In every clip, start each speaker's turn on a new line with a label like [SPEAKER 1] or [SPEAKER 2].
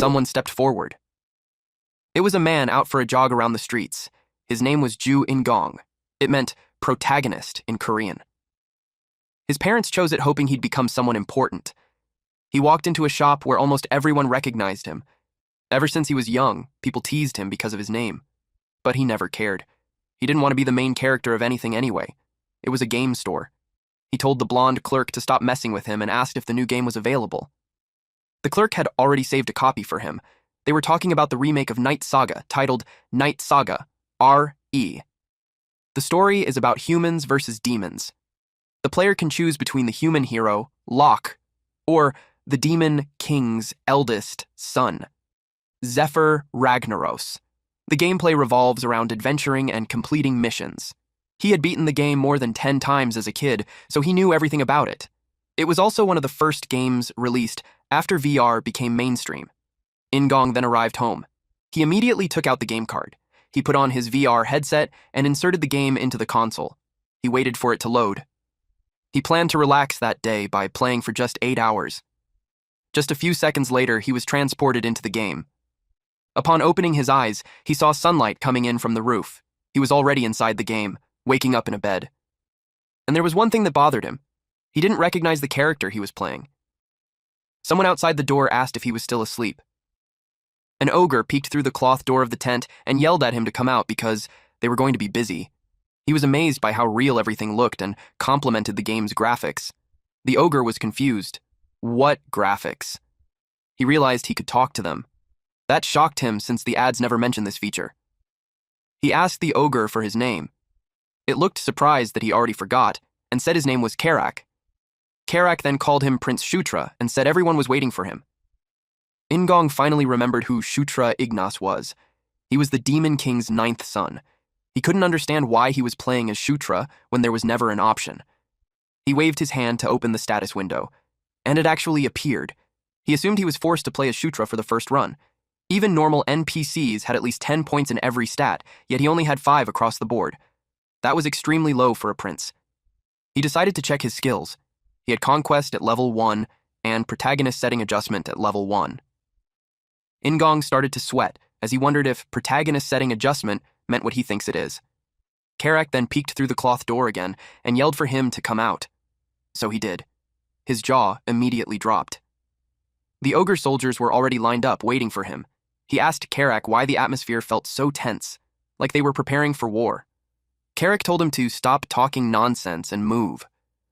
[SPEAKER 1] Someone stepped forward. It was a man out for a jog around the streets. His name was Ju In-gong. It meant protagonist in Korean. His parents chose it hoping he'd become someone important. He walked into a shop where almost everyone recognized him. Ever since he was young, people teased him because of his name. But he never cared. He didn't want to be the main character of anything anyway. It was a game store. He told the blonde clerk to stop messing with him and asked if the new game was available. The clerk had already saved a copy for him. They were talking about the remake of Night Saga, titled Night Saga, R.E. The story is about humans versus demons. The player can choose between the human hero, Locke, or the demon king's eldest son, Zephyr Ragnaros. The gameplay revolves around adventuring and completing missions. He had beaten the game more than 10 times as a kid, so he knew everything about it. It was also one of the first games released after VR became mainstream. In-gong then arrived home. He immediately took out the game card. He put on his VR headset and inserted the game into the console. He waited for it to load. He planned to relax that day by playing for just 8 hours. Just a few seconds later, he was transported into the game. Upon opening his eyes, he saw sunlight coming in from the roof. He was already inside the game, waking up in a bed. And there was one thing that bothered him. He didn't recognize the character he was playing. Someone outside the door asked if he was still asleep. An ogre peeked through the cloth door of the tent and yelled at him to come out because they were going to be busy. He was amazed by how real everything looked and complimented the game's graphics. The ogre was confused. What graphics? He realized he could talk to them. That shocked him since the ads never mentioned this feature. He asked the ogre for his name. It looked surprised that he already forgot and said his name was Karak. Karak then called him Prince Shutra and said everyone was waiting for him. In-gong finally remembered who Shutra Ignas was. He was the Demon King's 9th son. He couldn't understand why he was playing as Shutra when there was never an option. He waved his hand to open the status window, and it actually appeared. He assumed he was forced to play as Shutra for the first run. Even normal NPCs had at least 10 points in every stat, yet he only had 5 across the board. That was extremely low for a prince. He decided to check his skills. He had Conquest at level 1 and Protagonist Setting Adjustment at level 1. In-gong started to sweat as he wondered if Protagonist Setting Adjustment meant what he thinks it is. Karak then peeked through the cloth door again and yelled for him to come out. So he did. His jaw immediately dropped. The ogre soldiers were already lined up, waiting for him. He asked Karak why the atmosphere felt so tense, like they were preparing for war. Karak told him to stop talking nonsense and move.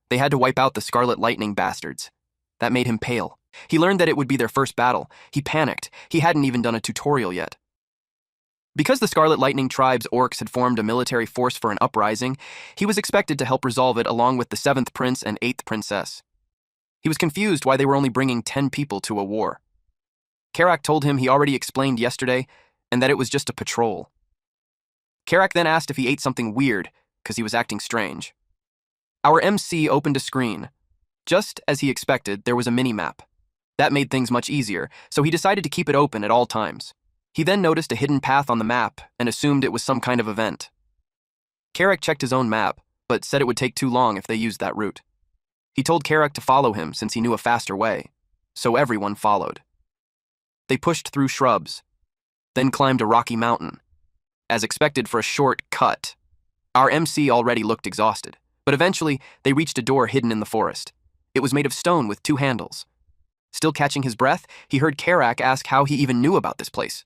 [SPEAKER 1] They had to wipe out the Scarlet Lightning bastards. That made him pale. He learned that it would be their first battle. He panicked. He hadn't even done a tutorial yet. Because the Scarlet Lightning tribe's orcs had formed a military force for an uprising, he was expected to help resolve it along with the 7th prince and 8th princess. He was confused why they were only bringing 10 people to a war. Karak told him he already explained yesterday and that it was just a patrol. Karak then asked if he ate something weird because he was acting strange. Our MC opened a screen. Just as he expected, there was a mini-map. That made things much easier, so he decided to keep it open at all times. He then noticed a hidden path on the map and assumed it was some kind of event. Karak checked his own map, but said it would take too long if they used that route. He told Karak to follow him since he knew a faster way, so everyone followed. They pushed through shrubs, then climbed a rocky mountain. As expected for a short cut, our MC already looked exhausted, but eventually they reached a door hidden in the forest. It was made of stone with 2 handles. Still catching his breath, he heard Karak ask how he even knew about this place,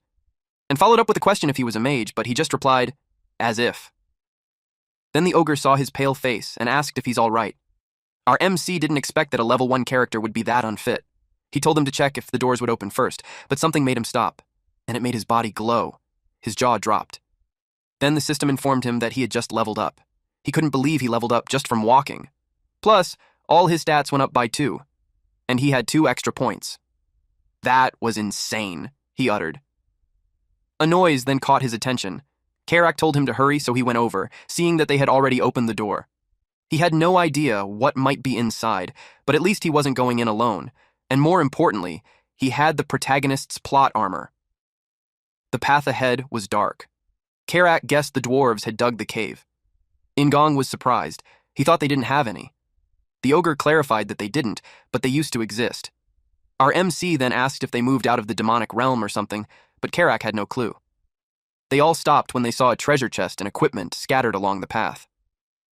[SPEAKER 1] and followed up with a question if he was a mage, but he just replied, as if. Then the ogre saw his pale face and asked if he's all right. Our MC didn't expect that a level 1 character would be that unfit. He told him to check if the doors would open first, but something made him stop, and it made his body glow. His jaw dropped. Then the system informed him that he had just leveled up. He couldn't believe he leveled up just from walking. Plus, all his stats went up by 2, and he had 2 extra points. That was insane, he uttered. A noise then caught his attention. Karak told him to hurry, so he went over, seeing that they had already opened the door. He had no idea what might be inside, but at least he wasn't going in alone, and more importantly, he had the protagonist's plot armor. The path ahead was dark. Karak guessed the dwarves had dug the cave. In-gong was surprised. He thought they didn't have any. The ogre clarified that they didn't, but they used to exist. Our MC then asked if they moved out of the demonic realm or something, but Karak had no clue. They all stopped when they saw a treasure chest and equipment scattered along the path.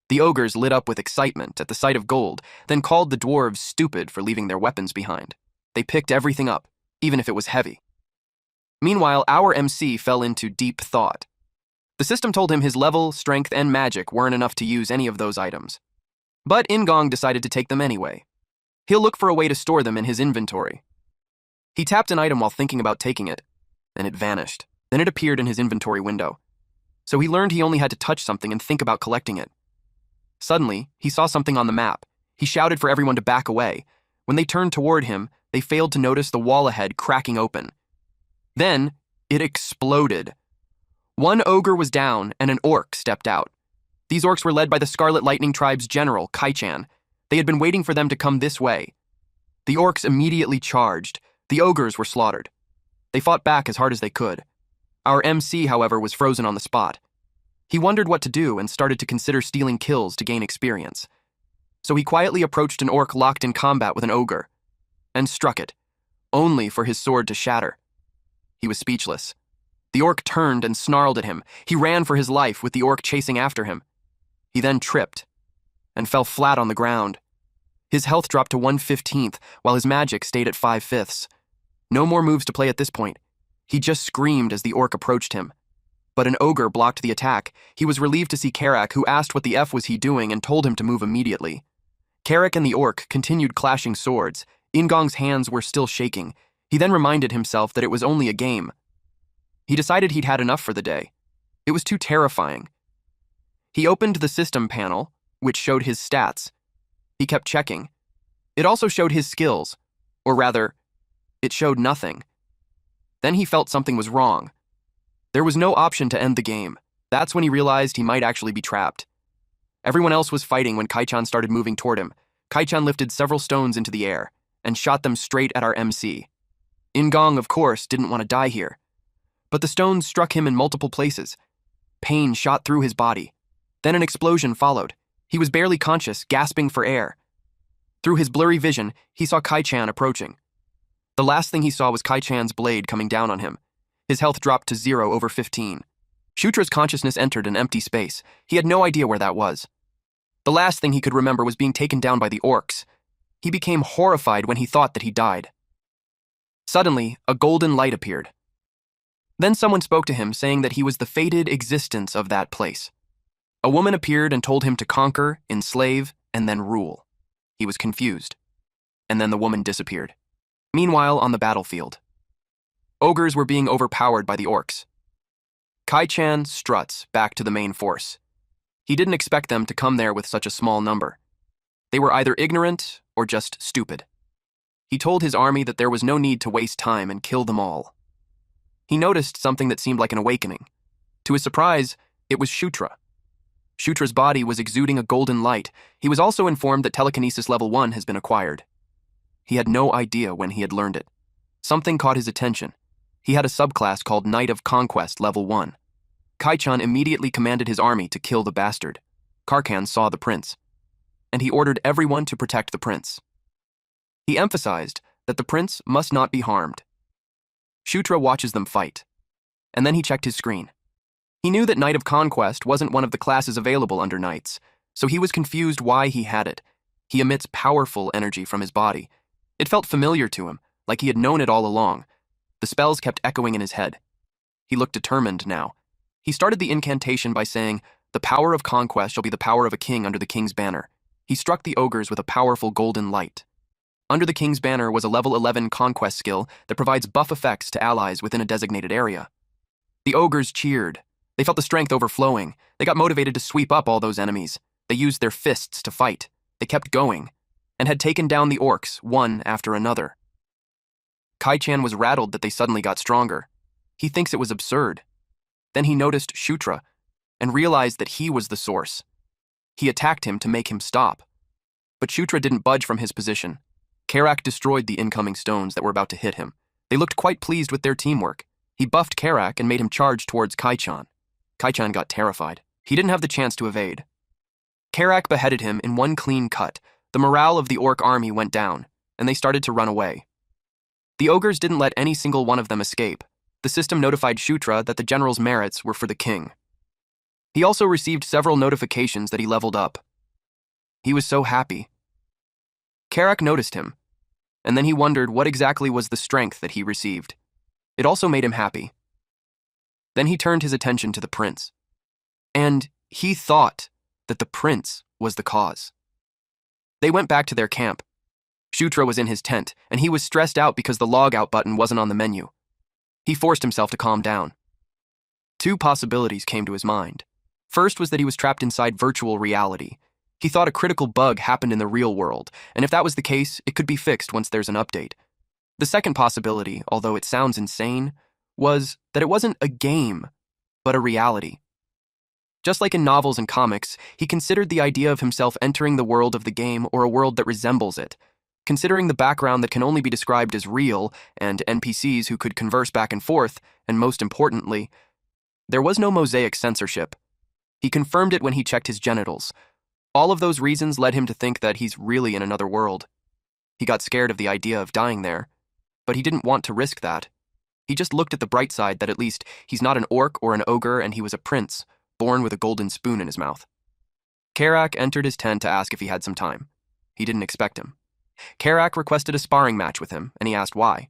[SPEAKER 1] The ogres lit up with excitement at the sight of gold, then called the dwarves stupid for leaving their weapons behind. They picked everything up, even if it was heavy. Meanwhile, our MC fell into deep thought. The system told him his level, strength, and magic weren't enough to use any of those items. But Ingong decided to take them anyway. He'll look for a way to store them in his inventory. He tapped an item while thinking about taking it, and it vanished. Then it appeared in his inventory window. So he learned he only had to touch something and think about collecting it. Suddenly, he saw something on the map. He shouted for everyone to back away. When they turned toward him, they failed to notice the wall ahead cracking open. Then, it exploded. One ogre was down, and an orc stepped out. These orcs were led by the Scarlet Lightning Tribe's general, Kai-chan. They had been waiting for them to come this way. The orcs immediately charged. The ogres were slaughtered. They fought back as hard as they could. Our MC, however, was frozen on the spot. He wondered what to do and started to consider stealing kills to gain experience. So he quietly approached an orc locked in combat with an ogre, and struck it, only for his sword to shatter. He was speechless. The orc turned and snarled at him. He ran for his life with the orc chasing after him. He then tripped and fell flat on the ground. His health dropped to 1/15, while his magic stayed at 5/5. No more moves to play at this point. He just screamed as the orc approached him. But an ogre blocked the attack. He was relieved to see Karak, who asked what the F was he doing and told him to move immediately. Karak and the orc continued clashing swords. Ingong's hands were still shaking. He then reminded himself that it was only a game. He decided he'd had enough for the day. It was too terrifying. He opened the system panel, which showed his stats. He kept checking. It also showed his skills, or rather, it showed nothing. Then he felt something was wrong. There was no option to end the game. That's when he realized he might actually be trapped. Everyone else was fighting when Kai-chan started moving toward him. Kai-chan lifted several stones into the air and shot them straight at our MC. Ingong, of course, didn't want to die here. But the stones struck him in multiple places. Pain shot through his body. Then an explosion followed. He was barely conscious, gasping for air. Through his blurry vision, he saw Kai-chan approaching. The last thing he saw was Kai-chan's blade coming down on him. His health dropped to 0/15. Shutra's consciousness entered an empty space. He had no idea where that was. The last thing he could remember was being taken down by the orcs. He became horrified when he thought that he died. Suddenly, a golden light appeared. Then someone spoke to him, saying that he was the fated existence of that place. A woman appeared and told him to conquer, enslave, and then rule. He was confused. And then the woman disappeared. Meanwhile, on the battlefield, ogres were being overpowered by the orcs. Kai-chan struts back to the main force. He didn't expect them to come there with such a small number. They were either ignorant or just stupid. He told his army that there was no need to waste time and kill them all. He noticed something that seemed like an awakening. To his surprise, it was Shutra. Shutra's body was exuding a golden light. He was also informed that telekinesis level 1 has been acquired. He had no idea when he had learned it. Something caught his attention. He had a subclass called Knight of Conquest level 1. Kai-chan immediately commanded his army to kill the bastard. Karkan saw the prince, and he ordered everyone to protect the prince. He emphasized that the prince must not be harmed. Shutra watches them fight, and then he checked his screen. He knew that Knight of Conquest wasn't one of the classes available under knights, so he was confused why he had it. He emits powerful energy from his body. It felt familiar to him, like he had known it all along. The spells kept echoing in his head. He looked determined now. He started the incantation by saying, "The power of conquest shall be the power of a king under the king's banner." He struck the ogres with a powerful golden light. Under the king's banner was a level 11 conquest skill that provides buff effects to allies within a designated area. The ogres cheered. They felt the strength overflowing. They got motivated to sweep up all those enemies. They used their fists to fight. They kept going, and had taken down the orcs, one after another. Kai-chan was rattled that they suddenly got stronger. He thinks it was absurd. Then he noticed Shutra, and realized that he was the source. He attacked him to make him stop. But Shutra didn't budge from his position. Karak destroyed the incoming stones that were about to hit him. They looked quite pleased with their teamwork. He buffed Karak and made him charge towards Kai-chan. Kai-chan got terrified. He didn't have the chance to evade. Karak beheaded him in one clean cut. The morale of the orc army went down, and they started to run away. The ogres didn't let any single one of them escape. The system notified Shutra that the general's merits were for the king. He also received several notifications that he leveled up. He was so happy. Karak noticed him, and then he wondered what exactly was the strength that he received. It also made him happy. Then he turned his attention to the prince. And he thought that the prince was the cause. They went back to their camp. Shutra was in his tent, and he was stressed out because the log out button wasn't on the menu. He forced himself to calm down. Two possibilities came to his mind. First was that he was trapped inside virtual reality. He thought a critical bug happened in the real world, and if that was the case, it could be fixed once there's an update. The second possibility, although it sounds insane, was that it wasn't a game, but a reality. Just like in novels and comics, he considered the idea of himself entering the world of the game or a world that resembles it. Considering the background that can only be described as real, and NPCs who could converse back and forth, and most importantly, there was no mosaic censorship. He confirmed it when he checked his genitals. All of those reasons led him to think that he's really in another world. He got scared of the idea of dying there, but he didn't want to risk that. He just looked at the bright side that at least he's not an orc or an ogre and he was a prince, born with a golden spoon in his mouth. Karak entered his tent to ask if he had some time. He didn't expect him. Karak requested a sparring match with him, and he asked why.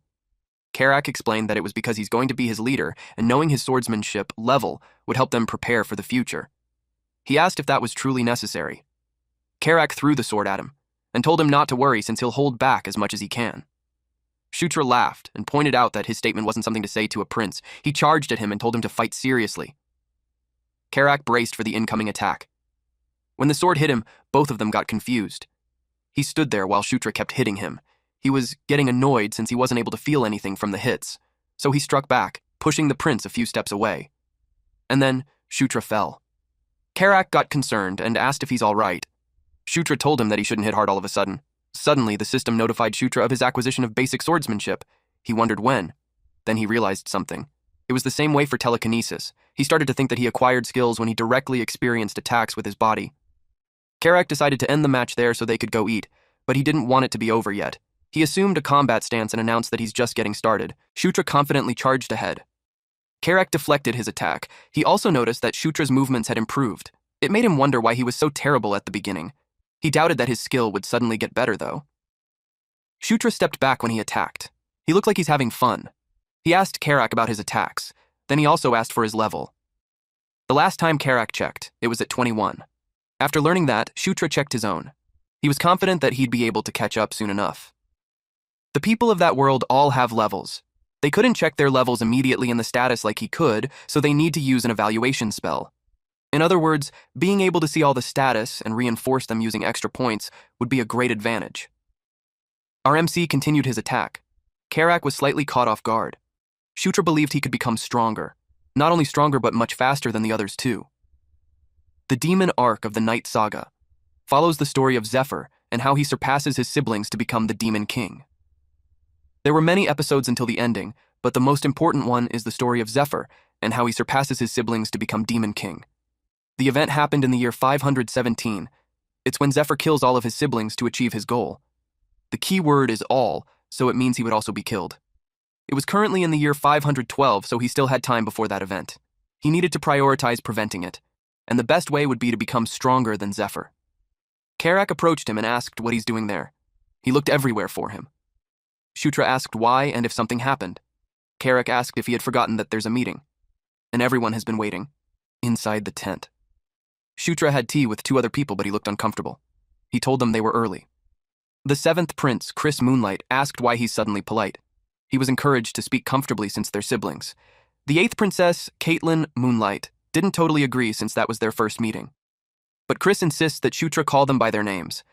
[SPEAKER 1] Karak explained that it was because he's going to be his leader, and knowing his swordsmanship level would help them prepare for the future. He asked if that was truly necessary. Karak threw the sword at him, and told him not to worry since he'll hold back as much as he can. Shutra laughed and pointed out that his statement wasn't something to say to a prince. He charged at him and told him to fight seriously. Karak braced for the incoming attack. When the sword hit him, both of them got confused. He stood there while Shutra kept hitting him. He was getting annoyed since he wasn't able to feel anything from the hits, so he struck back, pushing the prince a few steps away. And then Shutra fell. Karak got concerned and asked if he's all right. Shutra told him that he shouldn't hit hard all of a sudden. Suddenly, the system notified Shutra of his acquisition of basic swordsmanship. He wondered when. Then he realized something. It was the same way for telekinesis. He started to think that he acquired skills when he directly experienced attacks with his body. Karak decided to end the match there so they could go eat, but he didn't want it to be over yet. He assumed a combat stance and announced that he's just getting started. Shutra confidently charged ahead. Karak deflected his attack. He also noticed that Shutra's movements had improved. It made him wonder why he was so terrible at the beginning. He doubted that his skill would suddenly get better, though. Shutra stepped back when he attacked. He looked like he's having fun. He asked Karak about his attacks. Then he also asked for his level. The last time Karak checked, it was at 21. After learning that, Shutra checked his own. He was confident that he'd be able to catch up soon enough. The people of that world all have levels. They couldn't check their levels immediately in the status like he could, so they need to use an evaluation spell. In other words, being able to see all the status and reinforce them using extra points would be a great advantage. Our MC continued his attack. Karak was slightly caught off guard. Shutra believed he could become stronger. Not only stronger, but much faster than the others too. The Demon arc of the Night Saga follows the story of Zephyr and how he surpasses his siblings to become the Demon King. There were many episodes until the ending, but the most important one is the story of Zephyr and how he surpasses his siblings to become Demon King. The event happened in the year 517. It's when Zephyr kills all of his siblings to achieve his goal. The key word is all, so it means he would also be killed. It was currently in the year 512, so he still had time before that event. He needed to prioritize preventing it, and the best way would be to become stronger than Zephyr. Karak approached him and asked what he's doing there. He looked everywhere for him. Shutra asked why and if something happened. Karak asked if he had forgotten that there's a meeting, and everyone has been waiting, inside the tent. Shutra had tea with 2 other people, but he looked uncomfortable. He told them they were early. The 7th prince, Chris Moonlight, asked why he's suddenly polite. He was encouraged to speak comfortably since they're siblings. The 8th princess, Caitlin Moonlight, didn't totally agree since that was their first meeting. But Chris insists that Shutra call them by their names.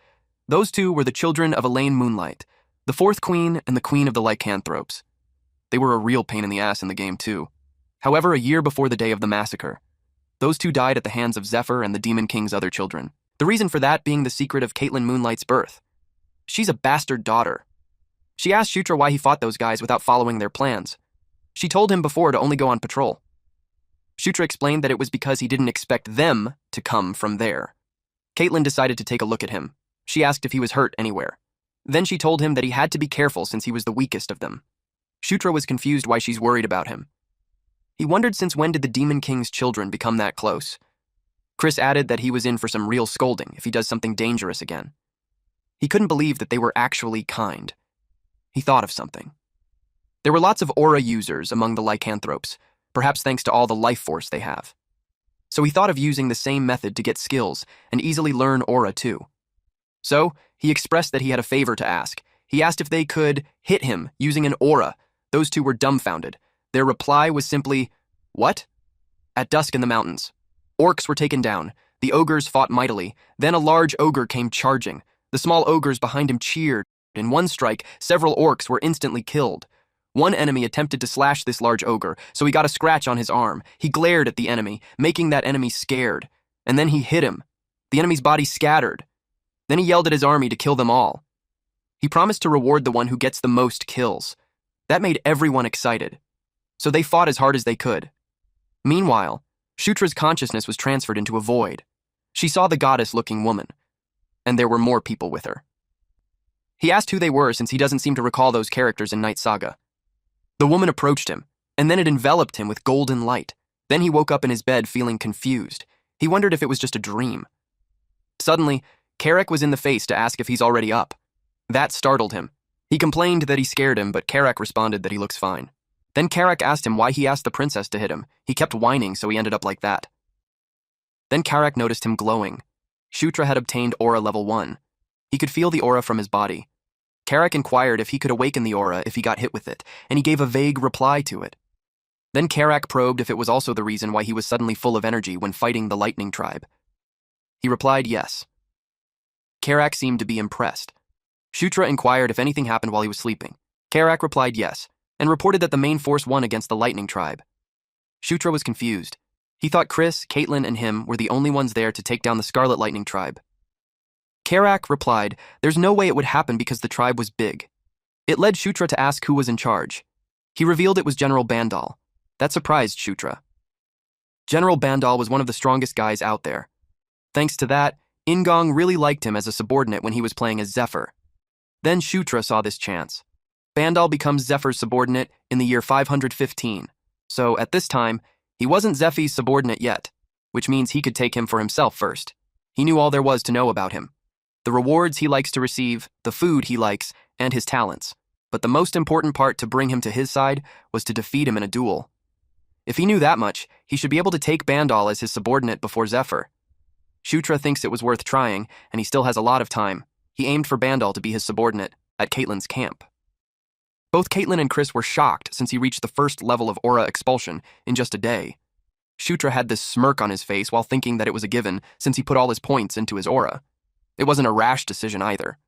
[SPEAKER 1] Those 2 were the children of Elaine Moonlight, the 4th queen and the queen of the lycanthropes. They were a real pain in the ass in the game too. However, a year before the day of the massacre, those 2 died at the hands of Zephyr and the Demon King's other children. The reason for that being the secret of Caitlin Moonlight's birth. She's a bastard daughter. She asked Shutra why he fought those guys without following their plans. She told him before to only go on patrol. Shutra explained that it was because he didn't expect them to come from there. Caitlin decided to take a look at him. She asked if he was hurt anywhere. Then she told him that he had to be careful since he was the weakest of them. Shutra was confused why she's worried about him. He wondered since when did the Demon King's children become that close. Chris added that he was in for some real scolding if he does something dangerous again. He couldn't believe that they were actually kind. He thought of something. There were lots of aura users among the lycanthropes, perhaps thanks to all the life force they have. So he thought of using the same method to get skills and easily learn aura too. So he expressed that he had a favor to ask. He asked if they could hit him using an aura. Those two were dumbfounded. Their reply was simply, "What?" At dusk in the mountains, orcs were taken down. The ogres fought mightily. Then a large ogre came charging. The small ogres behind him cheered. In one strike, several orcs were instantly killed. One enemy attempted to slash this large ogre, so he got a scratch on his arm. He glared at the enemy, making that enemy scared. And then he hit him. The enemy's body scattered. Then he yelled at his army to kill them all. He promised to reward the one who gets the most kills. That made everyone excited. So they fought as hard as they could. Meanwhile, Shutra's consciousness was transferred into a void. She saw the goddess-looking woman, and there were more people with her. He asked who they were since he doesn't seem to recall those characters in Night Saga. The woman approached him, and then it enveloped him with golden light. Then he woke up in his bed feeling confused. He wondered if it was just a dream. Suddenly, Karak was in the face to ask if he's already up. That startled him. He complained that he scared him, but Karak responded that he looks fine. Then Karak asked him why he asked the princess to hit him. He kept whining, so he ended up like that. Then Karak noticed him glowing. Shutra had obtained aura level 1. He could feel the aura from his body. Karak inquired if he could awaken the aura if he got hit with it, and he gave a vague reply to it. Then Karak probed if it was also the reason why he was suddenly full of energy when fighting the Lightning Tribe. He replied yes. Karak seemed to be impressed. Shutra inquired if anything happened while he was sleeping. Karak replied yes, and reported that the main force won against the Lightning Tribe. Shutra was confused. He thought Chris, Caitlin, and him were the only ones there to take down the Scarlet Lightning Tribe. Karak replied there's no way it would happen because the tribe was big. It led Shutra to ask who was in charge. He revealed it was General Bandal. That surprised Shutra. General Bandal was one of the strongest guys out there. Thanks to that, Ingong really liked him as a subordinate when he was playing as Zephyr. Then Shutra saw this chance. Bandal becomes Zephyr's subordinate in the year 515. So at this time, he wasn't Zephyr's subordinate yet, which means he could take him for himself first. He knew all there was to know about him. The rewards he likes to receive, the food he likes, and his talents. But the most important part to bring him to his side was to defeat him in a duel. If he knew that much, he should be able to take Bandal as his subordinate before Zephyr. Shutra thinks it was worth trying, and he still has a lot of time. He aimed for Bandal to be his subordinate at Caitlin's camp. Both Caitlin and Chris were shocked since he reached the first level of aura expulsion in just a day. Shutra had this smirk on his face while thinking that it was a given since he put all his points into his aura. It wasn't a rash decision either.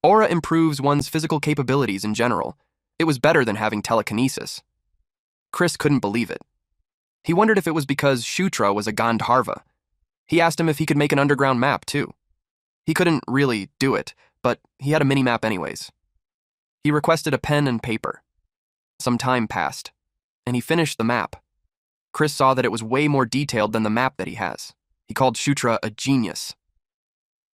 [SPEAKER 1] Aura improves one's physical capabilities in general. It was better than having telekinesis. Chris couldn't believe it. He wondered if it was because Shutra was a Gandharva. He asked him if he could make an underground map too. He couldn't really do it, but he had a mini-map anyways. He requested a pen and paper. Some time passed, and he finished the map. Chris saw that it was way more detailed than the map that he has. He called Shutra a genius.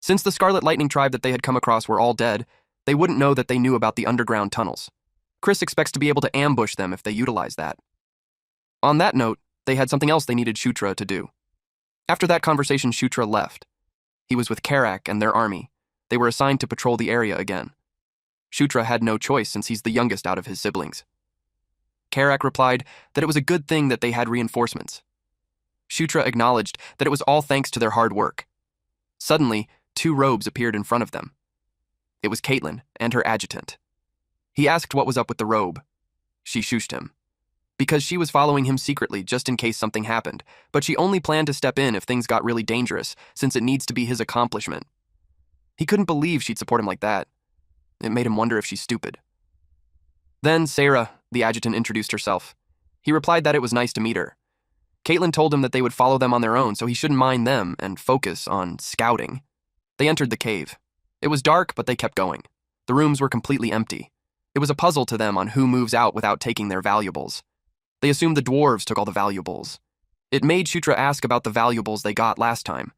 [SPEAKER 1] Since the Scarlet Lightning Tribe that they had come across were all dead, they wouldn't know that they knew about the underground tunnels. Chris expects to be able to ambush them if they utilize that. On that note, they had something else they needed Shutra to do. After that conversation, Shutra left. He was with Karak and their army. They were assigned to patrol the area again. Shutra had no choice since he's the youngest out of his siblings. Karak replied that it was a good thing that they had reinforcements. Shutra acknowledged that it was all thanks to their hard work. Suddenly, 2 robes appeared in front of them. It was Caitlin and her adjutant. He asked what was up with the robe. She shushed him. Because she was following him secretly just in case something happened, but she only planned to step in if things got really dangerous, since it needs to be his accomplishment. He couldn't believe she'd support him like that. It made him wonder if she's stupid. Then Sarah, the adjutant, introduced herself. He replied that it was nice to meet her. Caitlin told him that they would follow them on their own, so he shouldn't mind them and focus on scouting. They entered the cave. It was dark, but they kept going. The rooms were completely empty. It was a puzzle to them on who moves out without taking their valuables. They assumed the dwarves took all the valuables. It made Shutra ask about the valuables they got last time.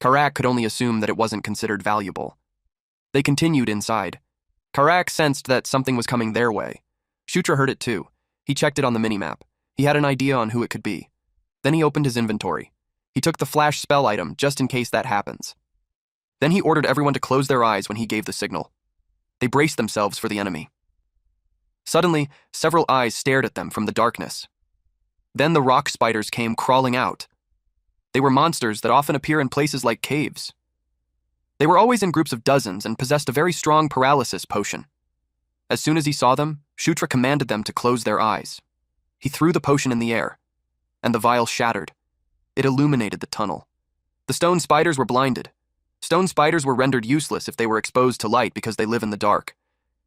[SPEAKER 1] Karak could only assume that it wasn't considered valuable. They continued inside. Karak sensed that something was coming their way. Shutra heard it too. He checked it on the minimap. He had an idea on who it could be. Then he opened his inventory. He took the flash spell item just in case that happens. Then he ordered everyone to close their eyes when he gave the signal. They braced themselves for the enemy. Suddenly, several eyes stared at them from the darkness. Then the rock spiders came crawling out. They were monsters that often appear in places like caves. They were always in groups of dozens and possessed a very strong paralysis potion. As soon as he saw them, Shutra commanded them to close their eyes. He threw the potion in the air, and the vial shattered. It illuminated the tunnel. The stone spiders were blinded. Stone spiders were rendered useless if they were exposed to light because they live in the dark.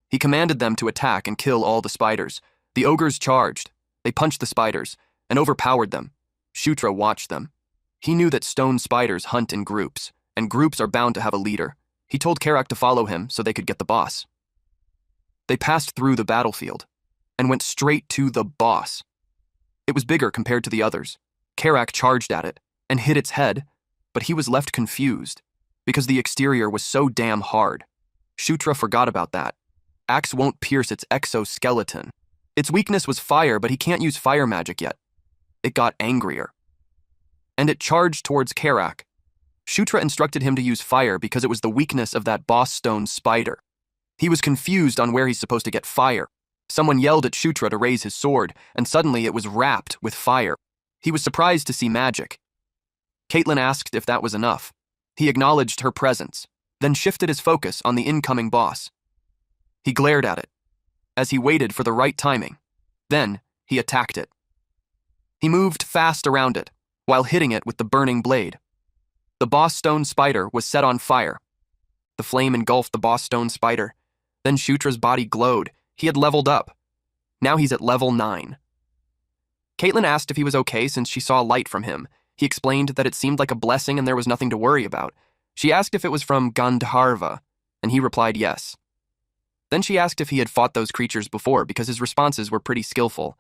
[SPEAKER 1] He commanded them to attack and kill all the spiders. The ogres charged. They punched the spiders and overpowered them. Shutra watched them. He knew that stone spiders hunt in groups, and groups are bound to have a leader. He told Karak to follow him so they could get the boss. They passed through the battlefield and went straight to the boss. It was bigger compared to the others. Karak charged at it and hit its head, but he was left confused because the exterior was so damn hard. Shutra forgot about that. Axe won't pierce its exoskeleton. Its weakness was fire, but he can't use fire magic yet. It got angrier. And it charged towards Karak. Shutra instructed him to use fire because it was the weakness of that boss stone spider. He was confused on where he's supposed to get fire. Someone yelled at Shutra to raise his sword, and suddenly it was wrapped with fire. He was surprised to see magic. Caitlin asked if that was enough. He acknowledged her presence, then shifted his focus on the incoming boss. He glared at it, as he waited for the right timing. Then, he attacked it. He moved fast around it, while hitting it with the burning blade. The boss stone spider was set on fire. The flame engulfed the boss stone spider. Then Shutra's body glowed. He had leveled up. Now he's at level 9. Caitlin asked if he was okay since she saw light from him. He explained that it seemed like a blessing and there was nothing to worry about. She asked if it was from Gandharva, and he replied yes. Then she asked if he had fought those creatures before because his responses were pretty skillful.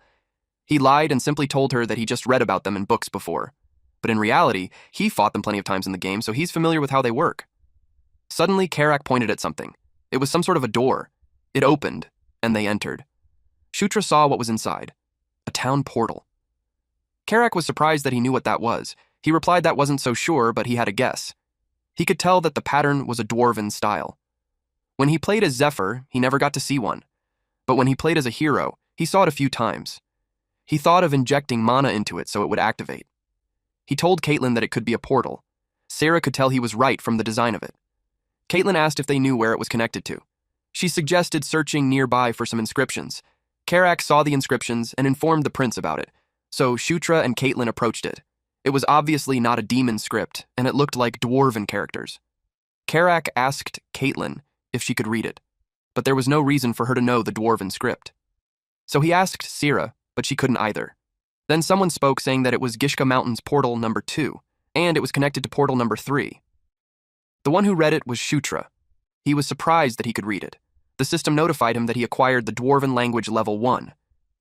[SPEAKER 1] He lied and simply told her that he just read about them in books before. But in reality, he fought them plenty of times in the game, so he's familiar with how they work. Suddenly, Karak pointed at something. It was some sort of a door. It opened, and they entered. Shutra saw what was inside. A town portal. Karak was surprised that he knew what that was. He replied that wasn't so sure, but he had a guess. He could tell that the pattern was a dwarven style. When he played as Zephyr, he never got to see one. But when he played as a hero, he saw it a few times. He thought of injecting mana into it so it would activate. He told Caitlin that it could be a portal. Sarah could tell he was right from the design of it. Caitlin asked if they knew where it was connected to. She suggested searching nearby for some inscriptions. Karak saw the inscriptions and informed the prince about it, so Shutra and Caitlin approached it. It was obviously not a demon script, and it looked like dwarven characters. Karak asked Caitlin if she could read it, but there was no reason for her to know the dwarven script. So he asked Sarah, but she couldn't either. Then someone spoke saying that it was Gishka Mountain's portal number 2, and it was connected to portal number 3. The one who read it was Shutra. He was surprised that he could read it. The system notified him that he acquired the dwarven language level 1.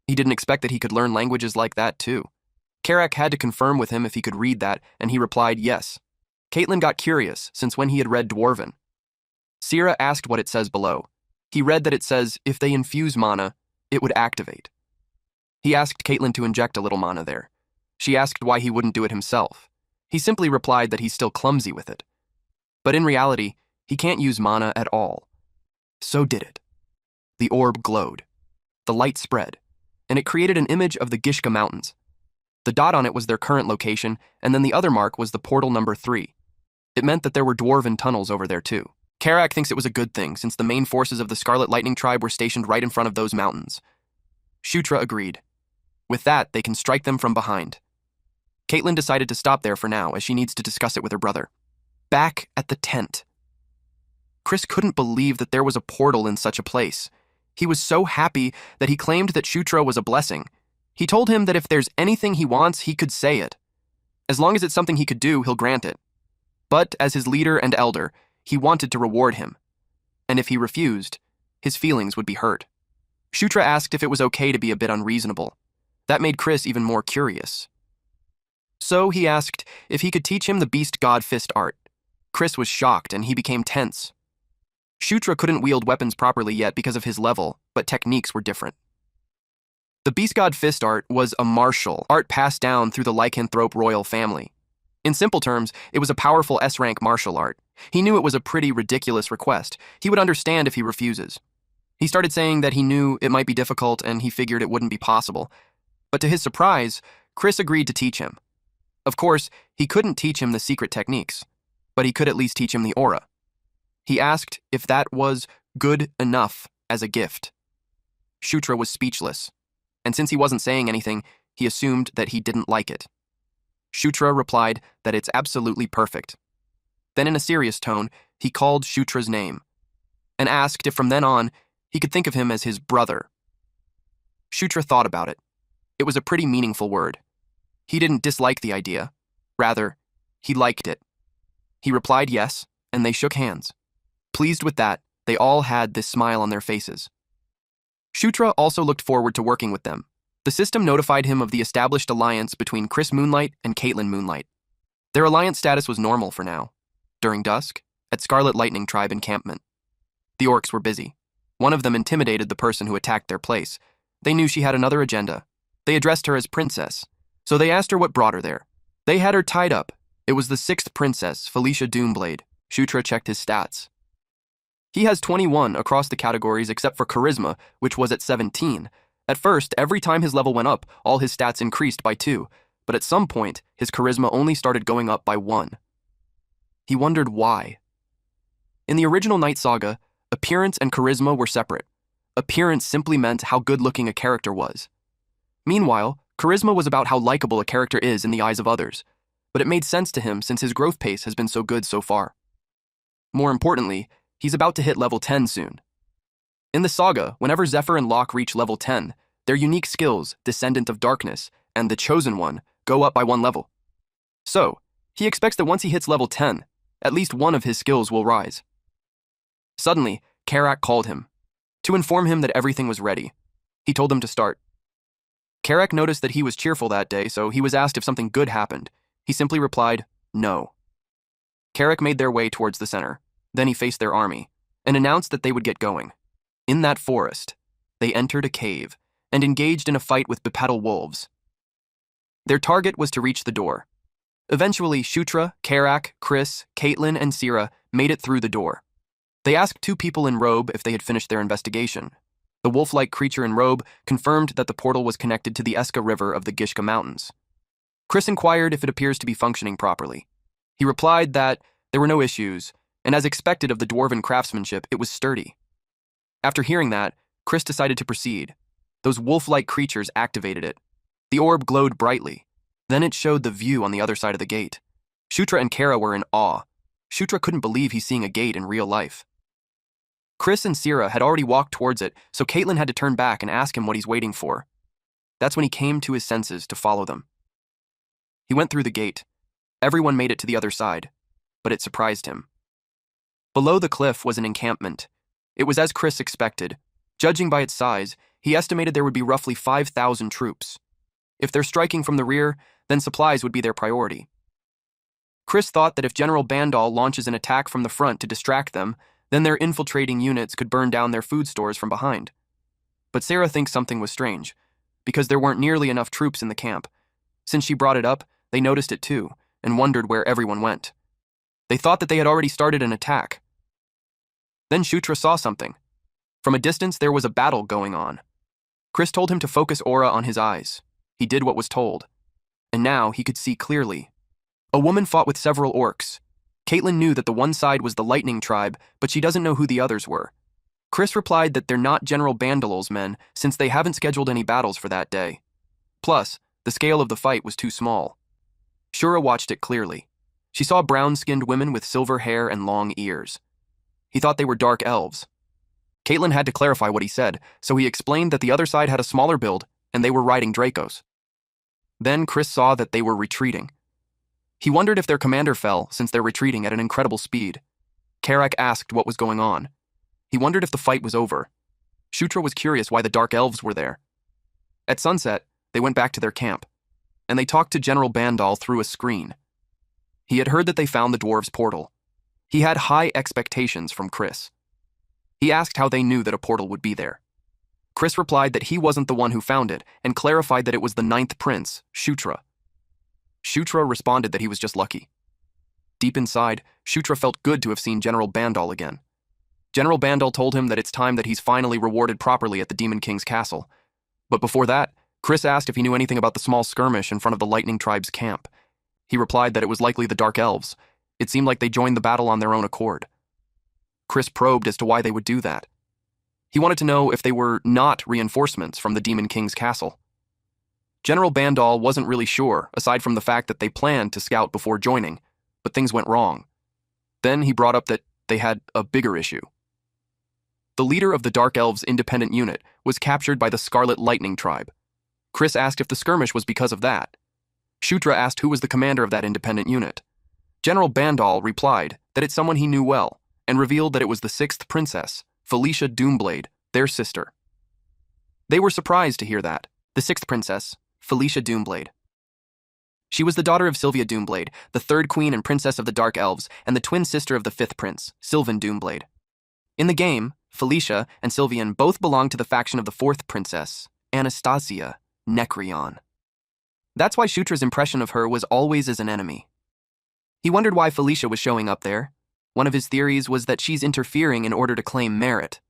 [SPEAKER 1] He didn't expect that he could learn languages like that too. Karak had to confirm with him if he could read that, and he replied yes. Caitlin got curious, since when he had read dwarven. Sira asked what it says below. He read that it says, if they infuse mana, it would activate. He asked Caitlin to inject a little mana there. She asked why he wouldn't do it himself. He simply replied that he's still clumsy with it. But in reality, he can't use mana at all. So did it. The orb glowed. The light spread, and it created an image of the Gishka Mountains. The dot on it was their current location, and then the other mark was the portal number 3. It meant that there were dwarven tunnels over there too. Karak thinks it was a good thing, since the main forces of the Scarlet Lightning tribe were stationed right in front of those mountains. Shutra agreed. With that, they can strike them from behind. Caitlin decided to stop there for now, as she needs to discuss it with her brother. Back at the tent. Chris couldn't believe that there was a portal in such a place. He was so happy that he claimed that Shutra was a blessing. He told him that if there's anything he wants, he could say it. As long as it's something he could do, he'll grant it. But as his leader and elder, he wanted to reward him. And if he refused, his feelings would be hurt. Shutra asked if it was okay to be a bit unreasonable. That made Chris even more curious. So he asked if he could teach him the beast god fist art. Chris was shocked and he became tense. Shutra couldn't wield weapons properly yet because of his level, but techniques were different. The Beast God Fist art was a martial art passed down through the lycanthrope royal family. In simple terms, it was a powerful S-rank martial art. He knew it was a pretty ridiculous request. He would understand if he refuses. He started saying that he knew it might be difficult and he figured it wouldn't be possible. But to his surprise, Chris agreed to teach him. Of course, he couldn't teach him the secret techniques, but he could at least teach him the aura. He asked if that was good enough as a gift. Shutra was speechless, and since he wasn't saying anything, he assumed that he didn't like it. Shutra replied that it's absolutely perfect. Then in a serious tone, he called Shutra's name and asked if from then on he could think of him as his brother. Shutra thought about it. It was a pretty meaningful word. He didn't dislike the idea. Rather, he liked it. He replied yes, and they shook hands. Pleased with that, they all had this smile on their faces. Shutra also looked forward to working with them. The system notified him of the established alliance between Chris Moonlight and Caitlin Moonlight. Their alliance status was normal for now. During dusk, at Scarlet Lightning Tribe encampment. The orcs were busy. One of them intimidated the person who attacked their place. They knew she had another agenda. They addressed her as princess, so they asked her what brought her there. They had her tied up. It was the 6th princess, Felicia Doomblade. Shutra checked his stats. He has 21 across the categories except for charisma, which was at 17. At first, every time his level went up, all his stats increased by 2, but at some point, his charisma only started going up by 1. He wondered why. In the original Night Saga, appearance and charisma were separate. Appearance simply meant how good-looking a character was. Meanwhile, charisma was about how likable a character is in the eyes of others, but it made sense to him since his growth pace has been so good so far. More importantly, he's about to hit level 10 soon. In the saga, whenever Zephyr and Locke reach level 10, their unique skills, Descendant of Darkness, and the Chosen One, go up by 1 level. So, he expects that once he hits level 10, at least one of his skills will rise. Suddenly, Karak called him. To inform him that everything was ready, he told them to start. Karak noticed that he was cheerful that day, so he was asked if something good happened. He simply replied, no. Karak made their way towards the center. Then he faced their army, and announced that they would get going. In that forest, they entered a cave, and engaged in a fight with bipedal wolves. Their target was to reach the door. Eventually, Shutra, Karak, Chris, Caitlin, and Sira made it through the door. They asked 2 people in robe if they had finished their investigation. The wolf-like creature in robe confirmed that the portal was connected to the Eska River of the Gishka Mountains. Chris inquired if it appears to be functioning properly. He replied that there were no issues, and as expected of the dwarven craftsmanship, it was sturdy. After hearing that, Chris decided to proceed. Those wolf-like creatures activated it. The orb glowed brightly. Then it showed the view on the other side of the gate. Shutra and Kara were in awe. Shutra couldn't believe he's seeing a gate in real life. Chris and Sira had already walked towards it, so Caitlin had to turn back and ask him what he's waiting for. That's when he came to his senses to follow them. He went through the gate. Everyone made it to the other side, but it surprised him. Below the cliff was an encampment. It was as Chris expected. Judging by its size, he estimated there would be roughly 5,000 troops. If they're striking from the rear, then supplies would be their priority. Chris thought that if General Bandal launches an attack from the front to distract them, then their infiltrating units could burn down their food stores from behind. But Sarah thinks something was strange, because there weren't nearly enough troops in the camp. Since she brought it up, they noticed it too, and wondered where everyone went. They thought that they had already started an attack. Then Shutra saw something. From a distance, there was a battle going on. Chris told him to focus aura on his eyes. He did what was told. And now he could see clearly. A woman fought with several orcs. Caitlin knew that the one side was the Lightning Tribe, but she doesn't know who the others were. Chris replied that they're not General Bandalol's men, since they haven't scheduled any battles for that day. Plus, the scale of the fight was too small. Shura watched it clearly. She saw brown-skinned women with silver hair and long ears. He thought they were dark elves. Caitlin had to clarify what he said, so he explained that the other side had a smaller build, and they were riding Dracos. Then Chris saw that they were retreating. He wondered if their commander fell, since they're retreating at an incredible speed. Karak asked what was going on. He wondered if the fight was over. Shutra was curious why the dark elves were there. At sunset, they went back to their camp, and they talked to General Bandal through a screen. He had heard that they found the dwarves' portal. He had high expectations from Chris. He asked how they knew that a portal would be there. Chris replied that he wasn't the one who found it and clarified that it was the ninth prince, Shutra. Shutra responded that he was just lucky. Deep inside, Shutra felt good to have seen General Bandal again. General Bandal told him that it's time that he's finally rewarded properly at the Demon King's castle. But before that, Chris asked if he knew anything about the small skirmish in front of the Lightning Tribe's camp. He replied that it was likely the Dark Elves. It seemed like they joined the battle on their own accord. Chris probed as to why they would do that. He wanted to know if they were not reinforcements from the Demon King's castle. General Bandal wasn't really sure, aside from the fact that they planned to scout before joining, but things went wrong. Then he brought up that they had a bigger issue. The leader of the Dark Elves' independent unit was captured by the Scarlet Lightning Tribe. Chris asked if the skirmish was because of that. Shutra asked who was the commander of that independent unit. General Bandal replied that it's someone he knew well, and revealed that it was the sixth princess, Felicia Doomblade, their sister. They were surprised to hear that. The sixth princess, Felicia Doomblade. She was the daughter of Sylvia Doomblade, the third queen and princess of the Dark Elves, and the twin sister of the fifth prince, Sylvan Doomblade. In the game, Felicia and Sylvian both belonged to the faction of the fourth princess, Anastasia Necreon. That's why Shutra's impression of her was always as an enemy. He wondered why Felicia was showing up there. One of his theories was that she's interfering in order to claim merit.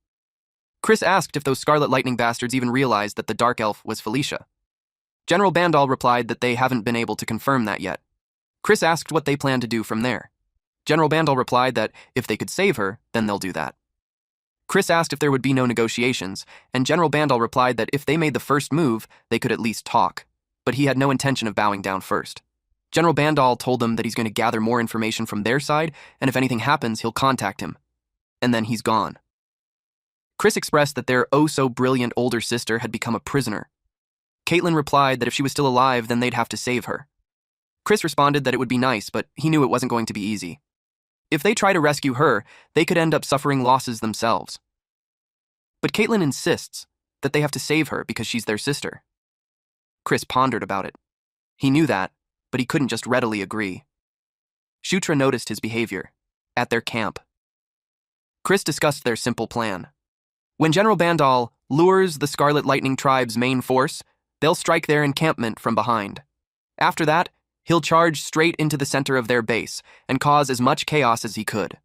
[SPEAKER 1] Chris asked if those Scarlet Lightning bastards even realized that the Dark Elf was Felicia. General Bandal replied that they haven't been able to confirm that yet. Chris asked what they plan to do from there. General Bandal replied that if they could save her, then they'll do that. Chris asked if there would be no negotiations, and General Bandal replied that if they made the first move, they could at least talk, but he had no intention of bowing down first. General Bandal told them that he's going to gather more information from their side, and if anything happens, he'll contact him. And then he's gone. Chris expressed that their oh-so-brilliant older sister had become a prisoner. Caitlin replied that if she was still alive, then they'd have to save her. Chris responded that it would be nice, but he knew it wasn't going to be easy. If they try to rescue her, they could end up suffering losses themselves. But Caitlin insists that they have to save her because she's their sister. Chris pondered about it. He knew that, but he couldn't just readily agree. Shutra noticed his behavior at their camp. Chris discussed their simple plan. When General Bandal lures the Scarlet Lightning Tribe's main force, they'll strike their encampment from behind. After that, he'll charge straight into the center of their base and cause as much chaos as he could.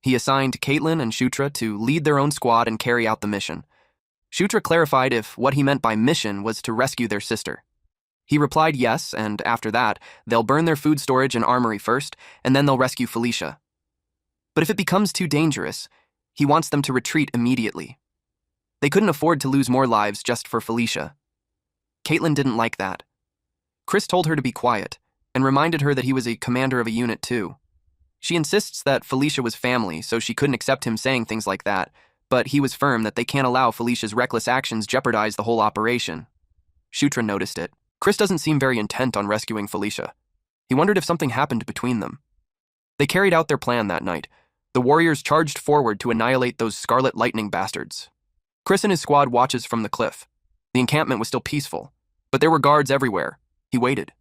[SPEAKER 1] He assigned Caitlin and Shutra to lead their own squad and carry out the mission. Shutra clarified if what he meant by mission was to rescue their sister. He replied yes, and after that, they'll burn their food storage and armory first, and then they'll rescue Felicia. But if it becomes too dangerous, he wants them to retreat immediately. They couldn't afford to lose more lives just for Felicia. Caitlin didn't like that. Chris told her to be quiet, and reminded her that he was a commander of a unit too. She insists that Felicia was family, so she couldn't accept him saying things like that, but he was firm that they can't allow Felicia's reckless actions jeopardize the whole operation. Shutra noticed it. Chris doesn't seem very intent on rescuing Felicia. He wondered if something happened between them. They carried out their plan that night. The warriors charged forward to annihilate those Scarlet Lightning bastards. Chris and his squad watches from the cliff. The encampment was still peaceful, but there were guards everywhere. He waited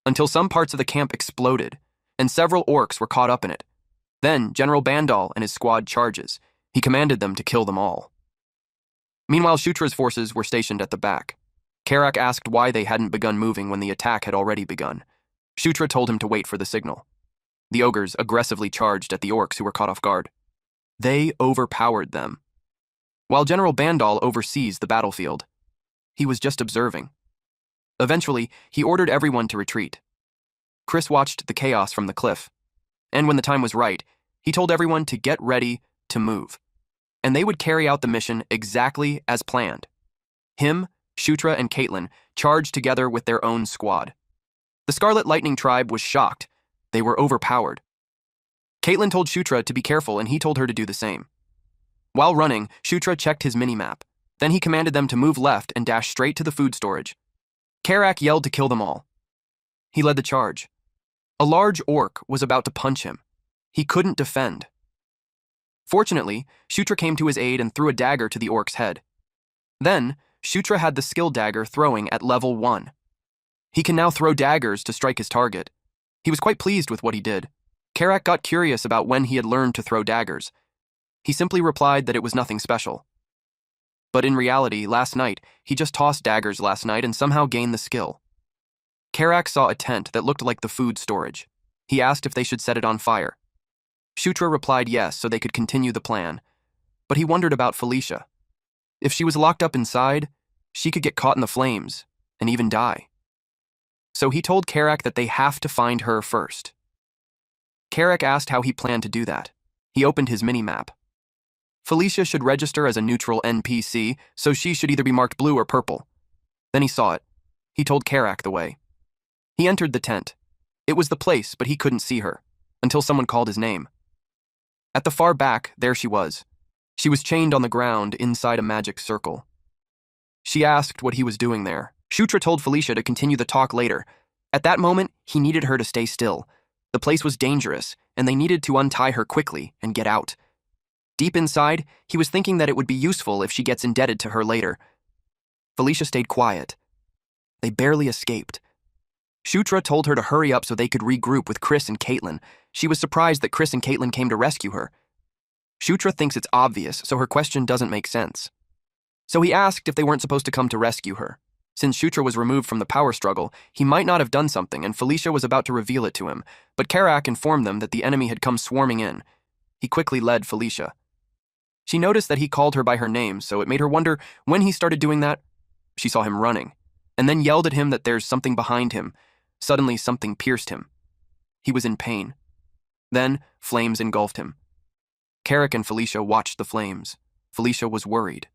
[SPEAKER 1] until some parts of the camp exploded, and several orcs were caught up in it. Then General Bandal and his squad charges. He commanded them to kill them all. Meanwhile, Shutra's forces were stationed at the back. Karak asked why they hadn't begun moving when the attack had already begun. Shutra told him to wait for the signal. The ogres aggressively charged at the orcs who were caught off guard. They overpowered them. While General Bandal oversees the battlefield, he was just observing. Eventually, he ordered everyone to retreat. Chris watched the chaos from the cliff, and when the time was right, he told everyone to get ready to move, and they would carry out the mission exactly as planned. Him, Shutra, and Caitlin charged together with their own squad. The Scarlet Lightning Tribe was shocked. They were overpowered. Caitlin told Shutra to be careful, and he told her to do the same. While running, Shutra checked his mini-map. Then he commanded them to move left and dash straight to the food storage. Karak yelled to kill them all. He led the charge. A large orc was about to punch him. He couldn't defend. Fortunately, Shutra came to his aid and threw a dagger to the orc's head. Then, Shutra had the skill dagger throwing at level 1. He can now throw daggers to strike his target. He was quite pleased with what he did. Karak got curious about when he had learned to throw daggers. He simply replied that it was nothing special. But in reality, last night, he just tossed daggers last night and somehow gained the skill. Karak saw a tent that looked like the food storage. He asked if they should set it on fire. Shutra replied yes, so they could continue the plan. But he wondered about Felicia. If she was locked up inside, she could get caught in the flames and even die. So he told Karak that they have to find her first. Karak asked how he planned to do that. He opened his mini-map. Felicia should register as a neutral NPC, so she should either be marked blue or purple. Then he saw it. He told Karak the way. He entered the tent. It was the place, but he couldn't see her, until someone called his name. At the far back, there she was. She was chained on the ground inside a magic circle. She asked what he was doing there. Shutra told Felicia to continue the talk later. At that moment, he needed her to stay still. The place was dangerous, and they needed to untie her quickly and get out. Deep inside, he was thinking that it would be useful if she gets indebted to her later. Felicia stayed quiet. They barely escaped. Shutra told her to hurry up so they could regroup with Chris and Caitlin. She was surprised that Chris and Caitlin came to rescue her. Shutra thinks it's obvious, so her question doesn't make sense. So he asked if they weren't supposed to come to rescue her. Since Shutra was removed from the power struggle, he might not have done something, and Felicia was about to reveal it to him, but Karak informed them that the enemy had come swarming in. He quickly led Felicia. She noticed that he called her by her name, so it made her wonder when he started doing that. She saw him running, and then yelled at him that there's something behind him. Suddenly, something pierced him. He was in pain. Then, flames engulfed him. Karak and Felicia watched the flames. Felicia was worried.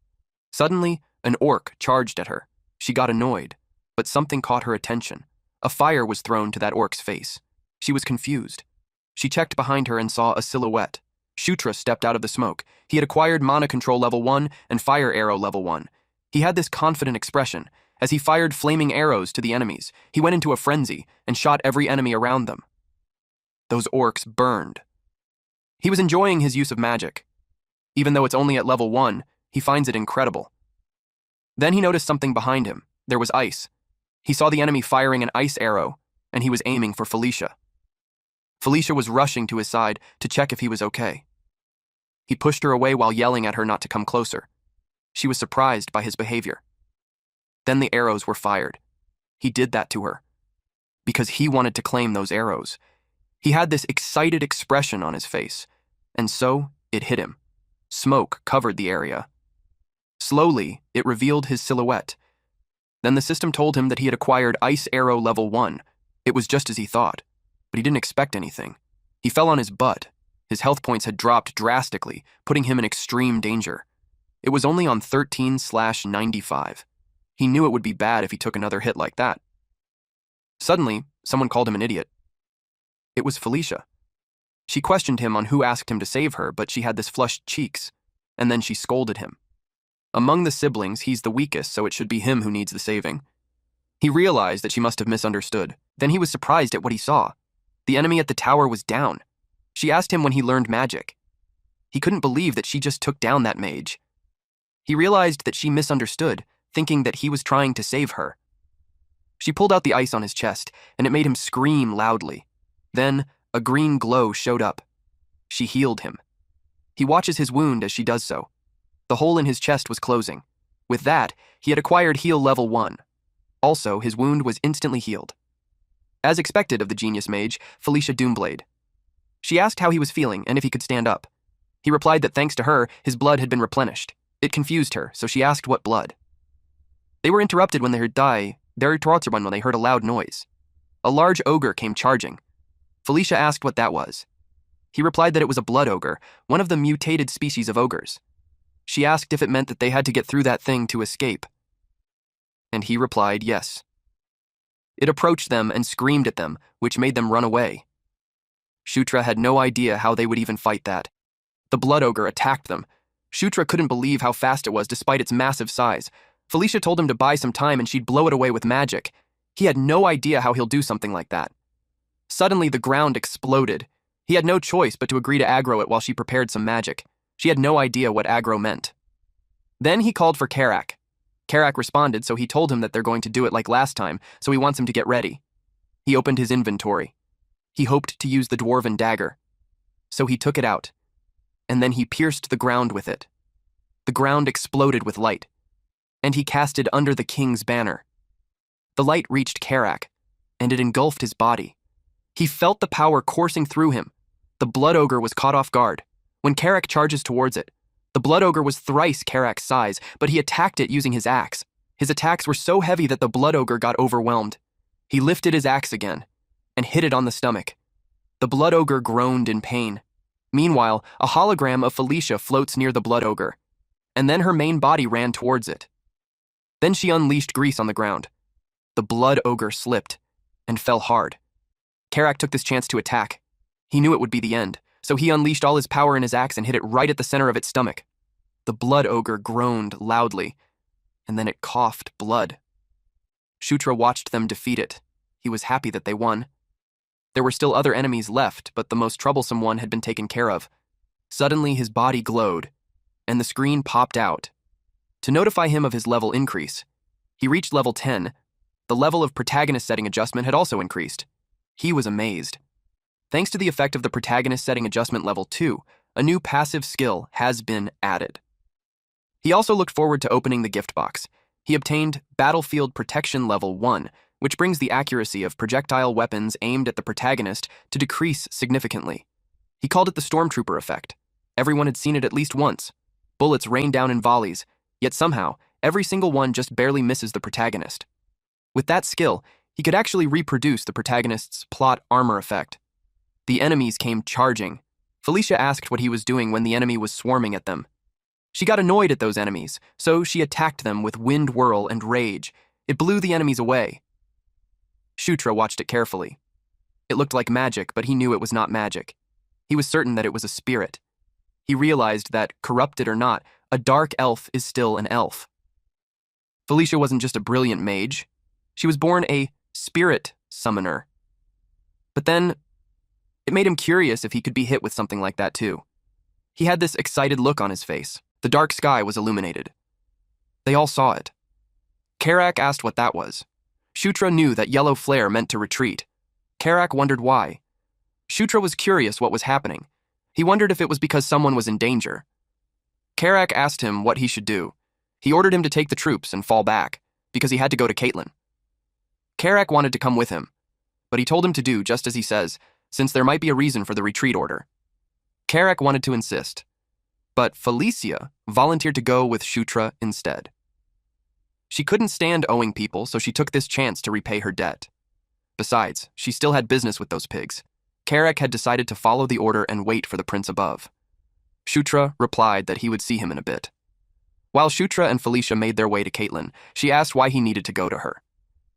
[SPEAKER 1] Suddenly, an orc charged at her. She got annoyed, but something caught her attention. A fire was thrown to that orc's face. She was confused. She checked behind her and saw a silhouette. Shutra stepped out of the smoke. He had acquired mana control level 1 and fire arrow level 1. He had this confident expression. As he fired flaming arrows to the enemies, he went into a frenzy and shot every enemy around them. Those orcs burned. He was enjoying his use of magic. Even though it's only at level 1, he finds it incredible. Then he noticed something behind him. There was ice. He saw the enemy firing an ice arrow, and he was aiming for Felicia. Felicia was rushing to his side to check if he was okay. He pushed her away while yelling at her not to come closer. She was surprised by his behavior. Then the arrows were fired. He did that to her because he wanted to claim those arrows. He had this excited expression on his face, and so it hit him. Smoke covered the area. Slowly, it revealed his silhouette. Then the system told him that he had acquired Ice Arrow level 1. It was just as he thought, but he didn't expect anything. He fell on his butt. His health points had dropped drastically, putting him in extreme danger. It was only on 13/95. He knew it would be bad if he took another hit like that. Suddenly, someone called him an idiot. It was Felicia. She questioned him on who asked him to save her, but she had this flushed cheeks, and then she scolded him. Among the siblings, he's the weakest, so it should be him who needs the saving. He realized that she must have misunderstood. Then he was surprised at what he saw. The enemy at the tower was down. She asked him when he learned magic. He couldn't believe that she just took down that mage. He realized that she misunderstood, thinking that he was trying to save her. She pulled out the ice on his chest, and it made him scream loudly. Then, a green glow showed up. She healed him. He watches his wound as she does so. The hole in his chest was closing. With that, he had acquired heal level 1. Also, his wound was instantly healed. As expected of the genius mage, Felicia Doomblade. She asked how he was feeling and if he could stand up. He replied that thanks to her, his blood had been replenished. It confused her, so she asked what blood. They were interrupted when they heard when they heard a loud noise. A large ogre came charging. Felicia asked what that was. He replied that it was a blood ogre, one of the mutated species of ogres. She asked if it meant that they had to get through that thing to escape. And he replied yes. It approached them and screamed at them, which made them run away. Shutra had no idea how they would even fight that. The blood ogre attacked them. Shutra couldn't believe how fast it was despite its massive size. Felicia told him to buy some time and she'd blow it away with magic. He had no idea how he'll do something like that. Suddenly, the ground exploded. He had no choice but to agree to aggro it while she prepared some magic. She had no idea what aggro meant. Then he called for Karak. Karak responded, so he told him that they're going to do it like last time, so he wants him to get ready. He opened his inventory. He hoped to use the dwarven dagger. So he took it out, and then he pierced the ground with it. The ground exploded with light, and he casted under the king's banner. The light reached Karak, and it engulfed his body. He felt the power coursing through him. The blood ogre was caught off guard. When Karak charges towards it, the blood ogre was thrice Karak's size, but he attacked it using his axe. His attacks were so heavy that the blood ogre got overwhelmed. He lifted his axe again and hit it on the stomach. The blood ogre groaned in pain. Meanwhile, a hologram of Felicia floats near the blood ogre, and then her main body ran towards it. Then she unleashed grease on the ground. The blood ogre slipped and fell hard. Karak took this chance to attack. He knew it would be the end, so he unleashed all his power in his axe and hit it right at the center of its stomach. The blood ogre groaned loudly, and then it coughed blood. Shutra watched them defeat it. He was happy that they won. There were still other enemies left, but the most troublesome one had been taken care of. Suddenly, his body glowed, and the screen popped out. To notify him of his level increase, he reached level 10. The level of protagonist setting adjustment had also increased. He was amazed. Thanks to the effect of the protagonist setting adjustment level 2, a new passive skill has been added. He also looked forward to opening the gift box. He obtained Battlefield Protection level 1, which brings the accuracy of projectile weapons aimed at the protagonist to decrease significantly. He called it the Stormtrooper effect. Everyone had seen it at least once. Bullets rain down in volleys, yet somehow, every single one just barely misses the protagonist. With that skill, he could actually reproduce the protagonist's plot armor effect. The enemies came charging. Felicia asked what he was doing when the enemy was swarming at them. She got annoyed at those enemies, so she attacked them with wind whirl and rage. It blew the enemies away. Shutra watched it carefully. It looked like magic, but he knew it was not magic. He was certain that it was a spirit. He realized that, corrupted or not, a dark elf is still an elf. Felicia wasn't just a brilliant mage. She was born a spirit summoner. But then, it made him curious if he could be hit with something like that too. He had this excited look on his face. The dark sky was illuminated. They all saw it. Karak asked what that was. Shutra knew that yellow flare meant to retreat. Karak wondered why. Shutra was curious what was happening. He wondered if it was because someone was in danger. Karak asked him what he should do. He ordered him to take the troops and fall back, because he had to go to Caitlin. Karak wanted to come with him, but he told him to do just as he says, since there might be a reason for the retreat order. Karak wanted to insist, but Felicia volunteered to go with Shutra instead. She couldn't stand owing people, so she took this chance to repay her debt. Besides, she still had business with those pigs. Karak had decided to follow the order and wait for the prince above. Shutra replied that he would see him in a bit. While Shutra and Felicia made their way to Caitlin, she asked why he needed to go to her.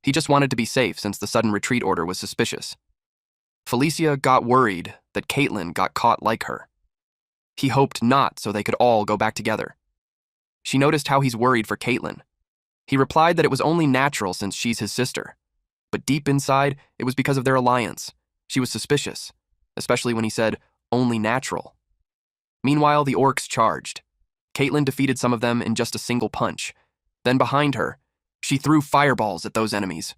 [SPEAKER 1] He just wanted to be safe since the sudden retreat order was suspicious. Felicia got worried that Caitlin got caught like her. He hoped not, so they could all go back together. She noticed how he's worried for Caitlin. He replied that it was only natural since she's his sister. But deep inside, it was because of their alliance. She was suspicious, especially when he said, only natural. Meanwhile, the orcs charged. Caitlin defeated some of them in just a single punch. Then behind her, she threw fireballs at those enemies.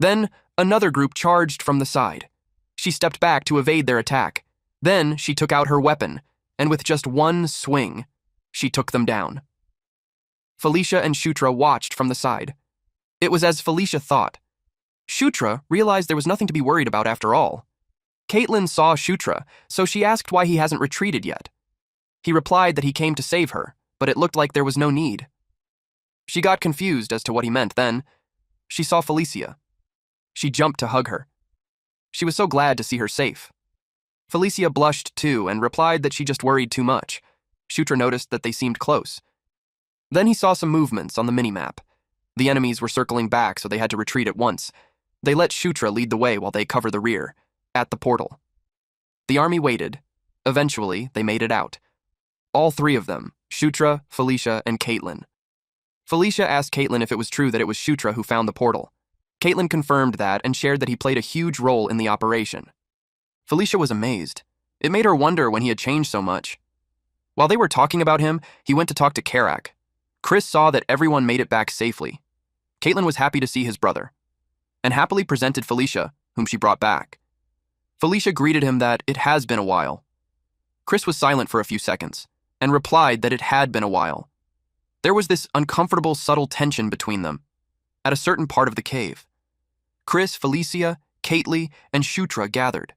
[SPEAKER 1] Then, another group charged from the side. She stepped back to evade their attack. Then, she took out her weapon, and with just one swing, she took them down. Felicia and Shutra watched from the side. It was as Felicia thought. Shutra realized there was nothing to be worried about after all. Caitlin saw Shutra, so she asked why he hasn't retreated yet. He replied that he came to save her, but it looked like there was no need. She got confused as to what he meant then. She saw Felicia. She jumped to hug her. She was so glad to see her safe. Felicia blushed too and replied that she just worried too much. Shutra noticed that they seemed close. Then he saw some movements on the minimap. The enemies were circling back, so they had to retreat at once. They let Shutra lead the way while they covered the rear, at the portal. The army waited. Eventually, they made it out. All three of them, Shutra, Felicia, and Caitlin. Felicia asked Caitlin if it was true that it was Shutra who found the portal. Caitlin confirmed that and shared that he played a huge role in the operation. Felicia was amazed. It made her wonder when he had changed so much. While they were talking about him, he went to talk to Karak. Chris saw that everyone made it back safely. Caitlin was happy to see his brother, and happily presented Felicia, whom she brought back. Felicia greeted him that it has been a while. Chris was silent for a few seconds. and replied that it had been a while. There was this uncomfortable, subtle tension between them at a certain part of the cave. Chris, Felicia, Kately, and Shutra gathered.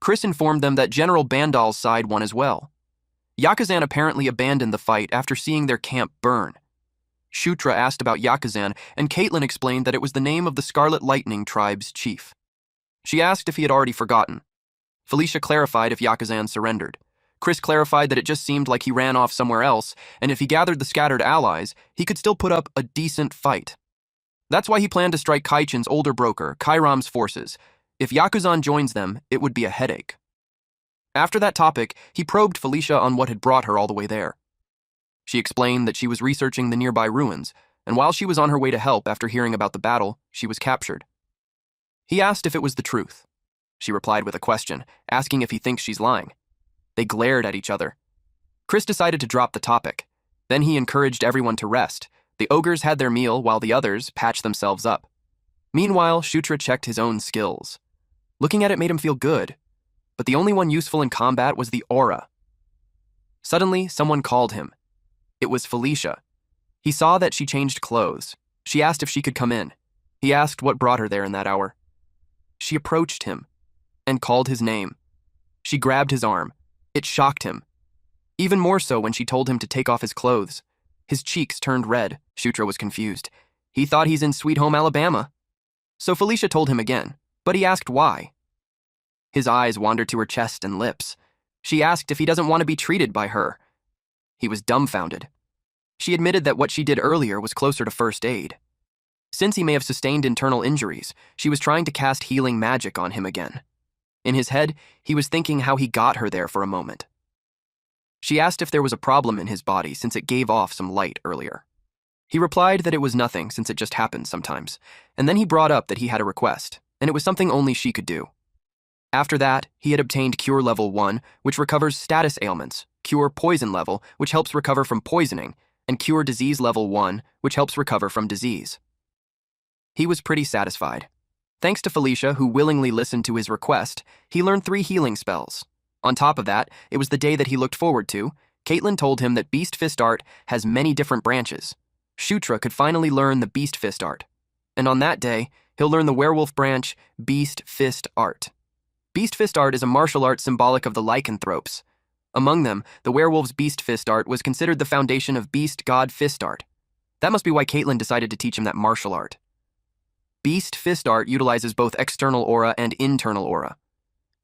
[SPEAKER 1] Chris informed them that General Bandal's side won as well. Yakuzan apparently abandoned the fight after seeing their camp burn. Shutra asked about Yakuzan, and Caitlin explained that it was the name of the Scarlet Lightning tribe's chief. She asked if he had already forgotten. Felicia clarified if Yakuzan surrendered. Chris clarified that it just seemed like he ran off somewhere else, and if he gathered the scattered allies, he could still put up a decent fight. That's why he planned to strike Kaichin's older broker, Kairam's forces. If Yakuzan joins them, it would be a headache. After that topic, he probed Felicia on what had brought her all the way there. She explained that she was researching the nearby ruins, and while she was on her way to help after hearing about the battle, she was captured. He asked if it was the truth. She replied with a question, asking if he thinks she's lying. They glared at each other. Chris decided to drop the topic. Then he encouraged everyone to rest. The ogres had their meal while the others patched themselves up. Meanwhile, Shutra checked his own skills. Looking at it made him feel good, but the only one useful in combat was the aura. Suddenly, someone called him. It was Felicia. He saw that she changed clothes. She asked if she could come in. He asked what brought her there in that hour. She approached him and called his name. She grabbed his arm. It shocked him. Even more so when she told him to take off his clothes. His cheeks turned red. Shutra was confused. He thought he's in Sweet Home Alabama. So Felicia told him again, but he asked why. His eyes wandered to her chest and lips. She asked if he doesn't want to be treated by her. He was dumbfounded. She admitted that what she did earlier was closer to first aid. Since he may have sustained internal injuries, she was trying to cast healing magic on him again. In his head, he was thinking how he got her there for a moment. She asked if there was a problem in his body since it gave off some light earlier. He replied that it was nothing since it just happens sometimes, and then he brought up that he had a request, and it was something only she could do. After that, he had obtained Cure Level 1, which recovers status ailments, Cure Poison Level, which helps recover from poisoning, and Cure Disease Level 1, which helps recover from disease. He was pretty satisfied. Thanks to Felicia, who willingly listened to his request, he learned 3 healing spells. On top of that, it was the day that he looked forward to. Caitlin told him that Beast Fist Art has many different branches. Shutra could finally learn the Beast Fist Art. And on that day, he'll learn the werewolf branch, Beast Fist Art. Beast Fist Art is a martial art symbolic of the lycanthropes. Among them, the werewolf's Beast Fist Art was considered the foundation of Beast God Fist Art. That must be why Caitlin decided to teach him that martial art. Beast Fist Art utilizes both external aura and internal aura.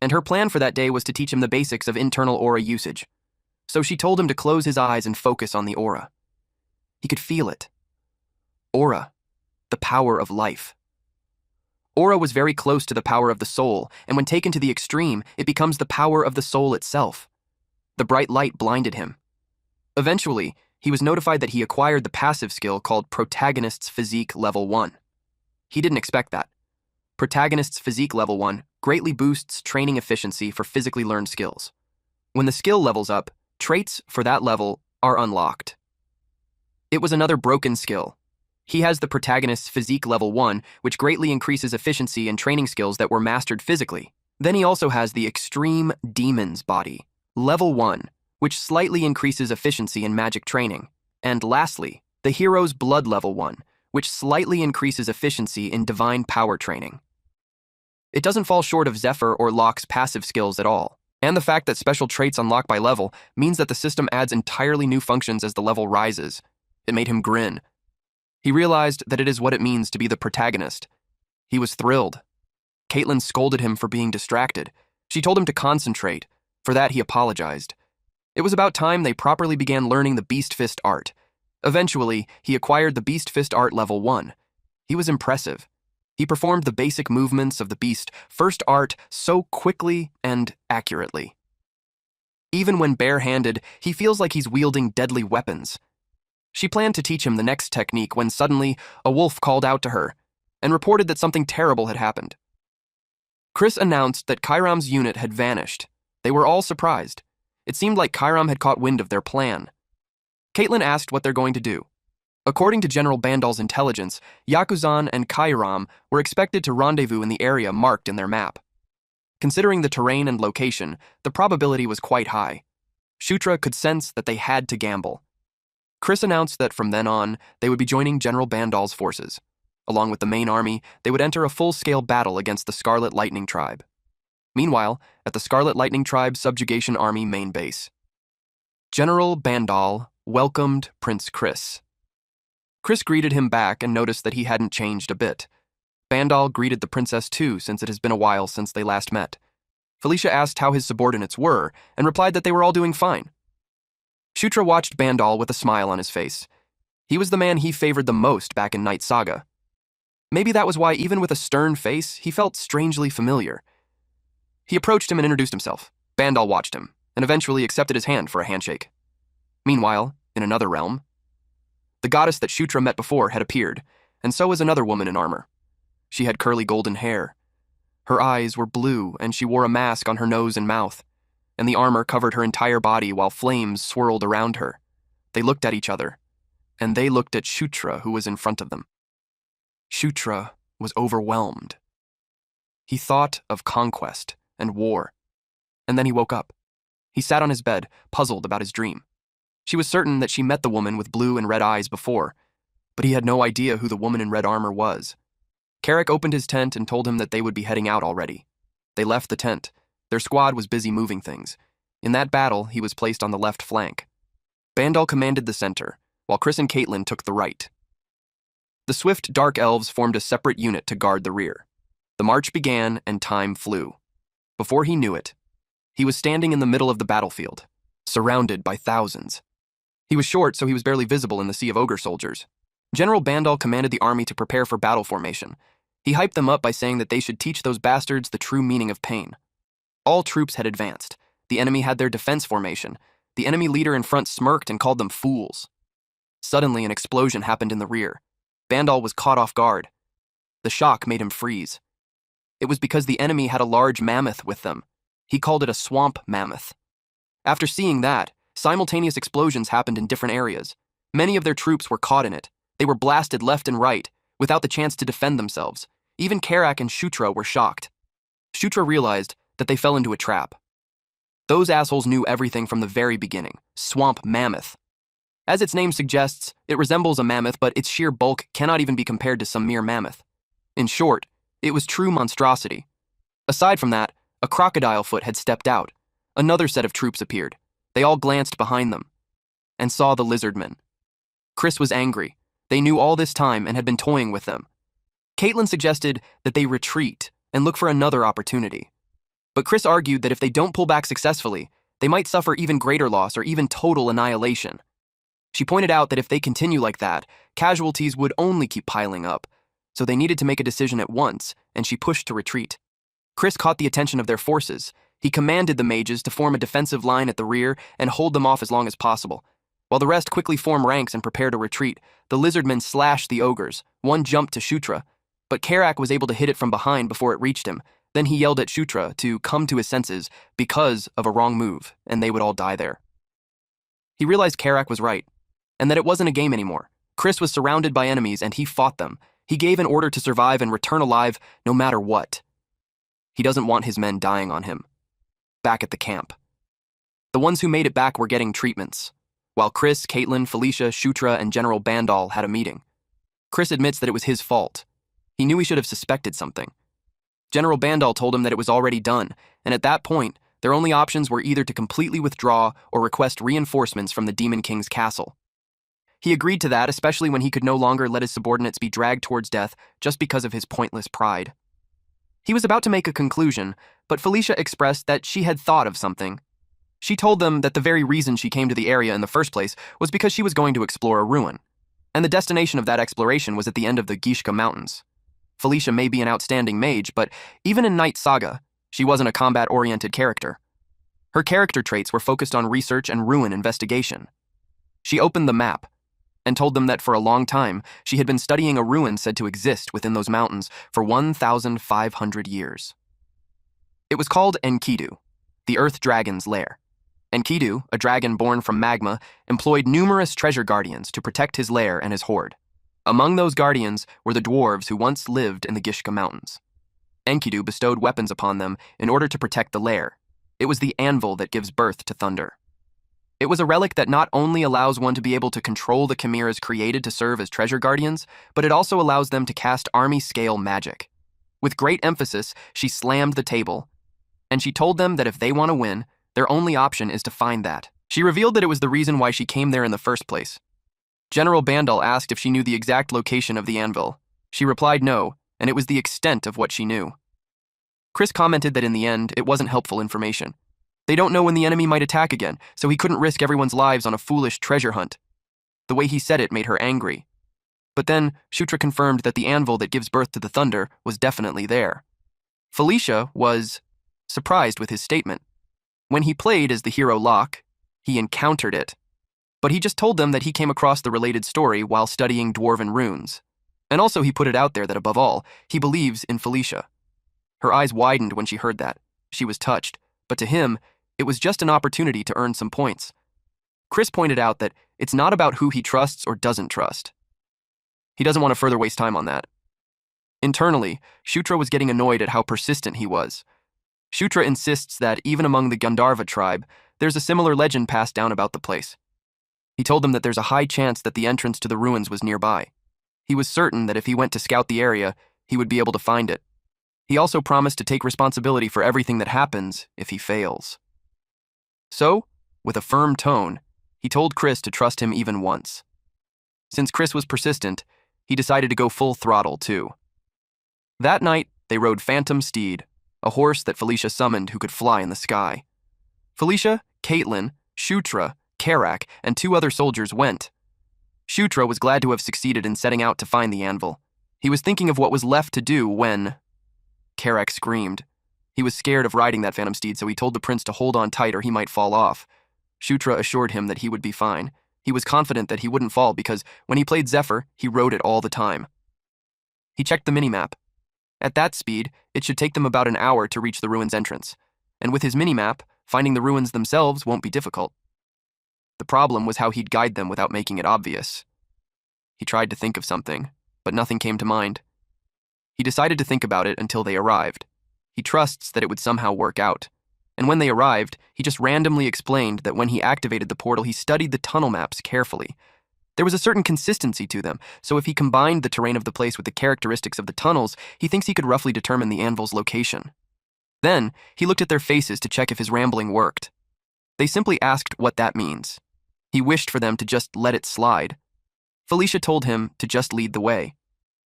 [SPEAKER 1] And her plan for that day was to teach him the basics of internal aura usage. So she told him to close his eyes and focus on the aura. He could feel it. Aura, the power of life. Aura was very close to the power of the soul, and when taken to the extreme, it becomes the power of the soul itself. The bright light blinded him. Eventually, he was notified that he acquired the passive skill called Protagonist's Physique Level 1. He didn't expect that. Protagonist's Physique Level 1 greatly boosts training efficiency for physically learned skills. When the skill levels up, traits for that level are unlocked. It was another broken skill. He has the Protagonist's Physique Level 1, which greatly increases efficiency and training skills that were mastered physically. Then he also has the Extreme Demon's Body, Level 1, which slightly increases efficiency in magic training. And lastly, the Hero's Blood Level 1, which slightly increases efficiency in divine power training. It doesn't fall short of Zephyr or Locke's passive skills at all. And the fact that special traits unlock by level means that the system adds entirely new functions as the level rises. It made him grin. He realized that it is what it means to be the protagonist. He was thrilled. Caitlin scolded him for being distracted. She told him to concentrate. For that, he apologized. It was about time they properly began learning the Beast Fist Art. Eventually, he acquired the Beast Fist Art Level 1. He was impressive. He performed the basic movements of the Beast First Art so quickly and accurately. Even when bare-handed, he feels like he's wielding deadly weapons. She planned to teach him the next technique when suddenly a wolf called out to her and reported that something terrible had happened. Chris announced that Kairam's unit had vanished. They were all surprised. It seemed like Kairam had caught wind of their plan. Caitlin asked what they're going to do. According to General Bandal's intelligence, Yakuzan and Kairam were expected to rendezvous in the area marked in their map. Considering the terrain and location, the probability was quite high. Shutra could sense that they had to gamble. Chris announced that from then on, they would be joining General Bandal's forces. Along with the main army, they would enter a full-scale battle against the Scarlet Lightning Tribe. Meanwhile, at the Scarlet Lightning Tribe's Subjugation Army main base, General Bandal welcomed Prince Chris. Chris greeted him back and noticed that he hadn't changed a bit. Bandal greeted the princess too, since it has been a while since they last met. Felicia asked how his subordinates were and replied that they were all doing fine. Shutra watched Bandal with a smile on his face. He was the man he favored the most back in Night Saga. Maybe that was why, even with a stern face, he felt strangely familiar. He approached him and introduced himself. Bandal watched him, and eventually accepted his hand for a handshake. Meanwhile, in another realm, the goddess that Shutra met before had appeared, and so was another woman in armor. She had curly golden hair. Her eyes were blue, and she wore a mask on her nose and mouth, and the armor covered her entire body while flames swirled around her. They looked at each other, and they looked at Shutra, who was in front of them. Shutra was overwhelmed. He thought of conquest and war, and then he woke up. He sat on his bed, puzzled about his dream. She was certain that she met the woman with blue and red eyes before, but he had no idea who the woman in red armor was. Carrick opened his tent and told him that they would be heading out already. They left the tent. Their squad was busy moving things. In that battle, he was placed on the left flank. Bandal commanded the center, while Chris and Caitlin took the right. The swift dark elves formed a separate unit to guard the rear. The march began and time flew. Before he knew it, he was standing in the middle of the battlefield, surrounded by thousands. He was short, so he was barely visible in the sea of ogre soldiers. General Bandal commanded the army to prepare for battle formation. He hyped them up by saying that they should teach those bastards the true meaning of pain. All troops had advanced. The enemy had their defense formation. The enemy leader in front smirked and called them fools. Suddenly, an explosion happened in the rear. Bandal was caught off guard. The shock made him freeze. It was because the enemy had a large mammoth with them. He called it a swamp mammoth. After seeing that, simultaneous explosions happened in different areas. Many of their troops were caught in it. They were blasted left and right, without the chance to defend themselves. Even Carrick and Shutra were shocked. Shutra realized that they fell into a trap. Those assholes knew everything from the very beginning. Swamp mammoth. As its name suggests, it resembles a mammoth, but its sheer bulk cannot even be compared to some mere mammoth. In short, it was true monstrosity. Aside from that, a crocodile foot had stepped out. Another set of troops appeared. They all glanced behind them and saw the lizardmen. Chris was angry. They knew all this time and had been toying with them. Caitlin suggested that they retreat and look for another opportunity. But Chris argued that if they don't pull back successfully, they might suffer even greater loss or even total annihilation. She pointed out that if they continue like that, casualties would only keep piling up, so they needed to make a decision at once, and she pushed to retreat. Chris caught the attention of their forces. He commanded the mages to form a defensive line at the rear and hold them off as long as possible. While the rest quickly formed ranks and prepared to retreat, the lizardmen slashed the ogres. One jumped to Shutra, but Carrick was able to hit it from behind before it reached him. Then he yelled at Shutra to come to his senses because of a wrong move, and they would all die there. He realized Carrick was right, and that it wasn't a game anymore. Chris was surrounded by enemies, and he fought them. He gave an order to survive and return alive no matter what. He doesn't want his men dying on him. Back at the camp, the ones who made it back were getting treatments, while Chris, Caitlin, Felicia, Shutra, and General Bandal had a meeting. Chris admits that it was his fault. He knew he should have suspected something. General Bandal told him that it was already done, and at that point, their only options were either to completely withdraw or request reinforcements from the Demon King's castle. He agreed to that, especially when he could no longer let his subordinates be dragged towards death just because of his pointless pride. He was about to make a conclusion, but Felicia expressed that she had thought of something. She told them that the very reason she came to the area in the first place was because she was going to explore a ruin, and the destination of that exploration was at the end of the Gishka Mountains. Felicia may be an outstanding mage, but even in Night Saga, she wasn't a combat-oriented character. Her character traits were focused on research and ruin investigation. She opened the map and told them that for a long time, she had been studying a ruin said to exist within those mountains for 1,500 years. It was called Enkidu, the Earth Dragon's lair. Enkidu, a dragon born from magma, employed numerous treasure guardians to protect his lair and his hoard. Among those guardians were the dwarves who once lived in the Gishka Mountains. Enkidu bestowed weapons upon them in order to protect the lair. It was the anvil that gives birth to thunder. It was a relic that not only allows one to be able to control the chimeras created to serve as treasure guardians, but it also allows them to cast army-scale magic. With great emphasis, she slammed the table, and she told them that if they want to win, their only option is to find that. She revealed that it was the reason why she came there in the first place. General Bandal asked if she knew the exact location of the anvil. She replied no, and it was the extent of what she knew. Chris commented that in the end, it wasn't helpful information. They don't know when the enemy might attack again, so he couldn't risk everyone's lives on a foolish treasure hunt. The way he said it made her angry. But then, Shutra confirmed that the anvil that gives birth to the thunder was definitely there. Felicia was surprised with his statement. When he played as the hero Locke, he encountered it. But he just told them that he came across the related story while studying dwarven runes. And also he put it out there that above all, he believes in Felicia. Her eyes widened when she heard that. She was touched, but to him, it was just an opportunity to earn some points. Chris pointed out that it's not about who he trusts or doesn't trust. He doesn't want to further waste time on that. Internally, Shutra was getting annoyed at how persistent he was. Shutra insists that even among the Gandharva tribe, there's a similar legend passed down about the place. He told them that there's a high chance that the entrance to the ruins was nearby. He was certain that if he went to scout the area, he would be able to find it. He also promised to take responsibility for everything that happens if he fails. So, with a firm tone, he told Chris to trust him even once. Since Chris was persistent, he decided to go full throttle too. That night, they rode Phantom Steed, a horse that Felicia summoned who could fly in the sky. Felicia, Caitlin, Shutra, Karak, and 2 other soldiers went. Shutra was glad to have succeeded in setting out to find the anvil. He was thinking of what was left to do when Karak screamed. He was scared of riding that phantom steed, so he told the prince to hold on tight or he might fall off. Shutra assured him that he would be fine. He was confident that he wouldn't fall because when he played Zephyr, he rode it all the time. He checked the minimap. At that speed, it should take them about an hour to reach the ruins entrance. And with his minimap, finding the ruins themselves won't be difficult. The problem was how he'd guide them without making it obvious. He tried to think of something, but nothing came to mind. He decided to think about it until they arrived. He trusts that it would somehow work out. And when they arrived, he just randomly explained that when he activated the portal, he studied the tunnel maps carefully. There was a certain consistency to them, so if he combined the terrain of the place with the characteristics of the tunnels, he thinks he could roughly determine the anvil's location. Then, he looked at their faces to check if his rambling worked. They simply asked what that means. He wished for them to just let it slide. Felicia told him to just lead the way.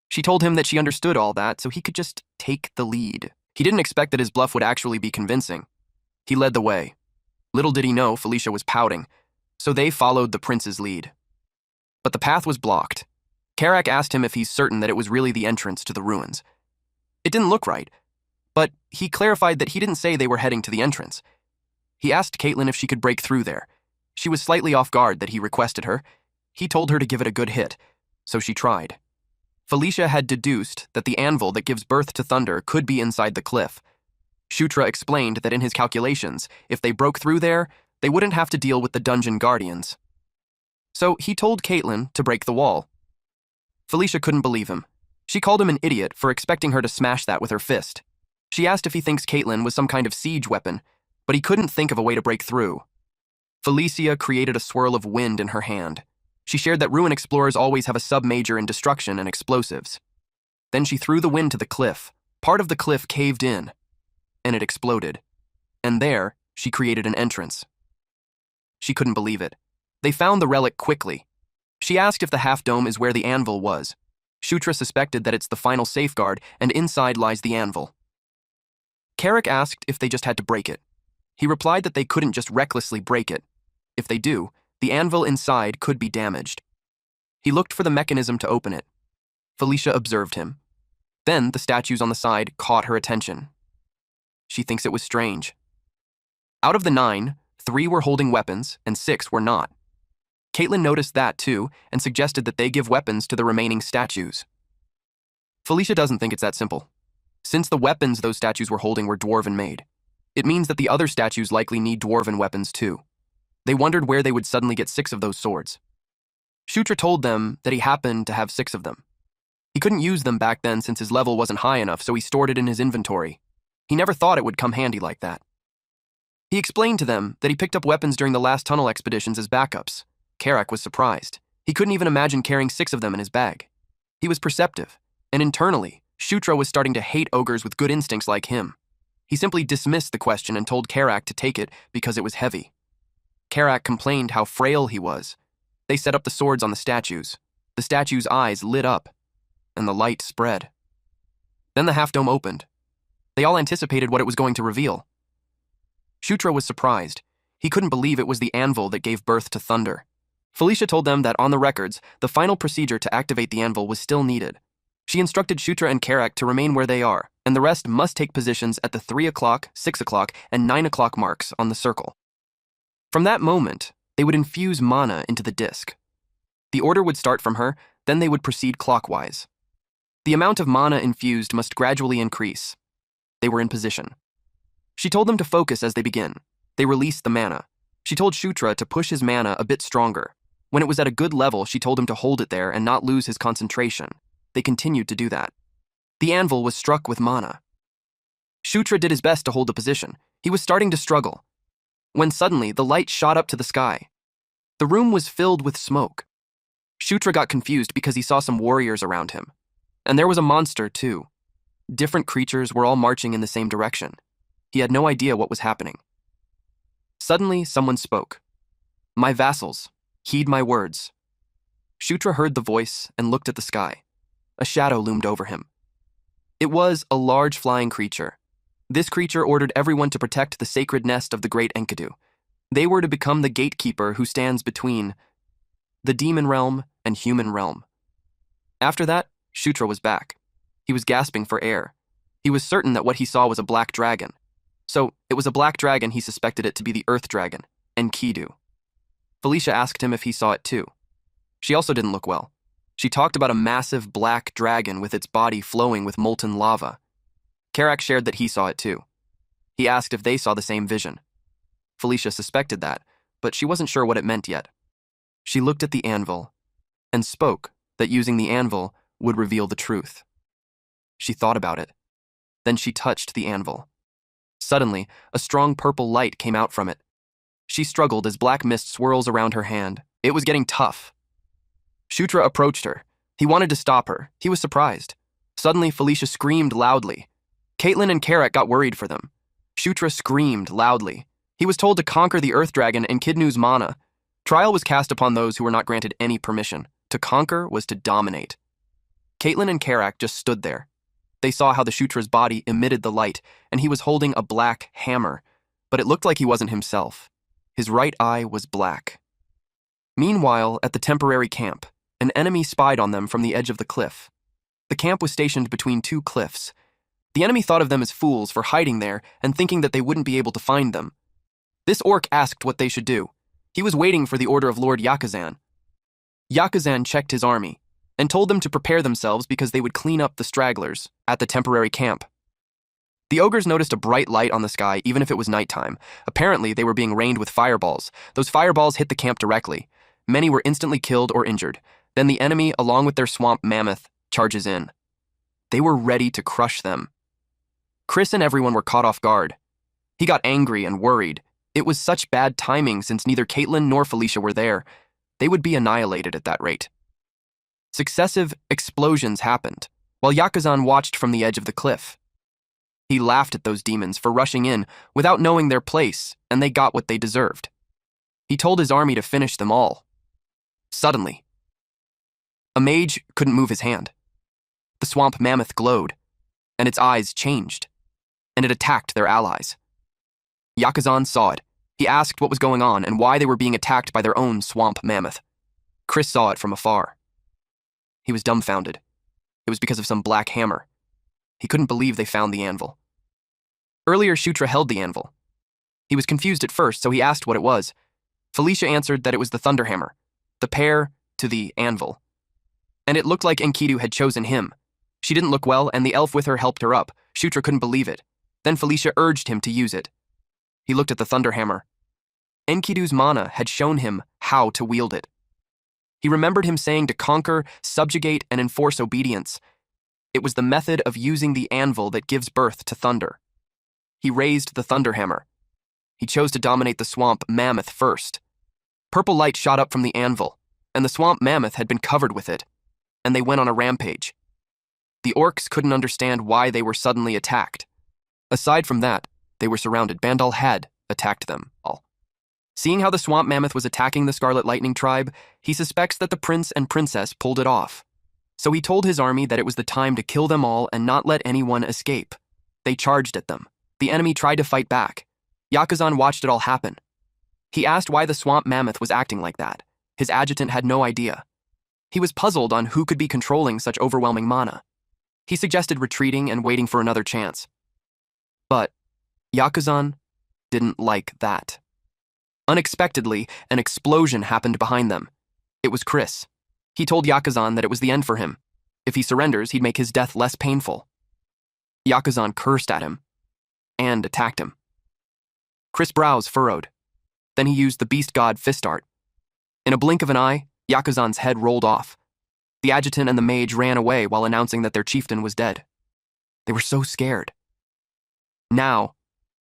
[SPEAKER 1] She told him that she understood all that, so he could just take the lead. He didn't expect that his bluff would actually be convincing. He led the way. Little did he know Felicia was pouting, so they followed the prince's lead. But the path was blocked. Karak asked him if he's certain that it was really the entrance to the ruins. It didn't look right, but he clarified that he didn't say they were heading to the entrance. He asked Caitlin if she could break through there. She was slightly off guard that he requested her. He told her to give it a good hit, so she tried. Felicia had deduced that the anvil that gives birth to thunder could be inside the cliff. Shutra explained that in his calculations, if they broke through there, they wouldn't have to deal with the dungeon guardians. So he told Caitlin to break the wall. Felicia couldn't believe him. She called him an idiot for expecting her to smash that with her fist. She asked if he thinks Caitlin was some kind of siege weapon, but he couldn't think of a way to break through. Felicia created a swirl of wind in her hand. She shared that ruin explorers always have a sub-major in destruction and explosives. Then she threw the wind to the cliff. Part of the cliff caved in, and it exploded. And there, she created an entrance. She couldn't believe it. They found the relic quickly. She asked if the half-dome is where the anvil was. Shutra suspected that it's the final safeguard, and inside lies the anvil. Karak asked if they just had to break it. He replied that they couldn't just recklessly break it. If they do, the anvil inside could be damaged. He looked for the mechanism to open it. Felicia observed him. Then the statues on the side caught her attention. She thinks it was strange. Out of the 9, 3 were holding weapons and 6 were not. Caitlin noticed that too and suggested that they give weapons to the remaining statues. Felicia doesn't think it's that simple. Since the weapons those statues were holding were dwarven made, it means that the other statues likely need dwarven weapons too. They wondered where they would suddenly get 6 of those swords. Shutra told them that he happened to have 6 of them. He couldn't use them back then since his level wasn't high enough, so he stored it in his inventory. He never thought it would come handy like that. He explained to them that he picked up weapons during the last tunnel expeditions as backups. Karak was surprised. He couldn't even imagine carrying 6 of them in his bag. He was perceptive, and internally, Shutra was starting to hate ogres with good instincts like him. He simply dismissed the question and told Karak to take it because it was heavy. Karak complained how frail he was. They set up the swords on the statues. The statues' eyes lit up, and the light spread. Then the half-dome opened. They all anticipated what it was going to reveal. Shutra was surprised. He couldn't believe it was the anvil that gave birth to thunder. Felicia told them that on the records, the final procedure to activate the anvil was still needed. She instructed Shutra and Karak to remain where they are, and the rest must take positions at the 3 o'clock, 6 o'clock, and 9 o'clock marks on the circle. From that moment, they would infuse mana into the disc. The order would start from her, then they would proceed clockwise. The amount of mana infused must gradually increase. They were in position. She told them to focus as they begin. They released the mana. She told Shutra to push his mana a bit stronger. When it was at a good level, she told him to hold it there and not lose his concentration. They continued to do that. The anvil was struck with mana. Shutra did his best to hold the position. He was starting to struggle, when suddenly the light shot up to the sky. The room was filled with smoke. Shutra got confused because he saw some warriors around him. And there was a monster, too. Different creatures were all marching in the same direction. He had no idea what was happening. Suddenly, someone spoke. "My vassals, heed my words." Shutra heard the voice and looked at the sky. A shadow loomed over him. It was a large flying creature. This creature ordered everyone to protect the sacred nest of the great Enkidu. They were to become the gatekeeper who stands between the demon realm and human realm. After that, Shutra was back. He was gasping for air. He was certain that what he saw was a black dragon. So, it was a black dragon. He suspected it to be the earth dragon, Enkidu. Felicia asked him if he saw it too. She also didn't look well. She talked about a massive black dragon with its body flowing with molten lava. Karak shared that he saw it too. He asked if they saw the same vision. Felicia suspected that, but she wasn't sure what it meant yet. She looked at the anvil and spoke that using the anvil would reveal the truth. She thought about it. Then she touched the anvil. Suddenly, a strong purple light came out from it. She struggled as black mist swirls around her hand. It was getting tough. Shutra approached her. He wanted to stop her. He was surprised. Suddenly, Felicia screamed loudly. Caitlin and Karak got worried for them. Shutra screamed loudly. He was told to conquer the Earth Dragon and Kidnu's mana. Trial was cast upon those who were not granted any permission. To conquer was to dominate. Caitlin and Karak just stood there. They saw how the Shutra's body emitted the light, and he was holding a black hammer, but it looked like he wasn't himself. His right eye was black. Meanwhile, at the temporary camp, an enemy spied on them from the edge of the cliff. The camp was stationed between 2 cliffs. The enemy thought of them as fools for hiding there and thinking that they wouldn't be able to find them. This orc asked what they should do. He was waiting for the order of Lord Yakuzan. Yakuzan checked his army and told them to prepare themselves because they would clean up the stragglers at the temporary camp. The ogres noticed a bright light on the sky even if it was nighttime. Apparently, they were being rained with fireballs. Those fireballs hit the camp directly. Many were instantly killed or injured. Then the enemy, along with their swamp mammoth, charges in. They were ready to crush them. Chris and everyone were caught off guard. He got angry and worried. It was such bad timing since neither Caitlin nor Felicia were there. They would be annihilated at that rate. Successive explosions happened, while Yakuzan watched from the edge of the cliff. He laughed at those demons for rushing in without knowing their place, and they got what they deserved. He told his army to finish them all. Suddenly, a mage couldn't move his hand. The swamp mammoth glowed, and its eyes changed, and it attacked their allies. Yakuzan saw it. He asked what was going on and why they were being attacked by their own swamp mammoth. Chris saw it from afar. He was dumbfounded. It was because of some black hammer. He couldn't believe they found the anvil. Earlier, Shutra held the anvil. He was confused at first, so he asked what it was. Felicia answered that it was the thunder hammer, the pair to the anvil. And it looked like Enkidu had chosen him. She didn't look well, and the elf with her helped her up. Shutra couldn't believe it. Then Felicia urged him to use it. He looked at the thunder hammer. Enkidu's mana had shown him how to wield it. He remembered him saying to conquer, subjugate, and enforce obedience. It was the method of using the anvil that gives birth to thunder. He raised the thunder hammer. He chose to dominate the swamp mammoth first. Purple light shot up from the anvil, and the swamp mammoth had been covered with it, and they went on a rampage. The orcs couldn't understand why they were suddenly attacked. Aside from that, they were surrounded. Bandal had attacked them all. Seeing how the swamp mammoth was attacking the Scarlet Lightning tribe, he suspects that the prince and princess pulled it off. So he told his army that it was the time to kill them all and not let anyone escape. They charged at them. The enemy tried to fight back. Yakuzan watched it all happen. He asked why the swamp mammoth was acting like that. His adjutant had no idea. He was puzzled on who could be controlling such overwhelming mana. He suggested retreating and waiting for another chance. But Yakuzan didn't like that. Unexpectedly, an explosion happened behind them. It was Chris. He told Yakuzan that it was the end for him. If he surrenders, he'd make his death less painful. Yakuzan cursed at him and attacked him. Chris' brows furrowed. Then he used the beast god fist art. In a blink of an eye, Yakuzan's head rolled off. The adjutant and the mage ran away while announcing that their chieftain was dead. They were so scared. Now,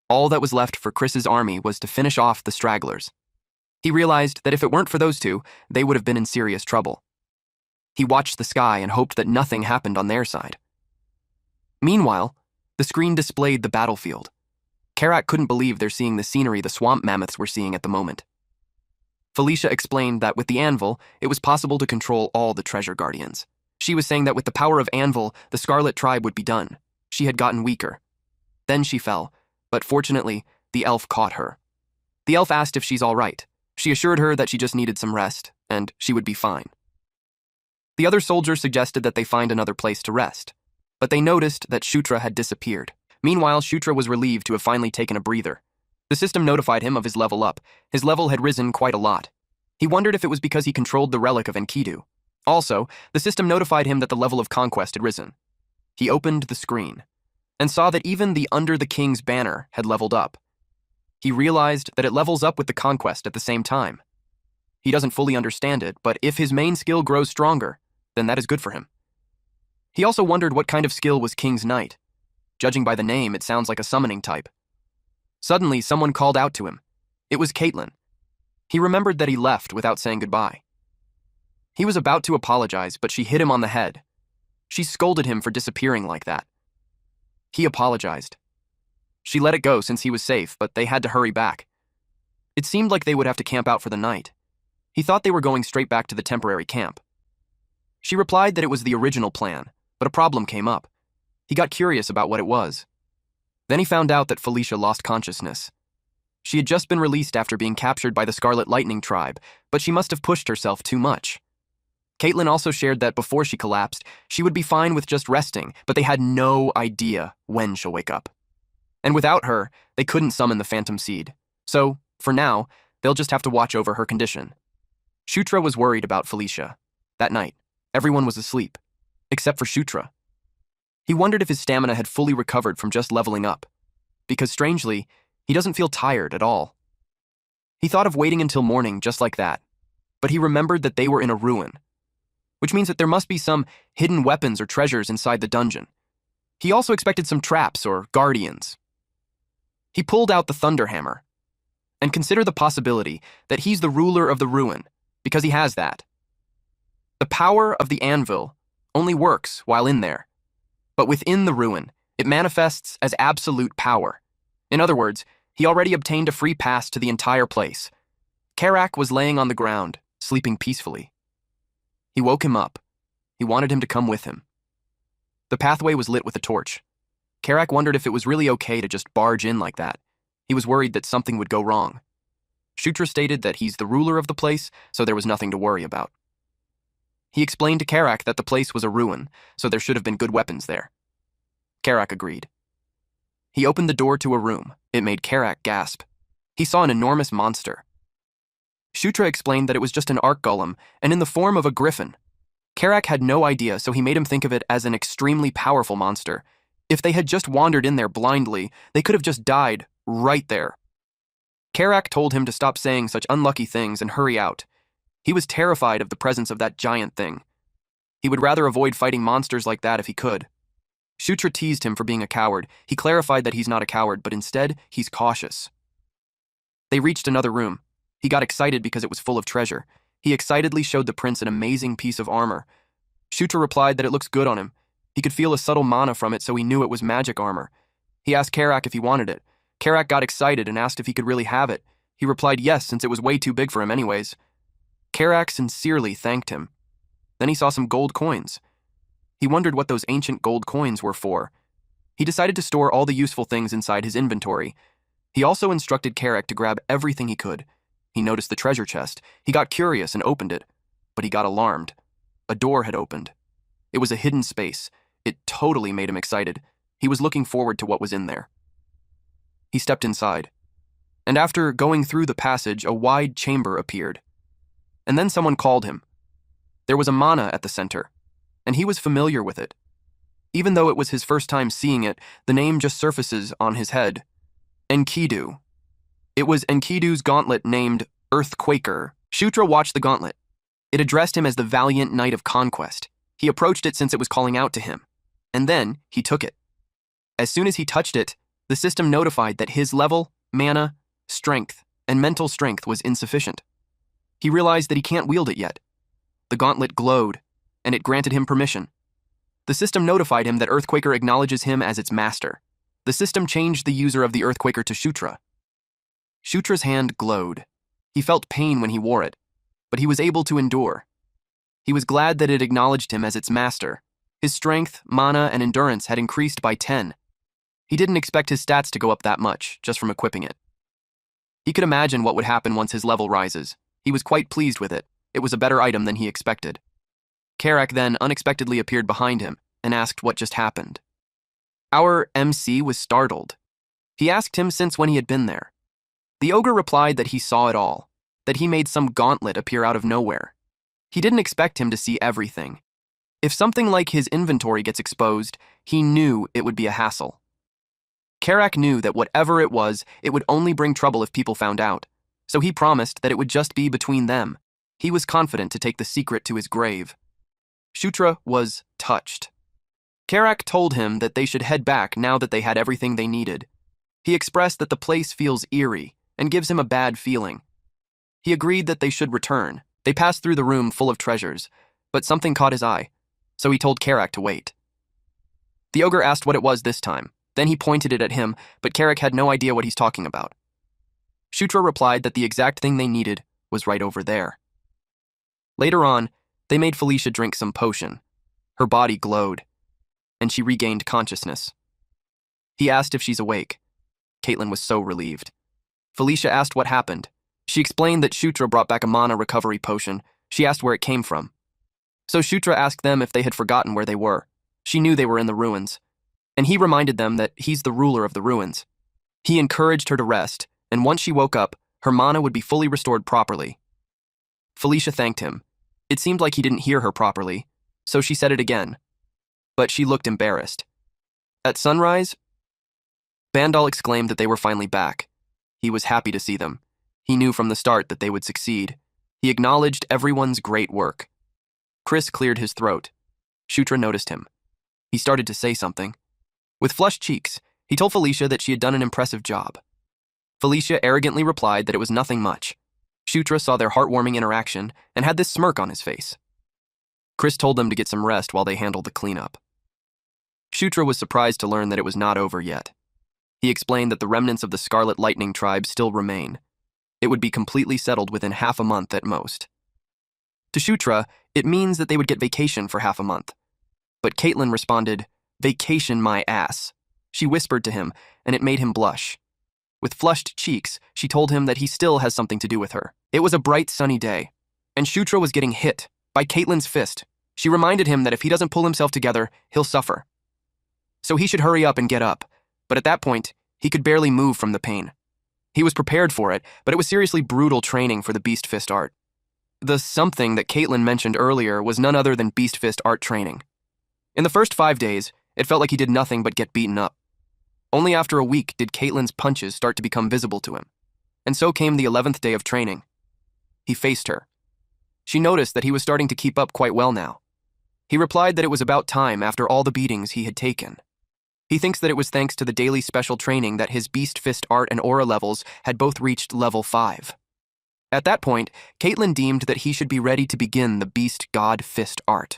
[SPEAKER 1] all that was left for Chris's army was to finish off the stragglers. He realized that if it weren't for those two, they would have been in serious trouble. He watched the sky and hoped that nothing happened on their side. Meanwhile, the screen displayed the battlefield. Karak couldn't believe they're seeing the scenery the swamp mammoths were seeing at the moment. Felicia explained that with the anvil, it was possible to control all the treasure guardians. She was saying that with the power of anvil, the Scarlet Tribe would be done. She had gotten weaker. Then she fell, but fortunately, the elf caught her. The elf asked if she's all right. She assured her that she just needed some rest, and she would be fine. The other soldiers suggested that they find another place to rest, but they noticed that Shutra had disappeared. Meanwhile, Shutra was relieved to have finally taken a breather. The system notified him of his level up. His level had risen quite a lot. He wondered if it was because he controlled the relic of Enkidu. Also, the system notified him that the level of conquest had risen. He opened the screen and saw that even the Under the King's banner had leveled up. He realized that it levels up with the conquest at the same time. He doesn't fully understand it, but if his main skill grows stronger, then that is good for him. He also wondered what kind of skill was King's Knight. Judging by the name, it sounds like a summoning type. Suddenly, someone called out to him. It was Caitlin. He remembered that he left without saying goodbye. He was about to apologize, but she hit him on the head. She scolded him for disappearing like that. He apologized. She let it go since he was safe, but they had to hurry back. It seemed like they would have to camp out for the night. He thought they were going straight back to the temporary camp. She replied that it was the original plan, but a problem came up. He got curious about what it was. Then he found out that Felicia lost consciousness. She had just been released after being captured by the Scarlet Lightning tribe, but she must have pushed herself too much. Caitlin also shared that before she collapsed, she would be fine with just resting, but they had no idea when she'll wake up. And without her, they couldn't summon the Phantom Seed. So, for now, they'll just have to watch over her condition. Shutra was worried about Felicia. That night, everyone was asleep, except for Shutra. He wondered if his stamina had fully recovered from just leveling up, because strangely, he doesn't feel tired at all. He thought of waiting until morning just like that, but he remembered that they were in a ruin, which means that there must be some hidden weapons or treasures inside the dungeon. He also expected some traps or guardians. He pulled out the Thunderhammer and considered the possibility that he's the ruler of the ruin, because he has that. The power of the anvil only works while in there, but within the ruin, it manifests as absolute power. In other words, he already obtained a free pass to the entire place. Karak was laying on the ground, sleeping peacefully. He woke him up. He wanted him to come with him. The pathway was lit with a torch. Karak wondered if it was really okay to just barge in like that. He was worried that something would go wrong. Shutra stated that he's the ruler of the place, so there was nothing to worry about. He explained to Karak that the place was a ruin, so there should have been good weapons there. Karak agreed. He opened the door to a room. It made Karak gasp. He saw an enormous monster. Shutra explained that it was just an arc golem, and in the form of a griffin. Karak had no idea, so he made him think of it as an extremely powerful monster. If they had just wandered in there blindly, they could have just died right there. Karak told him to stop saying such unlucky things and hurry out. He was terrified of the presence of that giant thing. He would rather avoid fighting monsters like that if he could. Shutra teased him for being a coward. He clarified that he's not a coward, but instead, he's cautious. They reached another room. He got excited because it was full of treasure. He excitedly showed the prince an amazing piece of armor. Shutra replied that it looks good on him. He could feel a subtle mana from it, so he knew it was magic armor. He asked Karak if he wanted it. Karak got excited and asked if he could really have it. He replied yes, since it was way too big for him anyways. Karak sincerely thanked him. Then he saw some gold coins. He wondered what those ancient gold coins were for. He decided to store all the useful things inside his inventory. He also instructed Karak to grab everything he could. He noticed the treasure chest. He got curious and opened it, but he got alarmed. A door had opened. It was a hidden space. It totally made him excited. He was looking forward to what was in there. He stepped inside, and after going through the passage, a wide chamber appeared. And then someone called him. There was a mana at the center, and he was familiar with it. Even though it was his first time seeing it, the name just surfaces on his head. Enkidu. It was Enkidu's gauntlet named Earthquaker. Shutra watched the gauntlet. It addressed him as the valiant knight of conquest. He approached it since it was calling out to him. And then he took it. As soon as he touched it, the system notified that his level, mana, strength, and mental strength was insufficient. He realized that he can't wield it yet. The gauntlet glowed, and it granted him permission. The system notified him that Earthquaker acknowledges him as its master. The system changed the user of the Earthquaker to Shutra. Shutra's hand glowed. He felt pain when he wore it, but he was able to endure. He was glad that it acknowledged him as its master. His strength, mana, and endurance had increased by 10. He didn't expect his stats to go up that much, just from equipping it. He could imagine what would happen once his level rises. He was quite pleased with it. It was a better item than he expected. Karak then unexpectedly appeared behind him and asked what just happened. Our MC was startled. He asked him since when he had been there. The ogre replied that he saw it all, that he made some gauntlet appear out of nowhere. He didn't expect him to see everything. If something like his inventory gets exposed, he knew it would be a hassle. Karak knew that whatever it was, it would only bring trouble if people found out, so he promised that it would just be between them. He was confident to take the secret to his grave. Shutra was touched. Karak told him that they should head back now that they had everything they needed. He expressed that the place feels eerie and gives him a bad feeling. He agreed that they should return. They passed through the room full of treasures, but something caught his eye, so he told Karak to wait. The ogre asked what it was this time. Then he pointed it at him, but Karak had no idea what he's talking about. Shutra replied that the exact thing they needed was right over there. Later on, they made Felicia drink some potion. Her body glowed, and she regained consciousness. He asked if she's awake. Caitlin was so relieved. Felicia asked what happened. She explained that Shutra brought back a mana recovery potion. She asked where it came from. So Shutra asked them if they had forgotten where they were. She knew they were in the ruins, and he reminded them that he's the ruler of the ruins. He encouraged her to rest, and once she woke up, her mana would be fully restored properly. Felicia thanked him. It seemed like he didn't hear her properly, so she said it again. But she looked embarrassed. At sunrise, Bandal exclaimed that they were finally back. He was happy to see them. He knew from the start that they would succeed. He acknowledged everyone's great work. Chris cleared his throat. Shutra noticed him. He started to say something. With flushed cheeks, he told Felicia that she had done an impressive job. Felicia arrogantly replied that it was nothing much. Shutra saw their heartwarming interaction and had this smirk on his face. Chris told them to get some rest while they handled the cleanup. Shutra was surprised to learn that it was not over yet. He explained that the remnants of the Scarlet Lightning tribe still remain. It would be completely settled within half a month at most. To Shutra, it means that they would get vacation for half a month. But Caitlin responded, "Vacation my ass." She whispered to him, and it made him blush. With flushed cheeks, she told him that he still has something to do with her. It was a bright, sunny day, and Shutra was getting hit by Caitlin's fist. She reminded him that if he doesn't pull himself together, he'll suffer. So he should hurry up and get up, but at that point, he could barely move from the pain. He was prepared for it, but it was seriously brutal training for the Beast Fist art. The something that Caitlin mentioned earlier was none other than Beast Fist art training. In the first 5 days, it felt like he did nothing but get beaten up. Only after a week did Caitlin's punches start to become visible to him. And so came the 11th day of training. He faced her. She noticed that he was starting to keep up quite well now. He replied that it was about time after all the beatings he had taken. He thinks that it was thanks to the daily special training that his Beast Fist art and aura levels had both reached level 5. At that point, Caitlin deemed that he should be ready to begin the Beast God Fist art.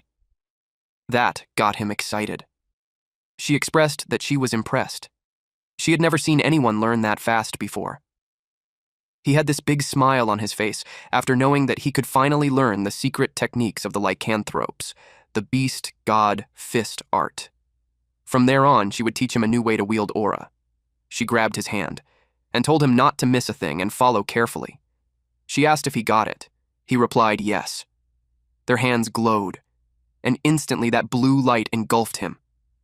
[SPEAKER 1] That got him excited. She expressed that she was impressed. She had never seen anyone learn that fast before. He had this big smile on his face after knowing that he could finally learn the secret techniques of the lycanthropes, the Beast God Fist art. From there on, she would teach him a new way to wield aura. She grabbed his hand and told him not to miss a thing and follow carefully. She asked if he got it. He replied yes. Their hands glowed, and instantly that blue light engulfed him.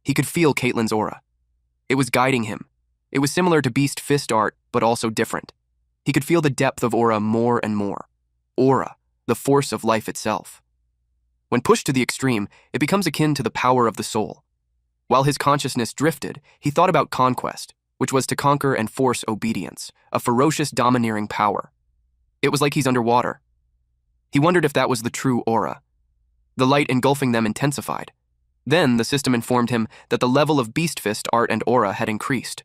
[SPEAKER 1] He could feel Caitlin's aura. It was guiding him. It was similar to Beast Fist art, but also different. He could feel the depth of aura more and more. Aura, the force of life itself. When pushed to the extreme, it becomes akin to the power of the soul. While his consciousness drifted, he thought about conquest, which was to conquer and force obedience, a ferocious domineering power. It was like he's underwater. He wondered if that was the true aura. The light engulfing them intensified. Then the system informed him that the level of Beast Fist art and aura had increased.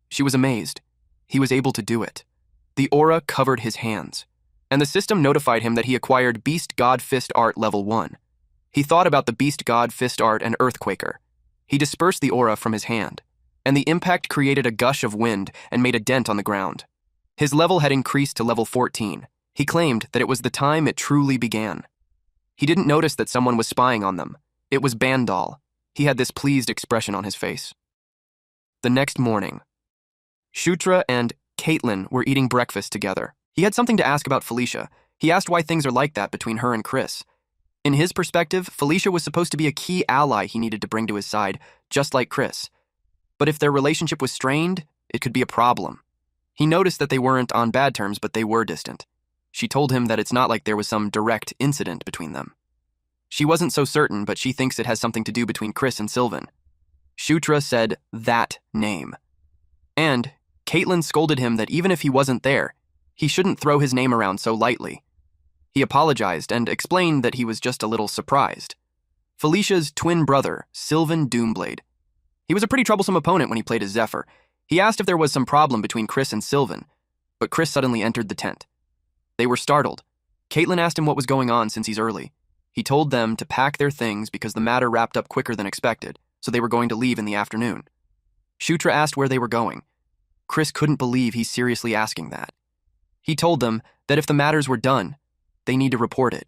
[SPEAKER 1] She was amazed. He was able to do it. The aura covered his hands, and the system notified him that he acquired Beast God Fist art level 1. He thought about the Beast God Fist art and Earthquaker. He dispersed the aura from his hand, and the impact created a gush of wind and made a dent on the ground. His level had increased to level 14. He claimed that it was the time it truly began. He didn't notice that someone was spying on them. It was Bandal. He had this pleased expression on his face. The next morning, Shutra and Caitlin were eating breakfast together. He had something to ask about Felicia. He asked why things are like that between her and Chris. In his perspective, Felicia was supposed to be a key ally he needed to bring to his side, just like Chris. But if their relationship was strained, it could be a problem. He noticed that they weren't on bad terms, but they were distant. She told him that it's not like there was some direct incident between them. She wasn't so certain, but she thinks it has something to do between Chris and Sylvan. Shutra said that name. And Caitlin scolded him that even if he wasn't there, he shouldn't throw his name around so lightly. He apologized and explained that he was just a little surprised. Felicia's twin brother, Sylvan Doomblade. He was a pretty troublesome opponent when he played as Zephyr. He asked if there was some problem between Chris and Sylvan, but Chris suddenly entered the tent. They were startled. Caitlin asked him what was going on since he's early. He told them to pack their things because the matter wrapped up quicker than expected, so they were going to leave in the afternoon. Shutra asked where they were going. Chris couldn't believe he's seriously asking that. He told them that if the matters were done, they need to report it.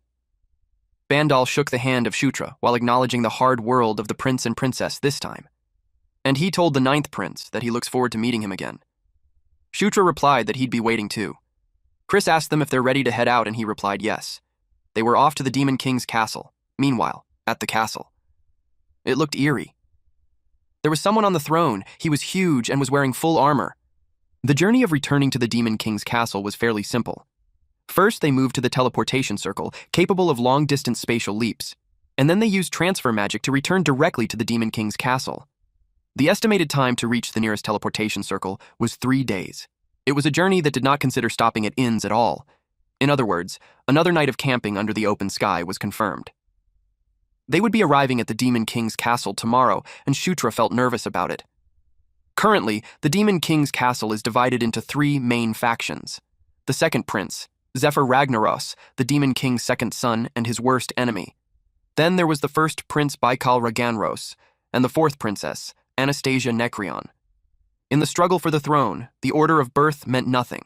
[SPEAKER 1] Bandal shook the hand of Shutra while acknowledging the hard world of the prince and princess this time. And he told the 9th prince that he looks forward to meeting him again. Shutra replied that he'd be waiting too. Chris asked them if they're ready to head out, and he replied yes. They were off to the Demon King's castle. Meanwhile, at the castle, it looked eerie. There was someone on the throne. He was huge and was wearing full armor. The journey of returning to the Demon King's castle was fairly simple. First, they moved to the teleportation circle, capable of long-distance spatial leaps, and then they used transfer magic to return directly to the Demon King's castle. The estimated time to reach the nearest teleportation circle was 3 days. It was a journey that did not consider stopping at inns at all. In other words, another night of camping under the open sky was confirmed. They would be arriving at the Demon King's castle tomorrow, and Shutra felt nervous about it. Currently, the Demon King's castle is divided into 3 main factions. The second prince, Zephyr Ragnaros, the Demon King's second son and his worst enemy. Then there was the first Prince Baikal Raganros, and the 4th princess, Anastasia Nekrion. In the struggle for the throne, the order of birth meant nothing.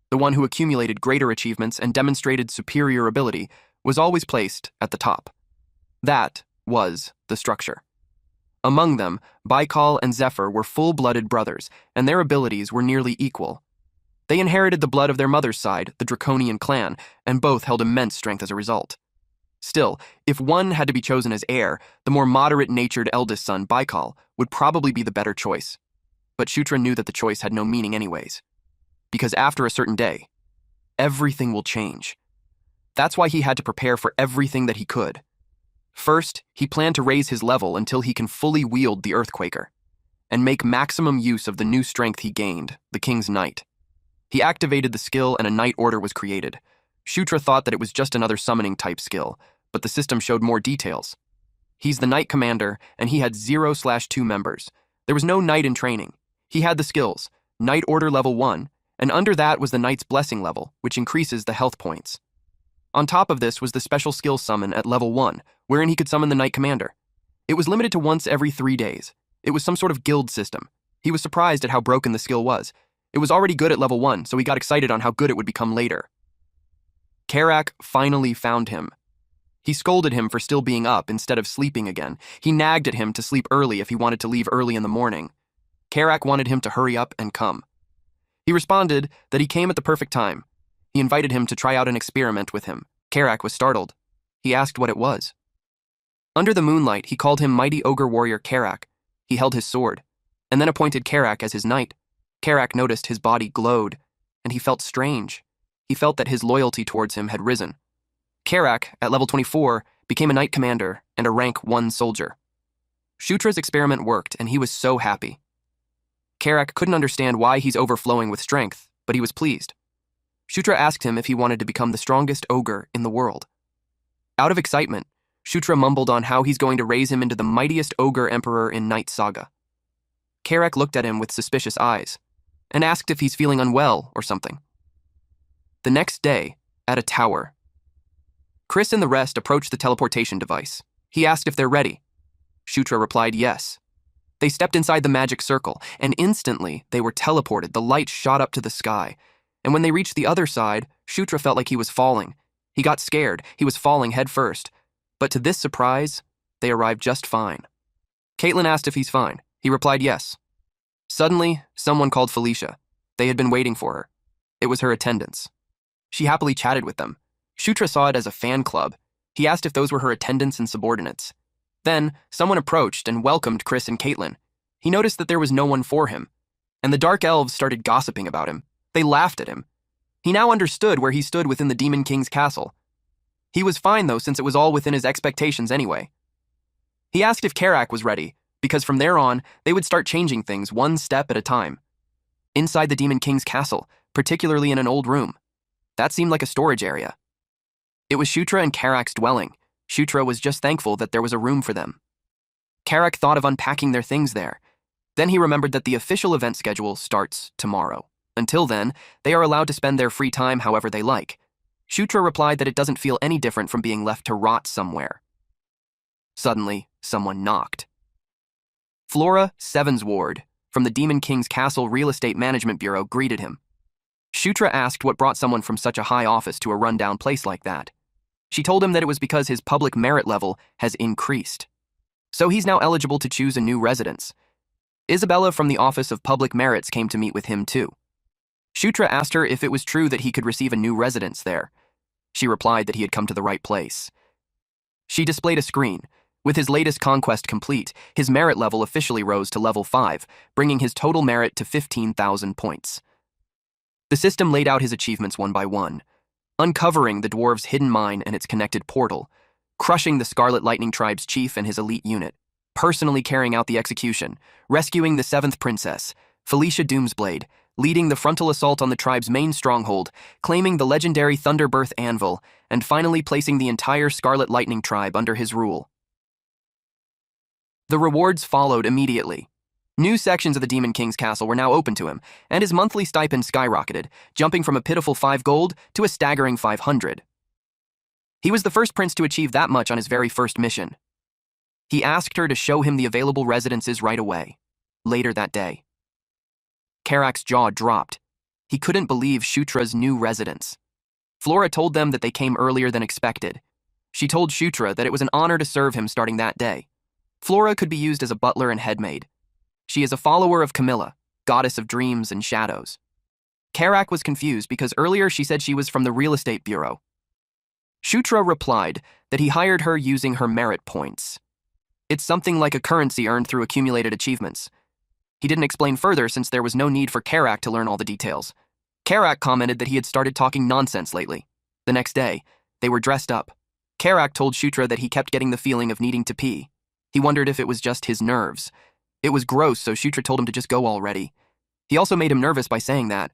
[SPEAKER 1] The one who accumulated greater achievements and demonstrated superior ability was always placed at the top. That was the structure. Among them, Baikal and Zephyr were full-blooded brothers, and their abilities were nearly equal. They inherited the blood of their mother's side, the Draconian clan, and both held immense strength as a result. Still, if one had to be chosen as heir, the more moderate-natured eldest son, Baikal, would probably be the better choice. But Shutra knew that the choice had no meaning anyways. Because after a certain day, everything will change. That's why he had to prepare for everything that he could. First, he planned to raise his level until he can fully wield the Earthquaker, and make maximum use of the new strength he gained, the King's Knight. He activated the skill and a Knight Order was created. Shutra thought that it was just another summoning type skill, but the system showed more details. He's the Knight Commander, and he had 0/2 members. There was no knight in training. He had the skills, Knight Order level 1, and under that was the Knight's Blessing level, which increases the health points. On top of this was the special skill summon at level 1, wherein he could summon the Knight Commander. It was limited to once every 3 days. It was some sort of guild system. He was surprised at how broken the skill was. It was already good at level 1, so he got excited on how good it would become later. Karak finally found him. He scolded him for still being up instead of sleeping again. He nagged at him to sleep early if he wanted to leave early in the morning. Karak wanted him to hurry up and come. He responded that he came at the perfect time. He invited him to try out an experiment with him. Karak was startled. He asked what it was. Under the moonlight, he called him Mighty Ogre Warrior Karak. He held his sword, and then appointed Karak as his knight. Karak noticed his body glowed, and he felt strange. He felt that his loyalty towards him had risen. Karak, at level 24, became a knight commander and a rank 1 soldier. Shutra's experiment worked, and he was so happy. Karak couldn't understand why he's overflowing with strength, but he was pleased. Shutra asked him if he wanted to become the strongest ogre in the world. Out of excitement, Shutra mumbled on how he's going to raise him into the mightiest ogre emperor in Night Saga. Karak looked at him with suspicious eyes and asked if he's feeling unwell or something. The next day, at a tower, Chris and the rest approached the teleportation device. He asked if they're ready. Shutra replied yes. They stepped inside the magic circle, and instantly they were teleported. The light shot up to the sky, and when they reached the other side, Shutra felt like he was falling. He got scared. He was falling head first. But to this surprise, they arrived just fine. Caitlin asked if he's fine. He replied yes. Suddenly, someone called Felicia. They had been waiting for her. It was her attendants. She happily chatted with them. Shutra saw it as a fan club. He asked if those were her attendants and subordinates. Then, someone approached and welcomed Chris and Caitlin. He noticed that there was no one for him, and the Dark Elves started gossiping about him. They laughed at him. He now understood where he stood within the Demon King's castle. He was fine, though, since it was all within his expectations anyway. He asked if Karak was ready, because from there on, they would start changing things one step at a time. Inside the Demon King's castle, particularly in an old room. That seemed like a storage area. It was Shutra and Karak's dwelling. Shutra was just thankful that there was a room for them. Karak thought of unpacking their things there. Then he remembered that the official event schedule starts tomorrow. Until then, they are allowed to spend their free time however they like. Shutra replied that it doesn't feel any different from being left to rot somewhere. Suddenly, someone knocked. Flora Sevensward, from the Demon King's Castle Real Estate Management Bureau, greeted him. Shutra asked what brought someone from such a high office to a rundown place like that. She told him that it was because his public merit level has increased. So he's now eligible to choose a new residence. Isabella from the Office of Public Merits came to meet with him too. Shutra asked her if it was true that he could receive a new residence there. She replied that he had come to the right place. She displayed a screen. With his latest conquest complete, his merit level officially rose to level 5, bringing his total merit to 15,000 points. The system laid out his achievements one by one, uncovering the dwarves' hidden mine and its connected portal, crushing the Scarlet Lightning Tribe's chief and his elite unit, personally carrying out the execution, rescuing the 7th princess, Felicia Doomsblade, leading the frontal assault on the tribe's main stronghold, claiming the legendary Thunderbirth Anvil, and finally placing the entire Scarlet Lightning Tribe under his rule. The rewards followed immediately. New sections of the Demon King's castle were now open to him, and his monthly stipend skyrocketed, jumping from a pitiful 5 gold to a staggering 500. He was the first prince to achieve that much on his very first mission. He asked her to show him the available residences right away, later that day. Karak's jaw dropped. He couldn't believe Shutra's new residence. Flora told them that they came earlier than expected. She told Shutra that it was an honor to serve him starting that day. Flora could be used as a butler and headmaid. She is a follower of Camilla, goddess of dreams and shadows. Karak was confused because earlier she said she was from the real estate bureau. Shutra replied that he hired her using her merit points. It's something like a currency earned through accumulated achievements. He didn't explain further since there was no need for Karak to learn all the details. Karak commented that he had started talking nonsense lately. The next day, they were dressed up. Karak told Shutra that he kept getting the feeling of needing to pee. He wondered if it was just his nerves. It was gross, so Shutra told him to just go already. He also made him nervous by saying that.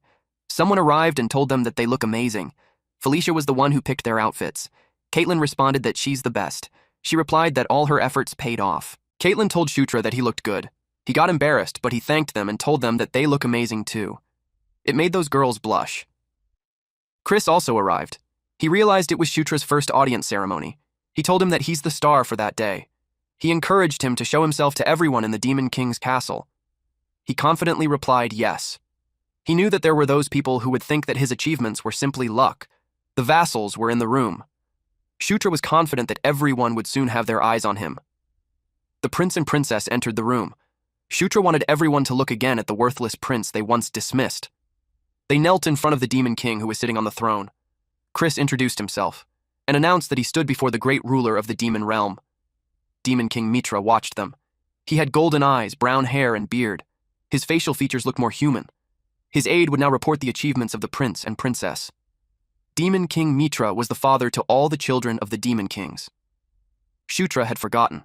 [SPEAKER 1] Someone arrived and told them that they look amazing. Felicia was the one who picked their outfits. Caitlin responded that she's the best. She replied that all her efforts paid off. Caitlin told Shutra that he looked good. He got embarrassed, but he thanked them and told them that they look amazing too. It made those girls blush. Chris also arrived. He realized it was Shutra's first audience ceremony. He told him that he's the star for that day. He encouraged him to show himself to everyone in the Demon King's castle. He confidently replied yes. He knew that there were those people who would think that his achievements were simply luck. The vassals were in the room. Shutra was confident that everyone would soon have their eyes on him. The prince and princess entered the room. Shutra wanted everyone to look again at the worthless prince they once dismissed. They knelt in front of the Demon King who was sitting on the throne. Chris introduced himself and announced that he stood before the great ruler of the demon realm. Demon King Mitra watched them. He had golden eyes, brown hair, and beard. His facial features looked more human. His aide would now report the achievements of the prince and princess. Demon King Mitra was the father to all the children of the Demon Kings. Shutra had forgotten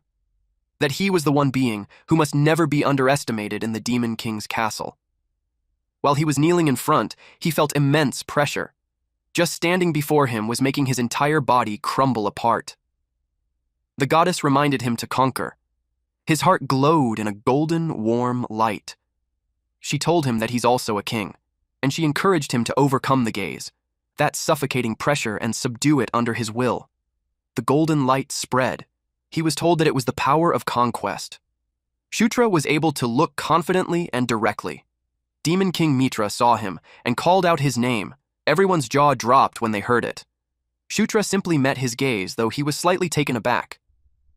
[SPEAKER 1] that he was the one being who must never be underestimated in the Demon King's castle. While he was kneeling in front, he felt immense pressure. Just standing before him was making his entire body crumble apart. The goddess reminded him to conquer. His heart glowed in a golden, warm light. She told him that he's also a king, and she encouraged him to overcome the gaze, that suffocating pressure, and subdue it under his will. The golden light spread. He was told that it was the power of conquest. Shutra was able to look confidently and directly. Demon King Mitra saw him and called out his name. Everyone's jaw dropped when they heard it. Shutra simply met his gaze, though he was slightly taken aback.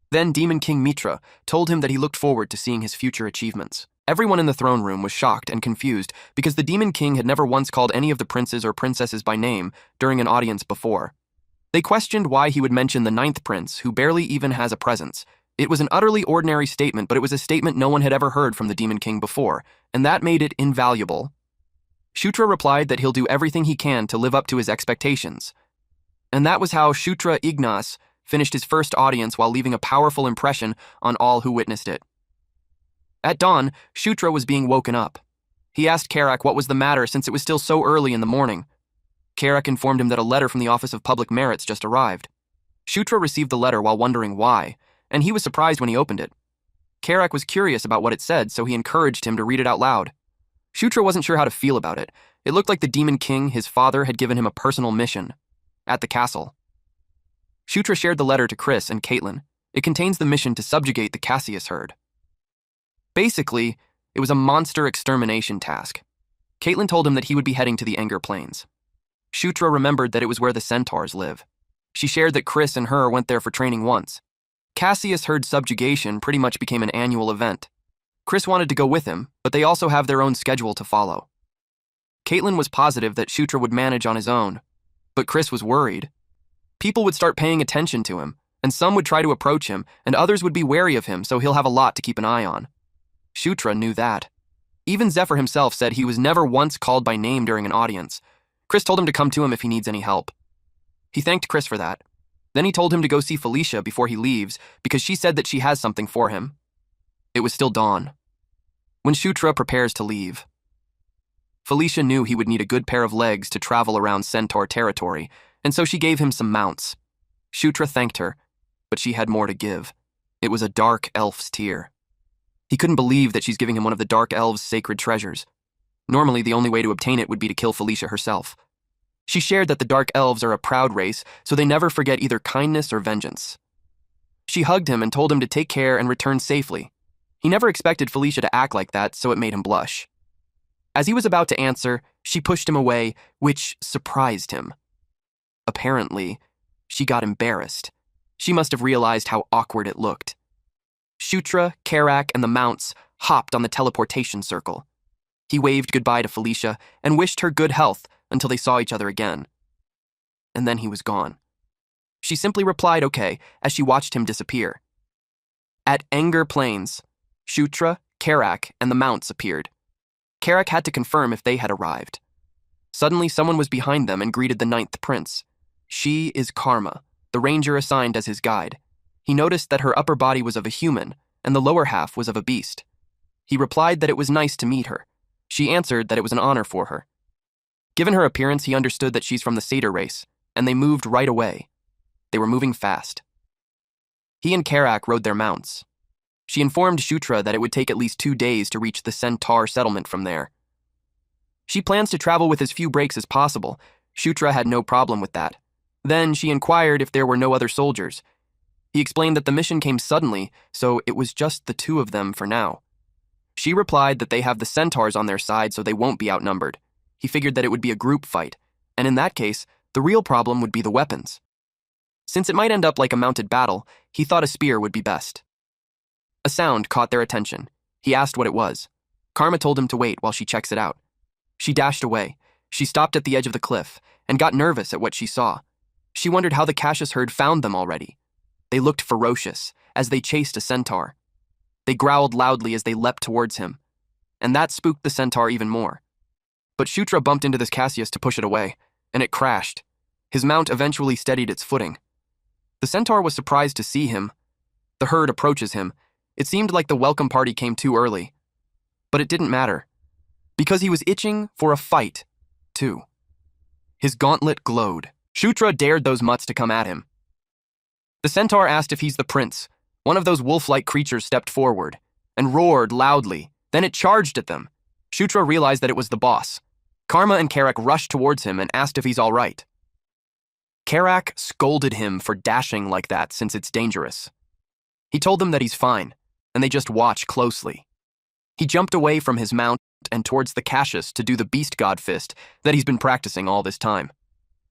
[SPEAKER 1] Then Demon King Mitra told him that he looked forward to seeing his future achievements. Everyone in the throne room was shocked and confused because the Demon King had never once called any of the princes or princesses by name during an audience before. They questioned why he would mention the 9th prince, who barely even has a presence. It was an utterly ordinary statement, but it was a statement no one had ever heard from the Demon King before, and that made it invaluable. Shutra replied that he'll do everything he can to live up to his expectations. And that was how Shutra Ignas finished his first audience while leaving a powerful impression on all who witnessed it. At dawn, Shutra was being woken up. He asked Karak what was the matter since it was still so early in the morning. Karak informed him that a letter from the Office of Public Merits just arrived. Shutra received the letter while wondering why, and he was surprised when he opened it. Karak was curious about what it said, so he encouraged him to read it out loud. Shutra wasn't sure how to feel about it. It looked like the Demon King, his father, had given him a personal mission at the castle. Shutra shared the letter to Chris and Caitlin. It contains the mission to subjugate the Cassius herd. Basically, it was a monster extermination task. Caitlin told him that he would be heading to the Anger Plains. Shutra remembered that it was where the centaurs live. She shared that Chris and her went there for training once. Cassius herd subjugation pretty much became an annual event. Chris wanted to go with him, but they also have their own schedule to follow. Caitlin was positive that Shutra would manage on his own, but Chris was worried. People would start paying attention to him, and some would try to approach him, and others would be wary of him, so he'll have a lot to keep an eye on. Shutra knew that. Even Zephyr himself said he was never once called by name during an audience. Chris told him to come to him if he needs any help. He thanked Chris for that. Then he told him to go see Felicia before he leaves because she said that she has something for him. It was still dawn when Shutra prepares to leave. Felicia knew he would need a good pair of legs to travel around Centaur territory, and so she gave him some mounts. Shutra thanked her, but she had more to give. It was a dark elf's tear. He couldn't believe that she's giving him one of the dark elves' sacred treasures. Normally, the only way to obtain it would be to kill Felicia herself. She shared that the dark elves are a proud race, so they never forget either kindness or vengeance. She hugged him and told him to take care and return safely. He never expected Felicia to act like that, so it made him blush. As he was about to answer, she pushed him away, which surprised him. Apparently, she got embarrassed. She must have realized how awkward it looked. Shutra, Karak, and the mounts hopped on the teleportation circle. He waved goodbye to Felicia and wished her good health until they saw each other again. And then he was gone. She simply replied okay as she watched him disappear. At Anger Plains, Shutra, Karak, and the mounts appeared. Karak had to confirm if they had arrived. Suddenly, someone was behind them and greeted the 9th prince. She is Karma, the ranger assigned as his guide. He noticed that her upper body was of a human and the lower half was of a beast. He replied that it was nice to meet her. She answered that it was an honor for her. Given her appearance, he understood that she's from the satyr race, and they moved right away. They were moving fast. He and Karak rode their mounts. She informed Shutra that it would take at least 2 days to reach the centaur settlement from there. She plans to travel with as few breaks as possible. Shutra had no problem with that. Then she inquired if there were no other soldiers. He explained that the mission came suddenly, so it was just the 2 of them for now. She replied that they have the centaurs on their side, so they won't be outnumbered. He figured that it would be a group fight, and in that case, the real problem would be the weapons. Since it might end up like a mounted battle, he thought a spear would be best. A sound caught their attention. He asked what it was. Karma told him to wait while she checks it out. She dashed away. She stopped at the edge of the cliff and got nervous at what she saw. She wondered how the Cassius herd found them already. They looked ferocious as they chased a centaur. They growled loudly as they leapt towards him, and that spooked the centaur even more. But Shutra bumped into this Cassius to push it away, and it crashed. His mount eventually steadied its footing. The centaur was surprised to see him. The herd approaches him. It seemed like the welcome party came too early. But it didn't matter, because he was itching for a fight, too. His gauntlet glowed. Shutra dared those mutts to come at him. The centaur asked if he's the prince. One of those wolf-like creatures stepped forward and roared loudly. Then it charged at them. Shutra realized that it was the boss. Karma and Karak rushed towards him and asked if he's all right. Karak scolded him for dashing like that since it's dangerous. He told them that he's fine, and they just watch closely. He jumped away from his mount and towards the Cassius to do the beast god fist that he's been practicing all this time.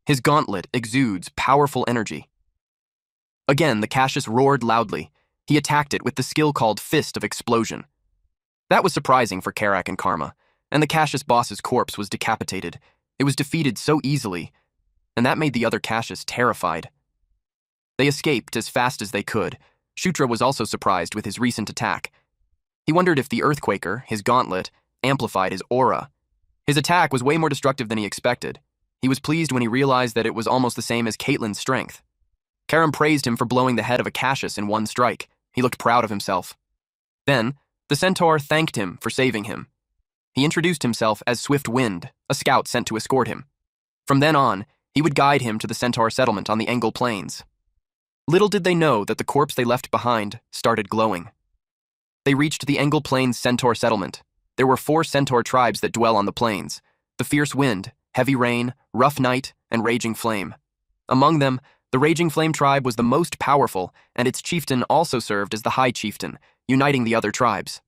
[SPEAKER 1] His gauntlet exudes powerful energy. Again, the Cassius roared loudly. He attacked it with the skill called Fist of Explosion. That was surprising for Karak and Karma, and the Cassius boss's corpse was decapitated. It was defeated so easily, and that made the other Cassius terrified. They escaped as fast as they could. Shutra was also surprised with his recent attack. He wondered if the Earthquaker, his gauntlet, amplified his aura. His attack was way more destructive than he expected. He was pleased when he realized that it was almost the same as Caitlyn's strength. Karam praised him for blowing the head of a Cassius in one strike. He looked proud of himself. Then, the centaur thanked him for saving him. He introduced himself as Swift Wind, a scout sent to escort him. From then on, he would guide him to the centaur settlement on the Engel Plains. Little did they know that the corpse they left behind started glowing. They reached the Engel Plains centaur settlement. There were 4 centaur tribes that dwell on the plains: the Fierce Wind, Heavy Rain, Rough Night, and Raging Flame. Among them, the Raging Flame tribe was the most powerful, and its chieftain also served as the High Chieftain, uniting the other tribes.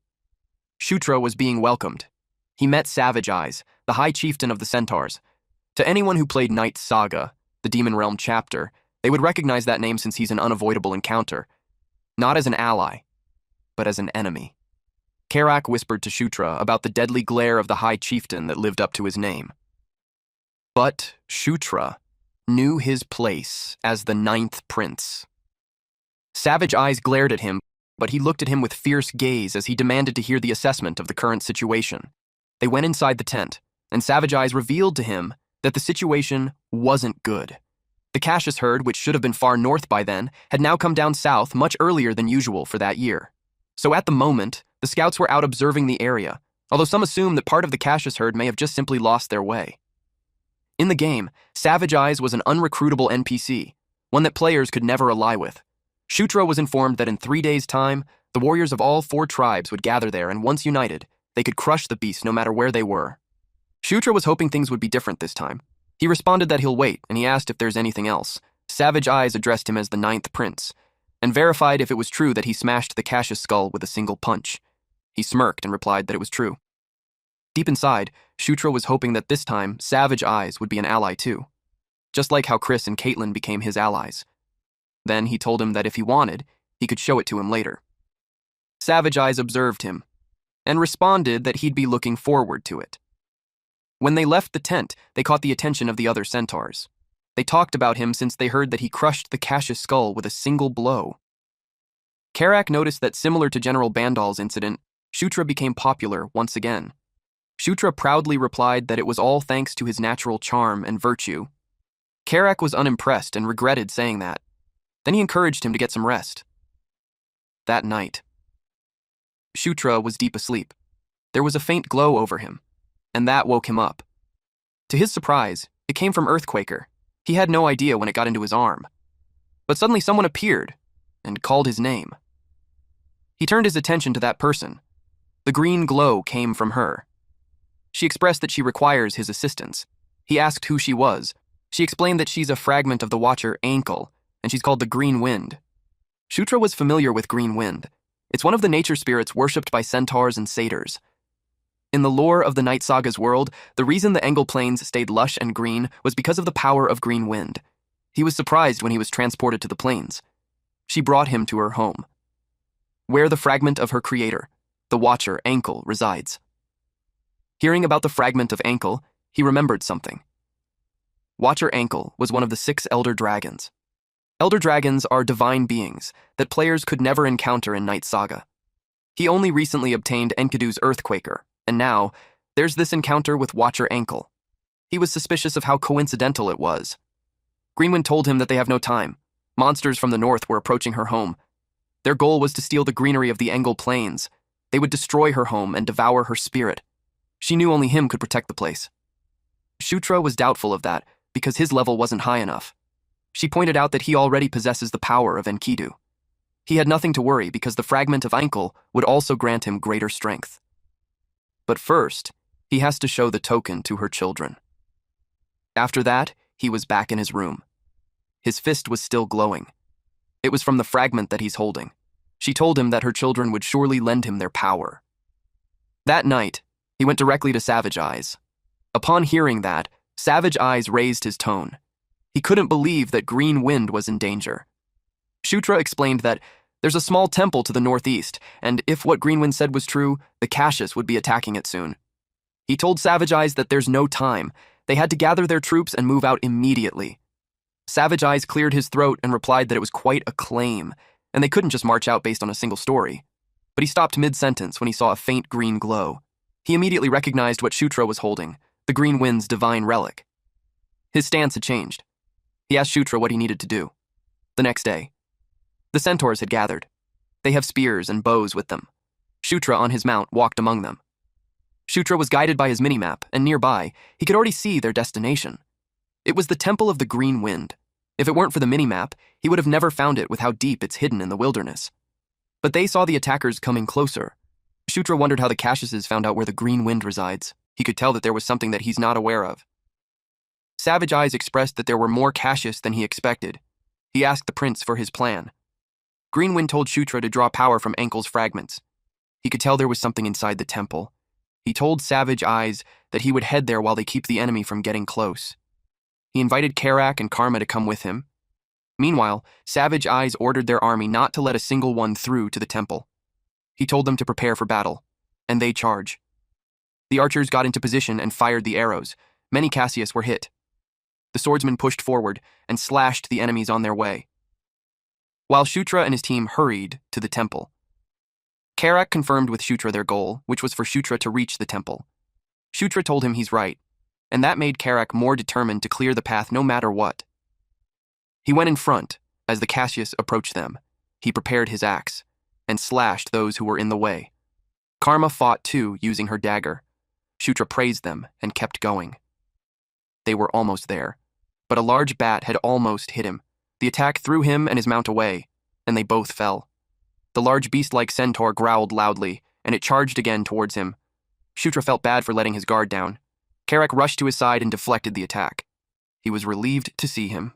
[SPEAKER 1] Shutra was being welcomed. He met Savage Eyes, the High Chieftain of the Centaurs. To anyone who played Knight's Saga, the Demon Realm chapter, they would recognize that name since he's an unavoidable encounter. Not as an ally, but as an enemy. Karak whispered to Shutra about the deadly glare of the High Chieftain that lived up to his name. But Shutra knew his place as the 9th Prince. Savage Eyes glared at him, but he looked at him with fierce gaze as he demanded to hear the assessment of the current situation. They went inside the tent, and Savage Eyes revealed to him that the situation wasn't good. The Cassius herd, which should have been far north by then, had now come down south much earlier than usual for that year. So at the moment, the scouts were out observing the area, although some assume that part of the Cassius herd may have just simply lost their way. In the game, Savage Eyes was an unrecruitable NPC, one that players could never ally with. Shutra was informed that in 3 days' time, the warriors of all 4 tribes would gather there, and once united, they could crush the beast no matter where they were. Shutra was hoping things would be different this time. He responded that he'll wait, and he asked if there's anything else. Savage Eyes addressed him as the 9th Prince, and verified if it was true that he smashed the Cassius skull with a single punch. He smirked and replied that it was true. Deep inside, Shutra was hoping that this time, Savage Eyes would be an ally too, just like how Chris and Caitlyn became his allies. Then he told him that if he wanted, he could show it to him later. Savage Eyes observed him, and responded that he'd be looking forward to it. When they left the tent, they caught the attention of the other centaurs. They talked about him since they heard that he crushed the Cassius skull with a single blow. Karak noticed that similar to General Bandal's incident, Shutra became popular once again. Shutra proudly replied that it was all thanks to his natural charm and virtue. Karak was unimpressed and regretted saying that. Then he encouraged him to get some rest. That night, Shutra was deep asleep. There was a faint glow over him, and that woke him up. To his surprise, it came from Earthquaker. He had no idea when it got into his arm. But suddenly someone appeared and called his name. He turned his attention to that person. The green glow came from her. She expressed that she requires his assistance. He asked who she was. She explained that she's a fragment of the Watcher Ankle, and she's called the Green Wind. Shutra was familiar with Green Wind. It's one of the nature spirits worshipped by centaurs and satyrs. In the lore of the Night Saga's world, the reason the Engel Plains stayed lush and green was because of the power of Green Wind. He was surprised when he was transported to the plains. She brought him to her home, where the fragment of her creator, the Watcher Ankle, resides. Hearing about the fragment of Ankle, he remembered something. Watcher Ankle was one of the 6 elder dragons. Elder dragons are divine beings that players could never encounter in Night Saga. He only recently obtained Enkidu's Earthquaker, and now there's this encounter with Watcher Ankle. He was suspicious of how coincidental it was. Greenwind told him that they have no time. Monsters from the north were approaching her home. Their goal was to steal the greenery of the Engel Plains. They would destroy her home and devour her spirit. She knew only him could protect the place. Shutra was doubtful of that because his level wasn't high enough. She pointed out that he already possesses the power of Enkidu. He had nothing to worry because the fragment of Ankle would also grant him greater strength. But first, he has to show the token to her children. After that, he was back in his room. His fist was still glowing. It was from the fragment that he's holding. She told him that her children would surely lend him their power. That night, he went directly to Savage Eyes. Upon hearing that, Savage Eyes raised his tone. He couldn't believe that Green Wind was in danger. Shutra explained that there's a small temple to the northeast, and if what Greenwind said was true, the Cassius would be attacking it soon. He told Savage Eyes that there's no time. They had to gather their troops and move out immediately. Savage Eyes cleared his throat and replied that it was quite a claim, and they couldn't just march out based on a single story. But he stopped mid-sentence when he saw a faint green glow. He immediately recognized what Shutra was holding, the Green Wind's divine relic. His stance had changed. He asked Shutra what he needed to do. The next day, the centaurs had gathered. They have spears and bows with them. Shutra on his mount walked among them. Shutra was guided by his minimap, and nearby, he could already see their destination. It was the Temple of the Green Wind. If it weren't for the minimap, he would have never found it with how deep it's hidden in the wilderness. But they saw the attackers coming closer. Shutra wondered how the Cassiuses found out where the Green Wind resides. He could tell that there was something that he's not aware of. Savage Eyes expressed that there were more Cassius than he expected. He asked the prince for his plan. Greenwind told Shutra to draw power from Ankle's fragments. He could tell there was something inside the temple. He told Savage Eyes that he would head there while they keep the enemy from getting close. He invited Karak and Karma to come with him. Meanwhile, Savage Eyes ordered their army not to let a single one through to the temple. He told them to prepare for battle, and they charge. The archers got into position and fired the arrows. Many Cassius were hit. The swordsmen pushed forward and slashed the enemies on their way, while Shutra and his team hurried to the temple. Karak confirmed with Shutra their goal, which was for Shutra to reach the temple. Shutra told him he's right, and that made Karak more determined to clear the path no matter what. He went in front as the Cassius approached them. He prepared his axe and slashed those who were in the way. Karma fought too, using her dagger. Shutra praised them and kept going. They were almost there, but a large bat had almost hit him. The attack threw him and his mount away, and they both fell. The large beast-like centaur growled loudly, and it charged again towards him. Shutra felt bad for letting his guard down. Karak rushed to his side and deflected the attack. He was relieved to see him.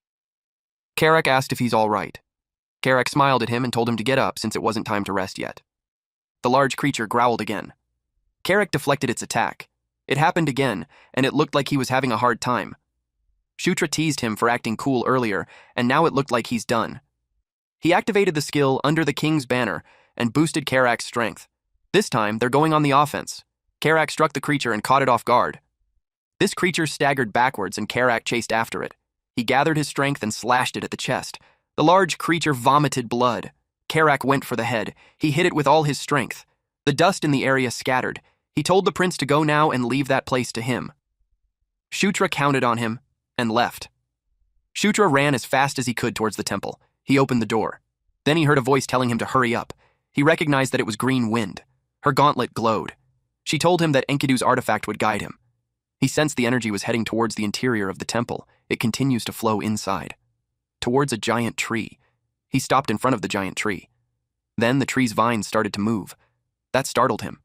[SPEAKER 1] Karak asked if he's all right. Karak smiled at him and told him to get up since it wasn't time to rest yet. The large creature growled again. Karak deflected its attack. It happened again, and it looked like he was having a hard time. Shutra teased him for acting cool earlier, and now it looked like he's done. He activated the skill Under the King's Banner and boosted Karak's strength. This time, they're going on the offense. Karak struck the creature and caught it off guard. This creature staggered backwards and Karak chased after it. He gathered his strength and slashed it at the chest. The large creature vomited blood. Karak went for the head. He hit it with all his strength. The dust in the area scattered. He told the prince to go now and leave that place to him. Shutra counted on him and left. Shutra ran as fast as he could towards the temple. He opened the door. Then he heard a voice telling him to hurry up. He recognized that it was Green Wind. Her gauntlet glowed. She told him that Enkidu's artifact would guide him. He sensed the energy was heading towards the interior of the temple. It continues to flow inside, towards a giant tree. He stopped in front of the giant tree. Then the tree's vines started to move. That startled him,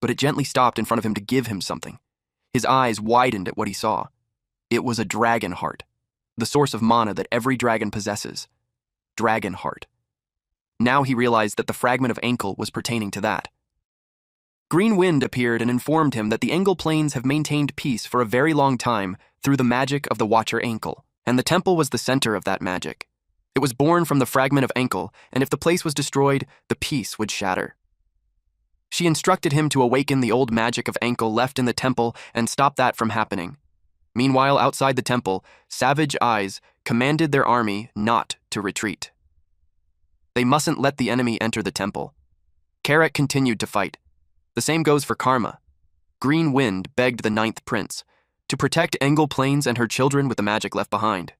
[SPEAKER 1] but it gently stopped in front of him to give him something. His eyes widened at what he saw. It was a dragon heart, the source of mana that every dragon possesses. Dragon heart. Now he realized that the fragment of ankle was pertaining to that. Green Wind appeared and informed him that the Engel Plains have maintained peace for a very long time through the magic of the Watcher Ankle, and the temple was the center of that magic. It was born from the fragment of ankle, and if the place was destroyed, the peace would shatter. She instructed him to awaken the old magic of ankle left in the temple and stop that from happening. Meanwhile, outside the temple, savage eyes commanded their army not to retreat. They mustn't let the enemy enter the temple. Carrick continued to fight. The same goes for Karma. Green Wind begged the Ninth Prince to protect Engel Plains and her children with the magic left behind.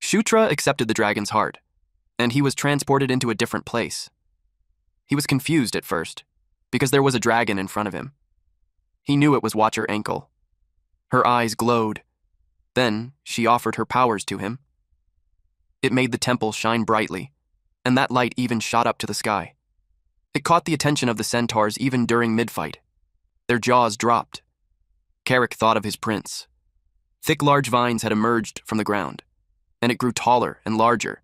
[SPEAKER 1] Shutra accepted the dragon's heart, and he was transported into a different place. He was confused at first, because there was a dragon in front of him. He knew it was Watcher Ankle. Her eyes glowed. Then she offered her powers to him. It made the temple shine brightly, and that light even shot up to the sky. It caught the attention of the centaurs even during mid-fight. Their jaws dropped. Carrick thought of his prince. Thick, large vines had emerged from the ground, and it grew taller and larger.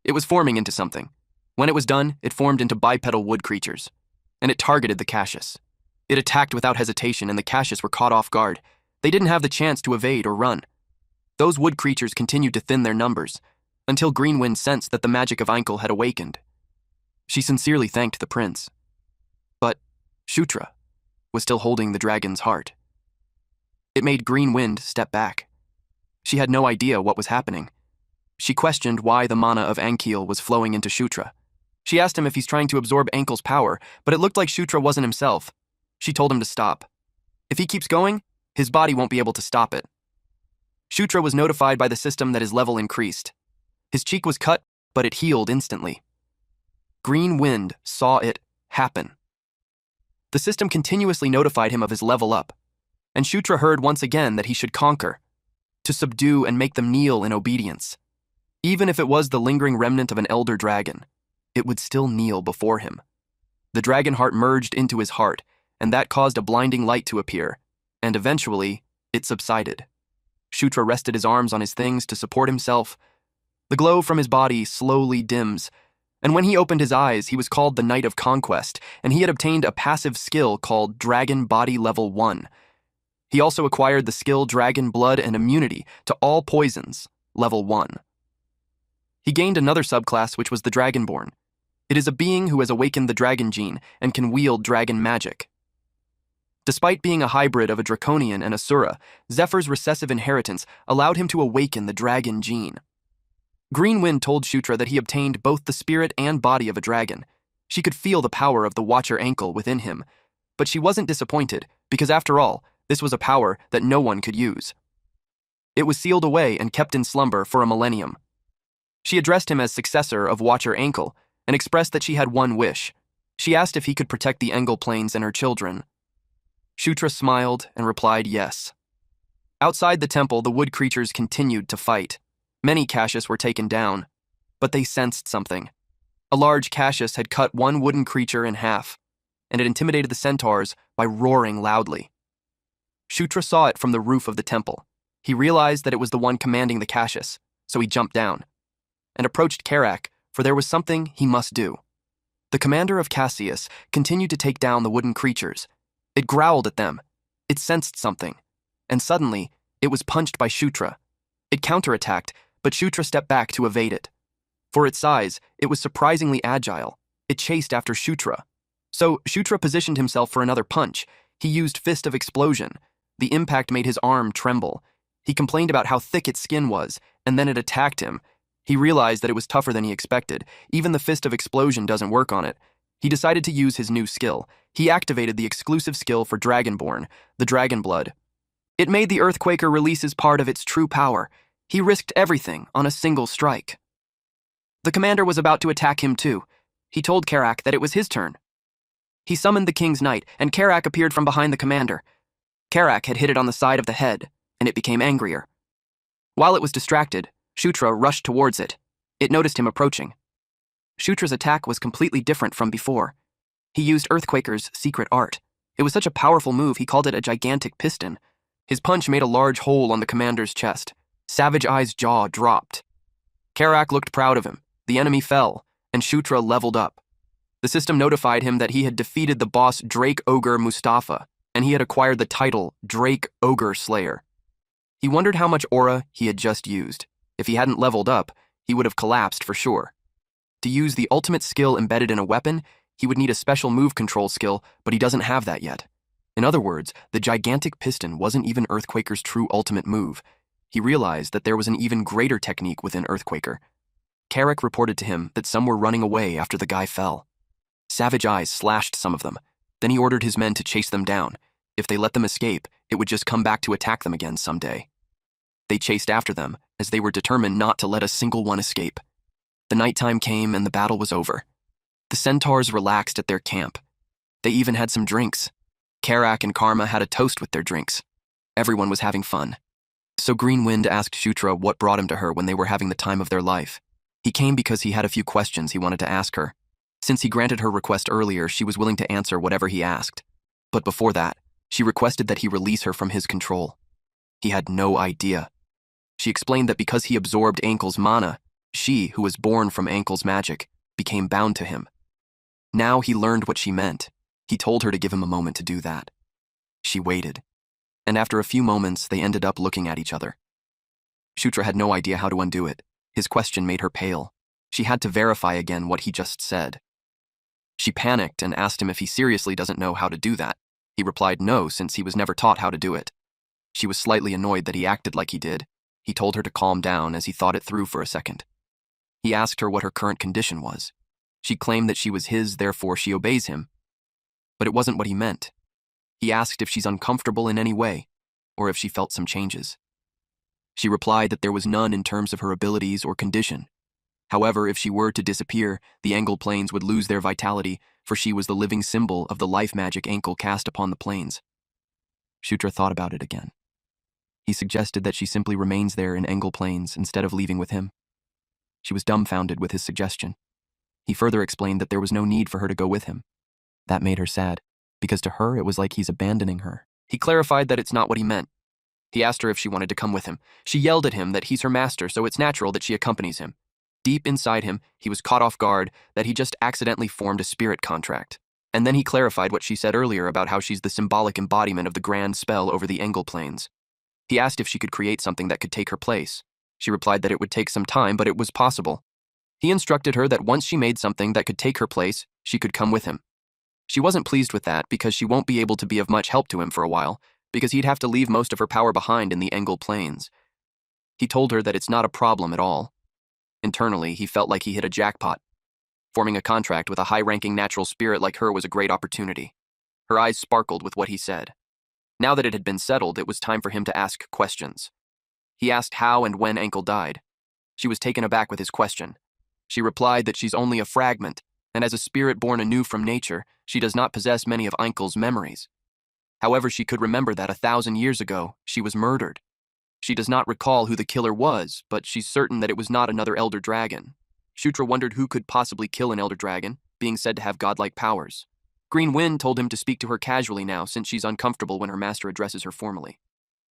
[SPEAKER 1] It was forming into something. When it was done, it formed into bipedal wood creatures, and it targeted the Cassius. It attacked without hesitation, and the Cassius were caught off guard. They didn't have the chance to evade or run. Those wood creatures continued to thin their numbers, until Green Wind sensed that the magic of Ankle had awakened. She sincerely thanked the prince. But Shutra was still holding the dragon's heart. It made Green Wind step back. She had no idea what was happening. She questioned why the mana of Ankiel was flowing into Shutra. She asked him if he's trying to absorb Ankle's power, but it looked like Shutra wasn't himself. She told him to stop. If he keeps going, his body won't be able to stop it. Shutra was notified by the system that his level increased. His cheek was cut, but it healed instantly. Green Wind saw it happen. The system continuously notified him of his level up, and Shutra heard once again that he should conquer, to subdue and make them kneel in obedience. Even if it was the lingering remnant of an elder dragon, it would still kneel before him. The dragon heart merged into his heart, and that caused a blinding light to appear, and eventually, it subsided. Shutra rested his arms on his things to support himself. The glow from his body slowly dims, and when he opened his eyes, he was called the Knight of Conquest, and he had obtained a passive skill called Dragon Body Level 1. He also acquired the skill Dragon Blood and Immunity to all poisons, Level 1. He gained another subclass, which was the Dragonborn. It is a being who has awakened the dragon gene and can wield dragon magic. Despite being a hybrid of a Draconian and Asura, Zephyr's recessive inheritance allowed him to awaken the dragon gene. Green Wind told Shutra that he obtained both the spirit and body of a dragon. She could feel the power of the Watcher Ankle within him, but she wasn't disappointed because, after all, this was a power that no one could use. It was sealed away and kept in slumber for a millennium. She addressed him as successor of Watcher Ankle and expressed that she had one wish. She asked if he could protect the Engel Plains and her children. Shutra smiled and replied yes. Outside the temple, the wood creatures continued to fight. Many Cassius were taken down, but they sensed something. A large Cassius had cut one wooden creature in half, and it intimidated the centaurs by roaring loudly. Shutra saw it from the roof of the temple. He realized that it was the one commanding the Cassius, so he jumped down and approached Carrick, for there was something he must do. The commander of Cassius continued to take down the wooden creatures. It growled at them. It sensed something, and suddenly it was punched by Shutra. It counterattacked, but Shutra stepped back to evade it. For its size, it was surprisingly agile. It chased after Shutra. So Shutra positioned himself for another punch. He used Fist of Explosion. The impact made his arm tremble. He complained about how thick its skin was, and then it attacked him. He realized that it was tougher than he expected. Even the Fist of Explosion doesn't work on it. He decided to use his new skill. He activated the exclusive skill for Dragonborn, the Dragon Blood. It made the Earthquaker release his part of its true power. He risked everything on a single strike. The commander was about to attack him too. He told Carrick that it was his turn. He summoned the King's Knight, and Carrick appeared from behind the commander. Carrick had hit it on the side of the head, and it became angrier. While it was distracted, Shutra rushed towards it. It noticed him approaching. Shutra's attack was completely different from before. He used Earthquaker's secret art. It was such a powerful move, he called it a gigantic piston. His punch made a large hole on the commander's chest. Savage Eye's jaw dropped. Karak looked proud of him. The enemy fell, and Shutra leveled up. The system notified him that he had defeated the boss Drake Ogre Mustafa, and he had acquired the title Drake Ogre Slayer. He wondered how much aura he had just used. If he hadn't leveled up, he would have collapsed for sure. To use the ultimate skill embedded in a weapon, he would need a special move control skill, but he doesn't have that yet. In other words, the gigantic piston wasn't even Earthquaker's true ultimate move. He realized that there was an even greater technique within Earthquaker. Karak reported to him that some were running away after the guy fell. Savage Eyes slashed some of them. Then he ordered his men to chase them down. If they let them escape, it would just come back to attack them again someday. They chased after them, as they were determined not to let a single one escape. The nighttime came and the battle was over. The centaurs relaxed at their camp. They even had some drinks. Karak and Karma had a toast with their drinks. Everyone was having fun. So Green Wind asked Shutra what brought him to her when they were having the time of their life. He came because he had a few questions he wanted to ask her. Since he granted her request earlier, she was willing to answer whatever he asked. But before that, she requested that he release her from his control. He had no idea. She explained that because he absorbed Ankle's mana, she, who was born from Ankle's magic, became bound to him. Now he learned what she meant. He told her to give him a moment to do that. She waited. And after a few moments, they ended up looking at each other. Shutra had no idea how to undo it. His question made her pale. She had to verify again what he just said. She panicked and asked him if he seriously doesn't know how to do that. He replied no, since he was never taught how to do it. She was slightly annoyed that he acted like he did. He told her to calm down as he thought it through for a second. He asked her what her current condition was. She claimed that she was his, therefore she obeys him. But it wasn't what he meant. He asked if she's uncomfortable in any way, or if she felt some changes. She replied that there was none in terms of her abilities or condition. However, if she were to disappear, the Angle planes would lose their vitality, for she was the living symbol of the life magic Ankle cast upon the planes. Shutra thought about it again. He suggested that she simply remains there in Angle planes instead of leaving with him. She was dumbfounded with his suggestion. He further explained that there was no need for her to go with him. That made her sad, because to her it was like he's abandoning her. He clarified that it's not what he meant. He asked her if she wanted to come with him. She yelled at him that he's her master, so it's natural that she accompanies him. Deep inside him, he was caught off guard that he just accidentally formed a spirit contract. And then he clarified what she said earlier about how she's the symbolic embodiment of the grand spell over the Angle planes. He asked if she could create something that could take her place. She replied that it would take some time, but it was possible. He instructed her that once she made something that could take her place, she could come with him. She wasn't pleased with that because she won't be able to be of much help to him for a while, because he'd have to leave most of her power behind in the Angle planes. He told her that it's not a problem at all. Internally, he felt like he hit a jackpot. Forming a contract with a high-ranking natural spirit like her was a great opportunity. Her eyes sparkled with what he said. Now that it had been settled, it was time for him to ask questions. He asked how and when Ankle died. She was taken aback with his question. She replied that she's only a fragment, and as a spirit born anew from nature, she does not possess many of Ankle's memories. However, she could remember that 1,000 years ago, she was murdered. She does not recall who the killer was, but she's certain that it was not another Elder Dragon. Shutra wondered who could possibly kill an Elder Dragon, being said to have godlike powers. Green Wind told him to speak to her casually now, since she's uncomfortable when her master addresses her formally.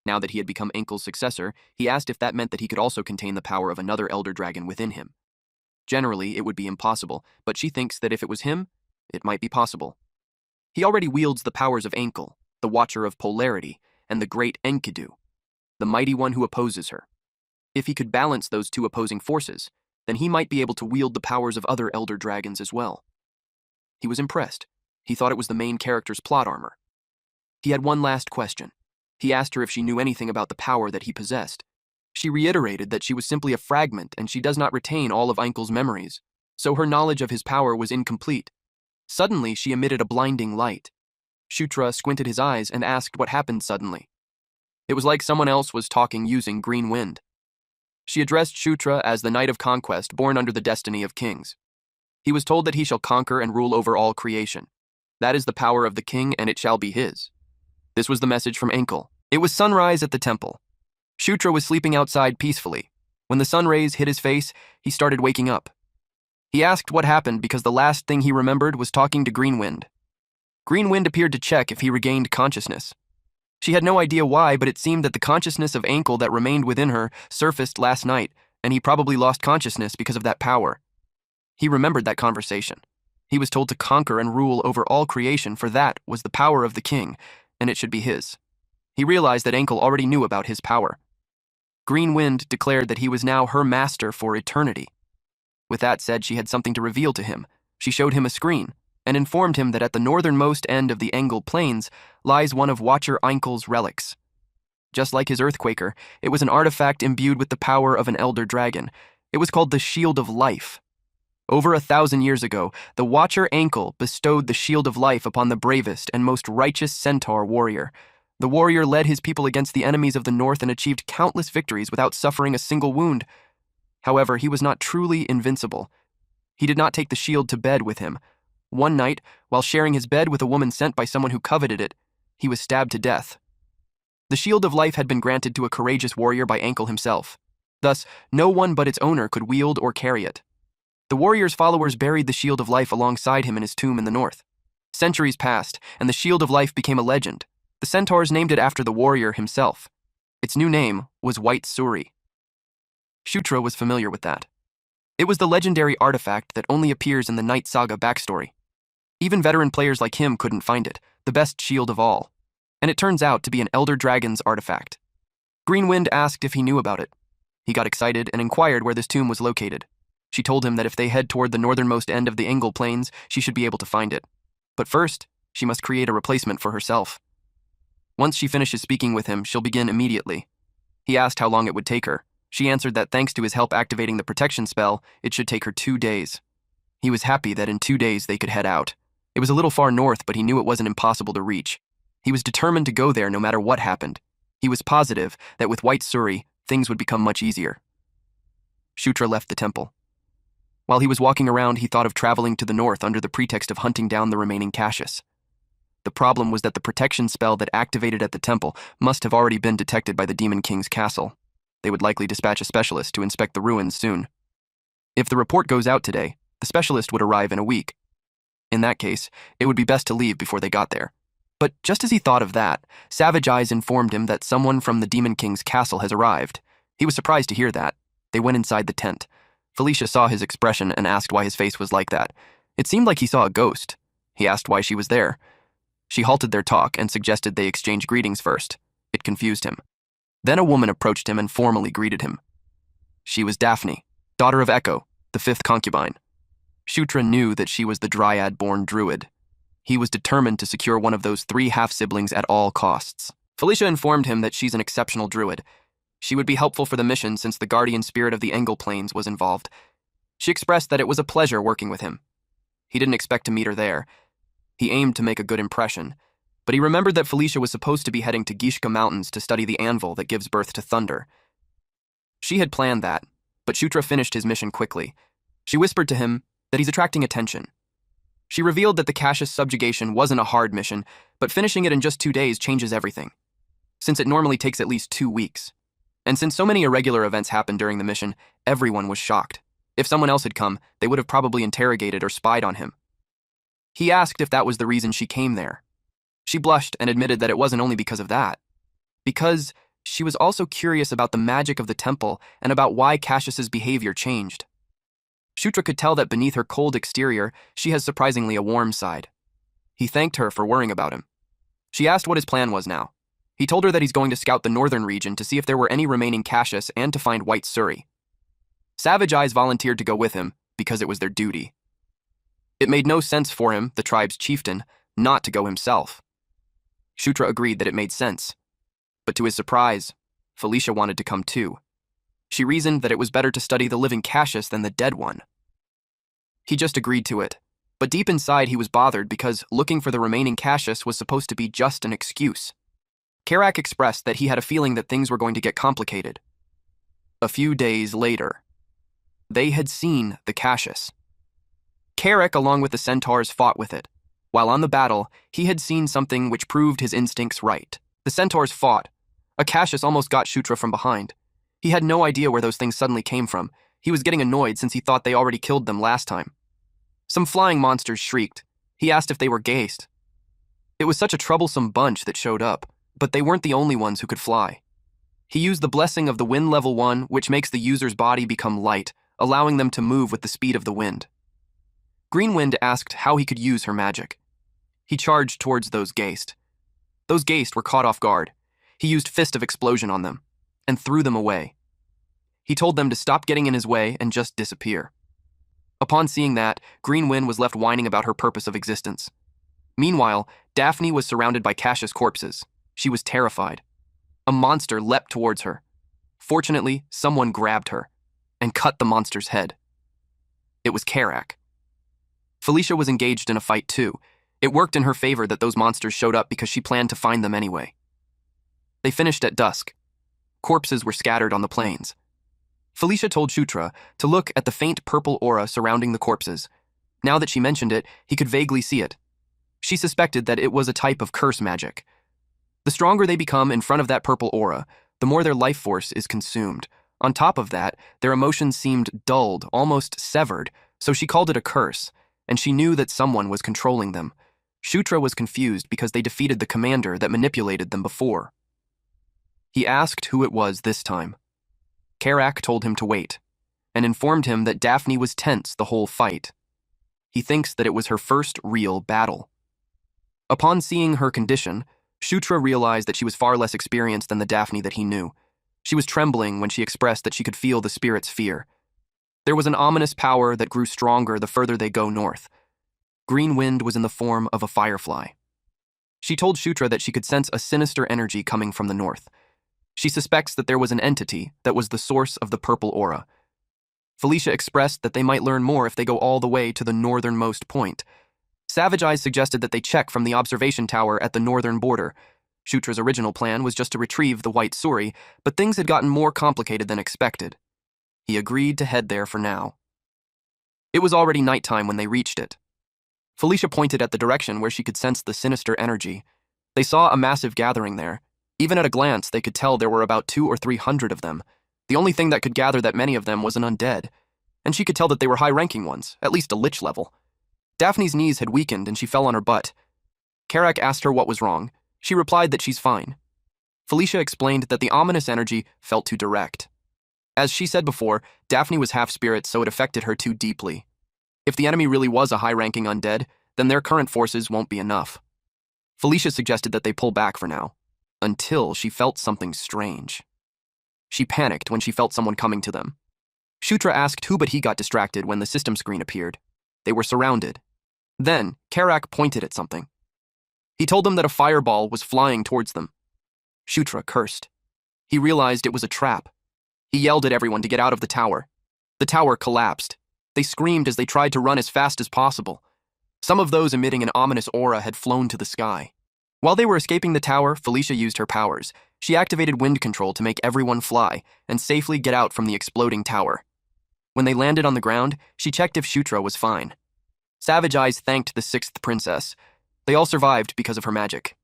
[SPEAKER 1] Now that he had become Ankle's successor, he asked if that meant that he could also contain the power of another Elder Dragon within him. Generally, it would be impossible, but she thinks that if it was him, it might be possible. He already wields the powers of Ankle, the Watcher of Polarity, and the Great Enkidu, the mighty one who opposes her. If he could balance those two opposing forces, then he might be able to wield the powers of other Elder Dragons as well. He was impressed. He thought it was the main character's plot armor. He had one last question. He asked her if she knew anything about the power that he possessed. She reiterated that she was simply a fragment and she does not retain all of Ankle's memories, so her knowledge of his power was incomplete. Suddenly, she emitted a blinding light. Shutra squinted his eyes and asked what happened suddenly. It was like someone else was talking using Green Wind. She addressed Shutra as the Knight of Conquest born under the destiny of kings. He was told that he shall conquer and rule over all creation. That is the power of the king, and it shall be his. This was the message from Ankle. It was sunrise at the temple. Shutra was sleeping outside peacefully. When the sun rays hit his face, he started waking up. He asked what happened because the last thing he remembered was talking to Green Wind. Green Wind appeared to check if he regained consciousness. She had no idea why, but it seemed that the consciousness of Ankle that remained within her surfaced last night, and he probably lost consciousness because of that power. He remembered that conversation. He was told to conquer and rule over all creation, for that was the power of the king, and it should be his. He realized that Ankle already knew about his power. Green Wind declared that he was now her master for eternity. With that said, she had something to reveal to him. She showed him a screen and informed him that at the northernmost end of the Engel Plains lies one of Watcher Einkel's relics. Just like his Earthquaker, it was an artifact imbued with the power of an elder dragon. It was called the Shield of Life. Over 1,000 years ago, the Watcher Einkel bestowed the Shield of Life upon the bravest and most righteous centaur warrior. The warrior led his people against the enemies of the north and achieved countless victories without suffering a single wound. However, he was not truly invincible. He did not take the shield to bed with him. One night, while sharing his bed with a woman sent by someone who coveted it, he was stabbed to death. The Shield of Life had been granted to a courageous warrior by Ankle himself. Thus, no one but its owner could wield or carry it. The warrior's followers buried the Shield of Life alongside him in his tomb in the north. Centuries passed, and the Shield of Life became a legend. The centaurs named it after the warrior himself. Its new name was White Suri. Shutra was familiar with that. It was the legendary artifact that only appears in the Night Saga backstory. Even veteran players like him couldn't find it, the best shield of all. And it turns out to be an Elder Dragon's artifact. Green Wind asked if he knew about it. He got excited and inquired where this tomb was located. She told him that if they head toward the northernmost end of the Engel Plains, she should be able to find it. But first, she must create a replacement for herself. Once she finishes speaking with him, she'll begin immediately. He asked how long it would take her. She answered that thanks to his help activating the protection spell, it should take her 2 days. He was happy that in 2 days they could head out. It was a little far north, but he knew it wasn't impossible to reach. He was determined to go there no matter what happened. He was positive that with White Suri, things would become much easier. Shutra left the temple. While he was walking around, he thought of traveling to the north under the pretext of hunting down the remaining Cassius. The problem was that the protection spell that activated at the temple must have already been detected by the Demon King's castle. They would likely dispatch a specialist to inspect the ruins soon. If the report goes out today, the specialist would arrive in a week. In that case, it would be best to leave before they got there. But just as he thought of that, Savage Eyes informed him that someone from the Demon King's castle has arrived. He was surprised to hear that. They went inside the tent. Felicia saw his expression and asked why his face was like that. It seemed like he saw a ghost. He asked why she was there. She halted their talk and suggested they exchange greetings first. It confused him. Then a woman approached him and formally greeted him. She was Daphne, daughter of Echo, the 5th concubine. Shutra knew that she was the Dryad-born druid. He was determined to secure one of those 3 half-siblings at all costs. Felicia informed him that she's an exceptional druid. She would be helpful for the mission since the guardian spirit of the Engel Plains was involved. She expressed that it was a pleasure working with him. He didn't expect to meet her there. He aimed to make a good impression, but he remembered that Felicia was supposed to be heading to Gishka Mountains to study the anvil that gives birth to thunder. She had planned that, but Shutra finished his mission quickly. She whispered to him that he's attracting attention. She revealed that the Cassius subjugation wasn't a hard mission, but finishing it in just 2 days changes everything, since it normally takes at least 2 weeks. And since so many irregular events happened during the mission, everyone was shocked. If someone else had come, they would have probably interrogated or spied on him. He asked if that was the reason she came there. She blushed and admitted that it wasn't only because of that. Because she was also curious about the magic of the temple and about why Cassius's behavior changed. Shutra could tell that beneath her cold exterior, she has surprisingly a warm side. He thanked her for worrying about him. She asked what his plan was now. He told her that he's going to scout the northern region to see if there were any remaining Cassius and to find White Suri. Savage Eyes volunteered to go with him because it was their duty. It made no sense for him, the tribe's chieftain, not to go himself. Shutra agreed that it made sense. But to his surprise, Felicia wanted to come too. She reasoned that it was better to study the living Cassius than the dead one. He just agreed to it, but deep inside he was bothered because looking for the remaining Cassius was supposed to be just an excuse. Karak expressed that he had a feeling that things were going to get complicated. A few days later, they had seen the Cassius. Karak, along with the centaurs, fought with it. While on the battle, he had seen something which proved his instincts right. The centaurs fought. A Cassius almost got Shutra from behind. He had no idea where those things suddenly came from. He was getting annoyed since he thought they already killed them last time. Some flying monsters shrieked. He asked if they were geist. It was such a troublesome bunch that showed up, but they weren't the only ones who could fly. He used the blessing of the wind level 1, which makes the user's body become light, allowing them to move with the speed of the wind. Green Wind asked how he could use her magic. He charged towards those geist. Those geist were caught off guard. He used Fist of Explosion on them and threw them away. He told them to stop getting in his way and just disappear. Upon seeing that, Green Wind was left whining about her purpose of existence. Meanwhile, Daphne was surrounded by Cassius corpses. She was terrified. A monster leapt towards her. Fortunately, someone grabbed her and cut the monster's head. It was Karak. Felicia was engaged in a fight too. It worked in her favor that those monsters showed up because she planned to find them anyway. They finished at dusk. Corpses were scattered on the plains. Felicia told Shutra to look at the faint purple aura surrounding the corpses. Now that she mentioned it, he could vaguely see it. She suspected that it was a type of curse magic. The stronger they become in front of that purple aura, the more their life force is consumed. On top of that, their emotions seemed dulled, almost severed, so she called it a curse, and she knew that someone was controlling them. Shutra was confused because they defeated the commander that manipulated them before. He asked who it was this time. Karak told him to wait, and informed him that Daphne was tense the whole fight. He thinks that it was her first real battle. Upon seeing her condition, Shutra realized that she was far less experienced than the Daphne that he knew. She was trembling when she expressed that she could feel the spirit's fear. There was an ominous power that grew stronger the further they go north. Green Wind was in the form of a firefly. She told Shutra that she could sense a sinister energy coming from the north. She suspects that there was an entity that was the source of the purple aura. Felicia expressed that they might learn more if they go all the way to the northernmost point. Savage Eyes suggested that they check from the observation tower at the northern border. Shutra's original plan was just to retrieve the white Suri, but things had gotten more complicated than expected. He agreed to head there for now. It was already nighttime when they reached it. Felicia pointed at the direction where she could sense the sinister energy. They saw a massive gathering there. Even at a glance, they could tell there were about 200 or 300 of them. The only thing that could gather that many of them was an undead. And she could tell that they were high-ranking ones, at least a lich level. Daphne's knees had weakened and she fell on her butt. Karak asked her what was wrong. She replied that she's fine. Felicia explained that the ominous energy felt too direct. As she said before, Daphne was half-spirit, so it affected her too deeply. If the enemy really was a high-ranking undead, then their current forces won't be enough. Felicia suggested that they pull back for now, until she felt something strange. She panicked when she felt someone coming to them. Shutra asked who, but he got distracted when the system screen appeared. They were surrounded. Then, Karak pointed at something. He told them that a fireball was flying towards them. Shutra cursed. He realized it was a trap. He yelled at everyone to get out of the tower. The tower collapsed. They screamed as they tried to run as fast as possible. Some of those emitting an ominous aura had flown to the sky. While they were escaping the tower, Felicia used her powers. She activated wind control to make everyone fly and safely get out from the exploding tower. When they landed on the ground, she checked if Shutra was fine. Savage Eyes thanked the sixth princess. They all survived because of her magic.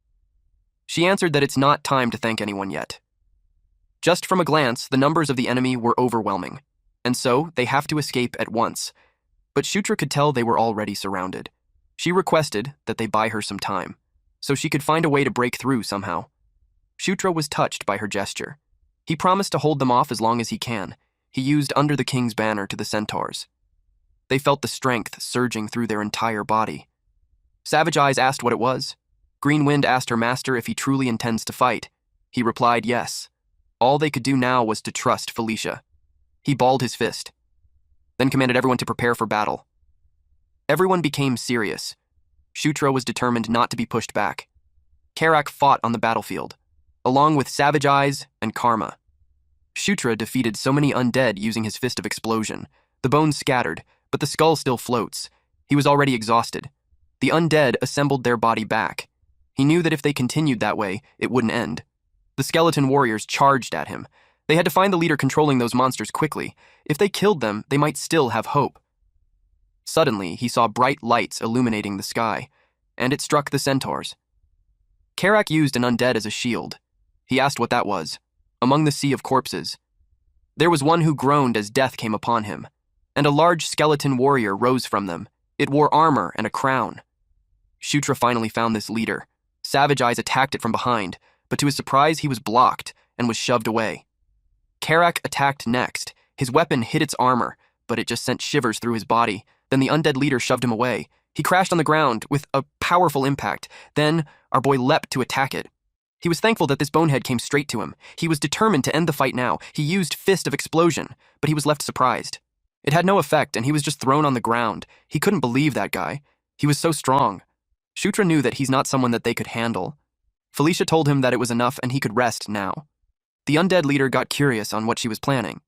[SPEAKER 1] She answered that it's not time to thank anyone yet. Just from a glance, the numbers of the enemy were overwhelming, and so they have to escape at once. But Shutra could tell they were already surrounded. She requested that they buy her some time, so she could find a way to break through somehow. Shutra was touched by her gesture. He promised to hold them off as long as he can. He used Under the King's Banner to the centaurs. They felt the strength surging through their entire body. Savage Eyes asked what it was. Green Wind asked her master if he truly intends to fight. He replied yes. All they could do now was to trust Felicia. He balled his fist, then commanded everyone to prepare for battle. Everyone became serious. Shutra was determined not to be pushed back. Karak fought on the battlefield, along with Savage Eyes and Karma. Shutra defeated so many undead using his Fist of Explosion. The bones scattered, but the skull still floats. He was already exhausted. The undead assembled their body back. He knew that if they continued that way, it wouldn't end. The skeleton warriors charged at him. They had to find the leader controlling those monsters quickly. If they killed them, they might still have hope. Suddenly, he saw bright lights illuminating the sky, and it struck the centaurs. Karak used an undead as a shield. He asked what that was. Among the sea of corpses, There was one who groaned as death came upon him, and a large skeleton warrior rose from them. It wore armor and a crown. Shutra finally found this leader. Savage Eyes attacked it from behind, but to his surprise, he was blocked and was shoved away. Karak attacked next. His weapon hit its armor, but it just sent shivers through his body. Then the undead leader shoved him away. He crashed on the ground with a powerful impact. Then our boy leapt to attack it. He was thankful that this bonehead came straight to him. He was determined to end the fight now. He used Fist of Explosion, but he was left surprised. It had no effect, and he was just thrown on the ground. He couldn't believe that guy. He was so strong. Shutra knew that he's not someone that they could handle. Felicia told him that it was enough and he could rest now. The undead leader got curious on what she was planning.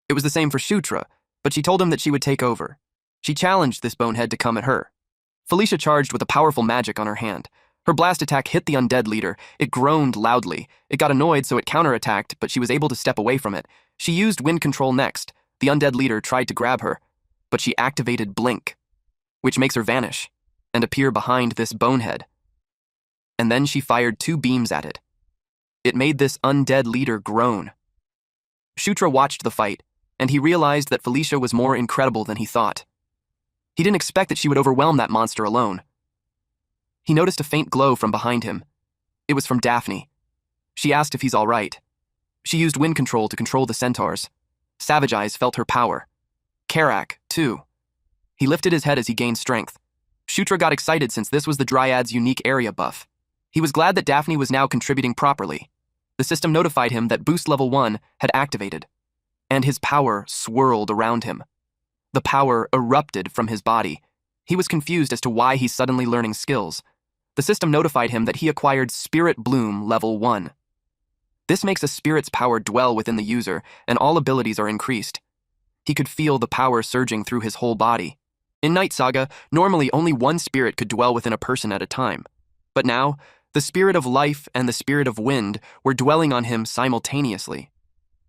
[SPEAKER 1] It was the same for Shutra, but she told him that she would take over. She challenged this bonehead to come at her. Felicia charged with a powerful magic on her hand. Her blast attack hit the undead leader. It groaned loudly. It got annoyed, so it counterattacked, but she was able to step away from it. She used wind control next. The undead leader tried to grab her, but she activated Blink, which makes her vanish and appear behind this bonehead. And then she fired 2 beams at it. It made this undead leader groan. Shutra watched the fight, and he realized that Felicia was more incredible than he thought. He didn't expect that she would overwhelm that monster alone. He noticed a faint glow from behind him. It was from Daphne. She asked if he's all right. She used wind control to control the centaurs. Savage Eyes felt her power. Karak, too. He lifted his head as he gained strength. Shutra got excited since this was the Dryad's unique area buff. He was glad that Daphne was now contributing properly. The system notified him that Boost Level 1 had activated, and his power swirled around him. The power erupted from his body. He was confused as to why he's suddenly learning skills. The system notified him that he acquired Spirit Bloom Level 1. This makes a spirit's power dwell within the user, and all abilities are increased. He could feel the power surging through his whole body. In Night Saga, normally only one spirit could dwell within a person at a time. But now, the spirit of life and the spirit of wind were dwelling on him simultaneously.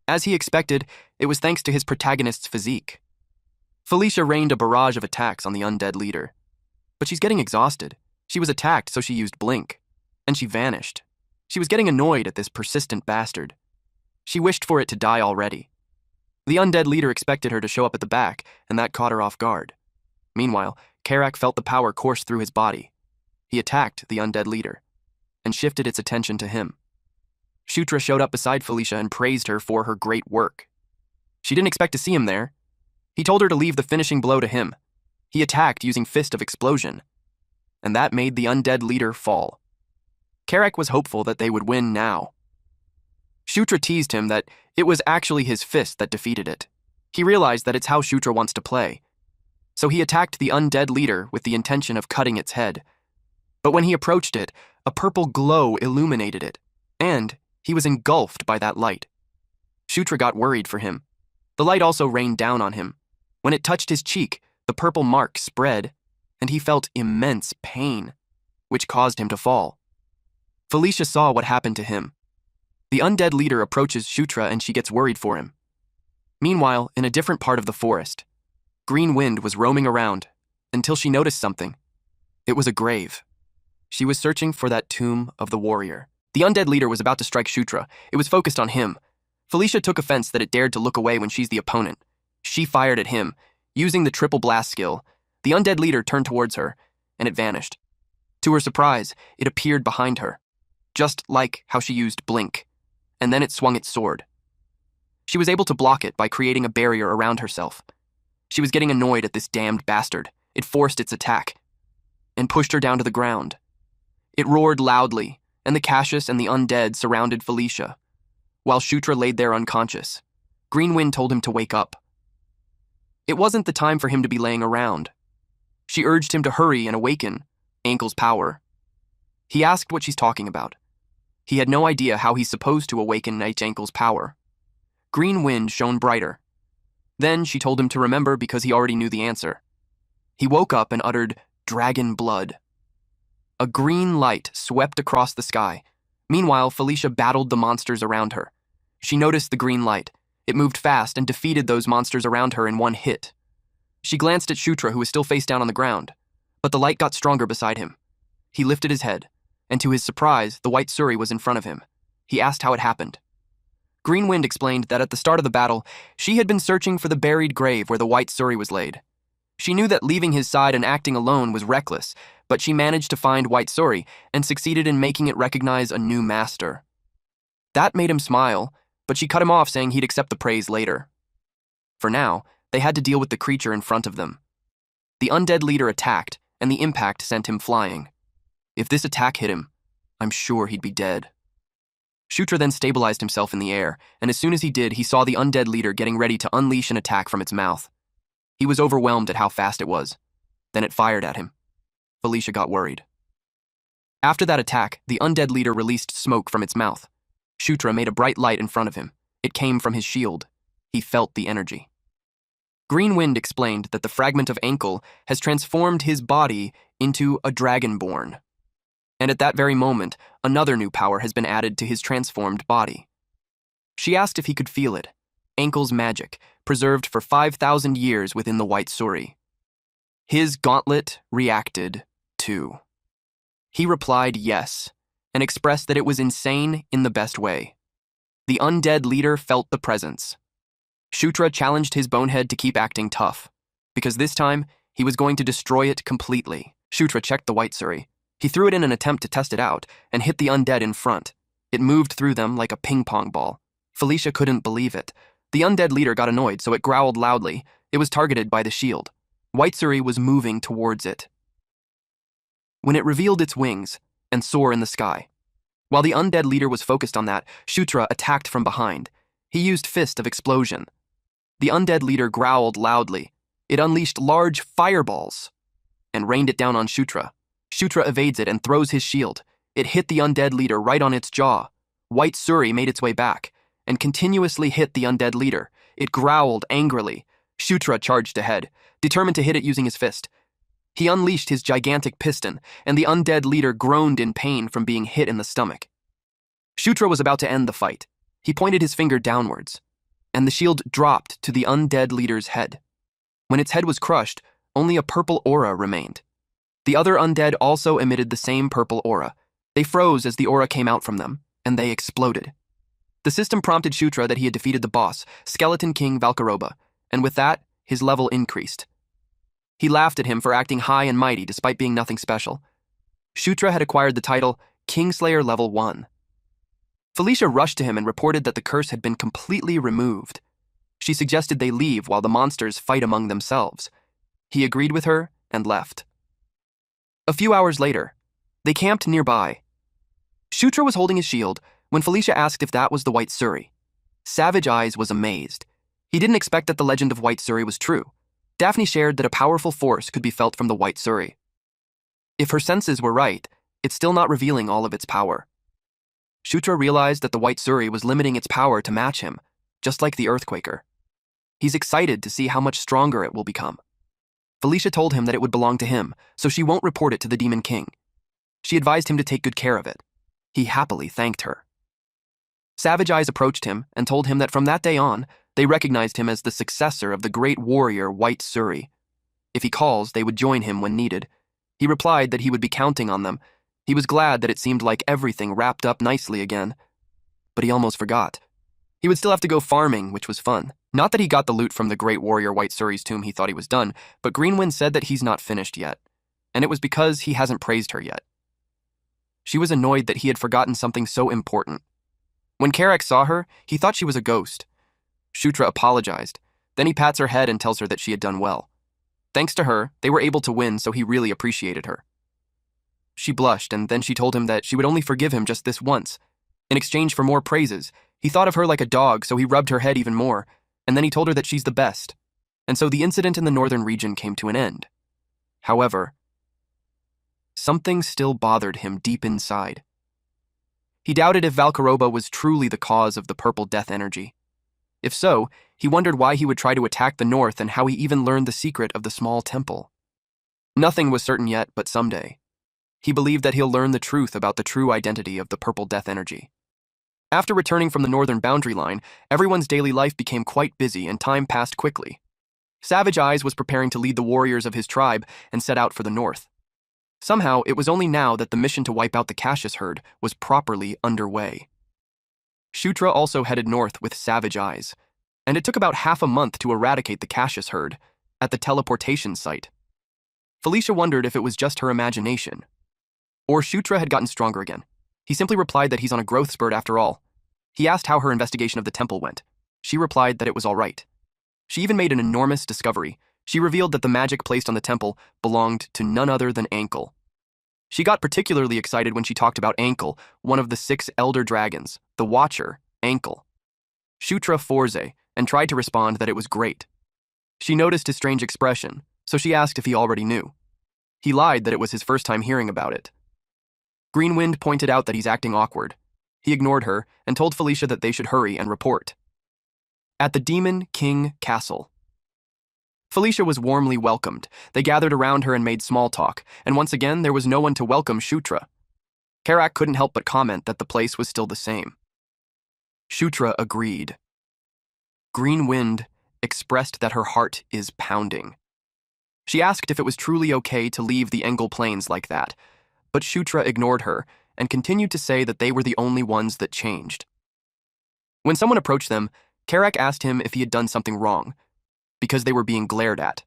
[SPEAKER 1] As he expected, it was thanks to his protagonist's physique. Felicia rained a barrage of attacks on the undead leader. But she's getting exhausted. She was attacked, so she used Blink. And she vanished. She was getting annoyed at this persistent bastard. She wished for it to die already. The undead leader expected her to show up at the back, and that caught her off guard. Meanwhile, Karak felt the power course through his body. He attacked the undead leader, and shifted its attention to him. Shutra showed up beside Felicia and praised her for her great work. She didn't expect to see him there. He told her to leave the finishing blow to him. He attacked using Fist of Explosion, and that made the undead leader fall. Karak was hopeful that they would win now. Shutra teased him that it was actually his fist that defeated it. He realized that it's how Shutra wants to play. So he attacked the undead leader with the intention of cutting its head. But when he approached it, a purple glow illuminated it, and he was engulfed by that light. Shutra got worried for him. The light also rained down on him. When it touched his cheek, the purple mark spread, and he felt immense pain, which caused him to fall. Felicia saw what happened to him. The undead leader approaches Shutra and she gets worried for him. Meanwhile, in a different part of the forest, Green Wind was roaming around until she noticed something. It was a grave. She was searching for that tomb of the warrior. The undead leader was about to strike Shutra. It was focused on him. Felicia took offense that it dared to look away when she's the opponent. She fired at him. Using the triple blast skill, the undead leader turned towards her, and it vanished. To her surprise, it appeared behind her, just like how she used Blink, and then it swung its sword. She was able to block it by creating a barrier around herself. She was getting annoyed at this damned bastard. It forced its attack, and pushed her down to the ground. It roared loudly, and the Cassius and the undead surrounded Felicia, while Shutra laid there unconscious. Green Wind told him to wake up. It wasn't the time for him to be laying around. She urged him to hurry and awaken Ankle's power. He asked what she's talking about. He had no idea how he's supposed to awaken Night Ankle's power. Green Wind shone brighter. Then she told him to remember because he already knew the answer. He woke up and uttered, "Dragon blood." A green light swept across the sky. Meanwhile, Felicia battled the monsters around her. She noticed the green light. It moved fast and defeated those monsters around her in one hit. She glanced at Shutra, who was still face down on the ground, but the light got stronger beside him. He lifted his head, and to his surprise, the white Suri was in front of him. He asked how it happened. Green Wind explained that at the start of the battle, she had been searching for the buried grave where the white Suri was laid. She knew that leaving his side and acting alone was reckless, but she managed to find White Suri and succeeded in making it recognize a new master. That made him smile, but she cut him off saying he'd accept the praise later. For now, they had to deal with the creature in front of them. The undead leader attacked, and the impact sent him flying. If this attack hit him, I'm sure he'd be dead. Shutra then stabilized himself in the air, and as soon as he did, he saw the undead leader getting ready to unleash an attack from its mouth. He was overwhelmed at how fast it was. Then it fired at him. Felicia got worried. After that attack, the undead leader released smoke from its mouth. Shutra made a bright light in front of him. It came from his shield. He felt the energy. Green Wind explained that the fragment of ankle has transformed his body into a dragonborn. And at that very moment, another new power has been added to his transformed body. She asked if he could feel it. Ankle's magic, preserved for 5,000 years within the White Suri. His gauntlet reacted, too. He replied yes, and expressed that it was insane in the best way. The undead leader felt the presence. Shutra challenged his bonehead to keep acting tough, because this time, he was going to destroy it completely. Shutra checked the White Suri. He threw it in an attempt to test it out, and hit the undead in front. It moved through them like a ping-pong ball. Felicia couldn't believe it. The undead leader got annoyed, so it growled loudly. It was targeted by the shield. White Suri was moving towards it. When it revealed its wings and soared in the sky. While the undead leader was focused on that, Shutra attacked from behind. He used Fist of Explosion. The undead leader growled loudly. It unleashed large fireballs and rained it down on Shutra. Shutra evades it and throws his shield. It hit the undead leader right on its jaw. White Suri made its way back and continuously hit the undead leader. It growled angrily. Shutra charged ahead, determined to hit it using his fist. He unleashed his gigantic piston, and the undead leader groaned in pain from being hit in the stomach. Shutra was about to end the fight. He pointed his finger downwards, and the shield dropped to the undead leader's head. When its head was crushed, only a purple aura remained. The other undead also emitted the same purple aura. They froze as the aura came out from them, and they exploded. The system prompted Shutra that he had defeated the boss, Skeleton King Valkaroba, and with that, his level increased. He laughed at him for acting high and mighty despite being nothing special. Shutra had acquired the title Kingslayer Level 1. Felicia rushed to him and reported that the curse had been completely removed. She suggested they leave while the monsters fight among themselves. He agreed with her and left. A few hours later, they camped nearby. Shutra was holding his shield when Felicia asked if that was the White Suri. Savage Eyes was amazed. He didn't expect that the legend of White Suri was true. Daphne shared that a powerful force could be felt from the White Suri. If her senses were right, it's still not revealing all of its power. Shutra realized that the White Suri was limiting its power to match him, just like the Earthquaker. He's excited to see how much stronger it will become. Felicia told him that it would belong to him, so she won't report it to the Demon King. She advised him to take good care of it. He happily thanked her. Savage Eyes approached him and told him that from that day on, they recognized him as the successor of the great warrior White Suri. If he calls, they would join him when needed. He replied that he would be counting on them. He was glad that it seemed like everything wrapped up nicely again. But he almost forgot. He would still have to go farming, which was fun. Not that he got the loot from the great warrior White Suri's tomb he thought he was done, but Greenwind said that he's not finished yet. And it was because he hasn't praised her yet. She was annoyed that he had forgotten something so important. When Karak saw her, he thought she was a ghost. Shutra apologized. Then he pats her head and tells her that she had done well. Thanks to her, they were able to win, so he really appreciated her. She blushed, and then she told him that she would only forgive him just this once. In exchange for more praises, he thought of her like a dog, so he rubbed her head even more, and then he told her that she's the best. And so the incident in the northern region came to an end. However, something still bothered him deep inside. He doubted if Valkaroba was truly the cause of the purple death energy. If so, he wondered why he would try to attack the north and how he even learned the secret of the small temple. Nothing was certain yet, but someday. He believed that he'll learn the truth about the true identity of the purple death energy. After returning from the northern boundary line, everyone's daily life became quite busy and time passed quickly. Savage Eyes was preparing to lead the warriors of his tribe and set out for the north. Somehow, it was only now that the mission to wipe out the Cassius herd was properly underway. Shutra also headed north with savage eyes, and it took about half a month to eradicate the Cassius herd at the teleportation site. Felicia wondered if it was just her imagination, or Shutra had gotten stronger again. He simply replied that he's on a growth spurt after all. He asked how her investigation of the temple went. She replied that it was all right. She even made an enormous discovery. She revealed that the magic placed on the temple belonged to none other than Ankle. She got particularly excited when she talked about Ankle, one of the 6 elder dragons, the Watcher, Ankle. Shutra forze, and tried to respond that it was great. She noticed his strange expression, so she asked if he already knew. He lied that it was his first time hearing about it. Greenwind pointed out that he's acting awkward. He ignored her and told Felicia that they should hurry and report. At the Demon King Castle. Felicia was warmly welcomed. They gathered around her and made small talk, and once again there was no one to welcome Shutra. Karak couldn't help but comment that the place was still the same. Shutra agreed. Greenwind expressed that her heart is pounding. She asked if it was truly okay to leave the Engel Plains like that, but Shutra ignored her and continued to say that they were the only ones that changed. When someone approached them, Karak asked him if he had done something wrong, because they were being glared at.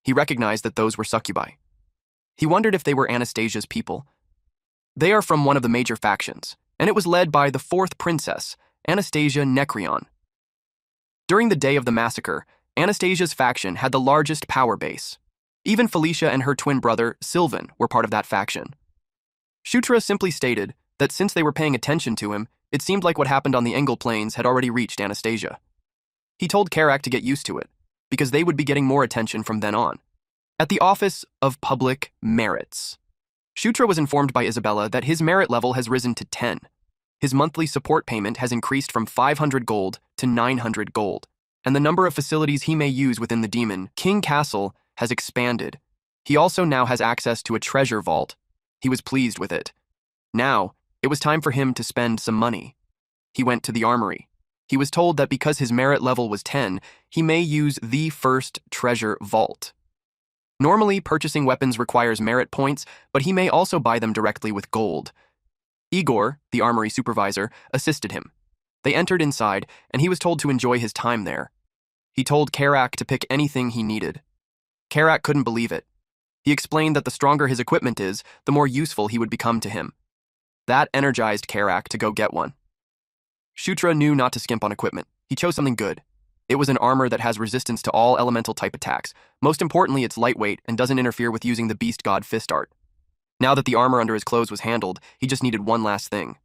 [SPEAKER 1] He recognized that those were succubi. He wondered if they were Anastasia's people. They are from one of the major factions, and it was led by the 4th princess, Anastasia Nekrion. During the day of the massacre, Anastasia's faction had the largest power base. Even Felicia and her twin brother, Sylvan, were part of that faction. Shutra simply stated that since they were paying attention to him, it seemed like what happened on the Engel Plains had already reached Anastasia. He told Karak to get used to it, because they would be getting more attention from then on. At the Office of Public Merits, Shutra was informed by Isabella that his merit level has risen to 10. His monthly support payment has increased from 500 gold to 900 gold, and the number of facilities he may use within the Demon King Castle has expanded. He also now has access to a treasure vault. He was pleased with it. Now, it was time for him to spend some money. He went to the armory. He was told that because his merit level was 10, he may use the first treasure vault. Normally, purchasing weapons requires merit points, but he may also buy them directly with gold. Igor, the armory supervisor, assisted him. They entered inside, and he was told to enjoy his time there. He told Karak to pick anything he needed. Karak couldn't believe it. He explained that the stronger his equipment is, the more useful he would become to him. That energized Karak to go get one. Shutra knew not to skimp on equipment. He chose something good. It was an armor that has resistance to all elemental-type attacks. Most importantly, it's lightweight and doesn't interfere with using the Beast God Fist Art. Now that the armor under his clothes was handled, he just needed one last thing.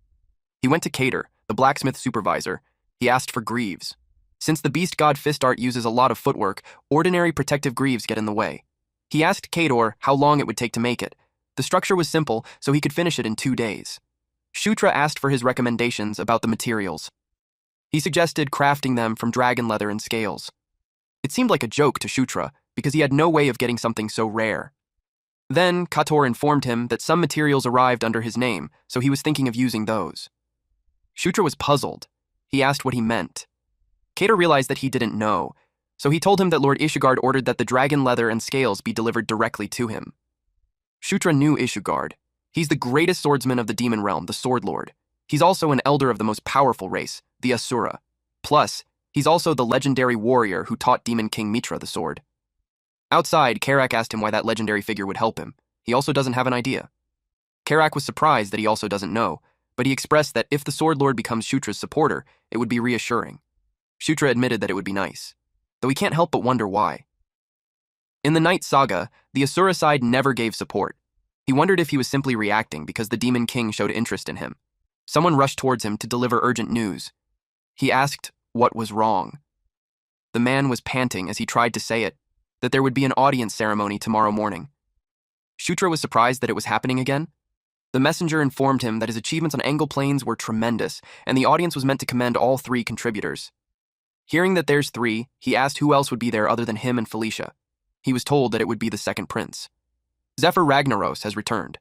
[SPEAKER 1] He went to Cater, the blacksmith supervisor. He asked for greaves. Since the Beast God Fist Art uses a lot of footwork, ordinary protective greaves get in the way. He asked Cater how long it would take to make it. The structure was simple, so he could finish it in 2 days. Shutra asked for his recommendations about the materials. He suggested crafting them from dragon leather and scales. It seemed like a joke to Shutra, because he had no way of getting something so rare. Then, Kator informed him that some materials arrived under his name, so he was thinking of using those. Shutra was puzzled. He asked what he meant. Cater realized that he didn't know, so he told him that Lord Ishugard ordered that the dragon leather and scales be delivered directly to him. Shutra knew Ishugard. He's the greatest swordsman of the demon realm, the Sword Lord. He's also an elder of the most powerful race, the Asura. Plus, he's also the legendary warrior who taught Demon King Mitra the sword. Outside, Karak asked him why that legendary figure would help him. He also doesn't have an idea. Karak was surprised that he also doesn't know, but he expressed that if the Sword Lord becomes Shutra's supporter, it would be reassuring. Shutra admitted that it would be nice, though he can't help but wonder why. In the Night Saga, the Asura side never gave support. He wondered if he was simply reacting because the Demon King showed interest in him. Someone rushed towards him to deliver urgent news. He asked what was wrong. The man was panting as he tried to say it, that there would be an audience ceremony tomorrow morning. Shutra was surprised that it was happening again. The messenger informed him that his achievements on Engel Plains were tremendous, and the audience was meant to commend all 3 contributors. Hearing that there's 3, he asked who else would be there other than him and Felicia. He was told that it would be the second prince. Zephyr Ragnaros has returned.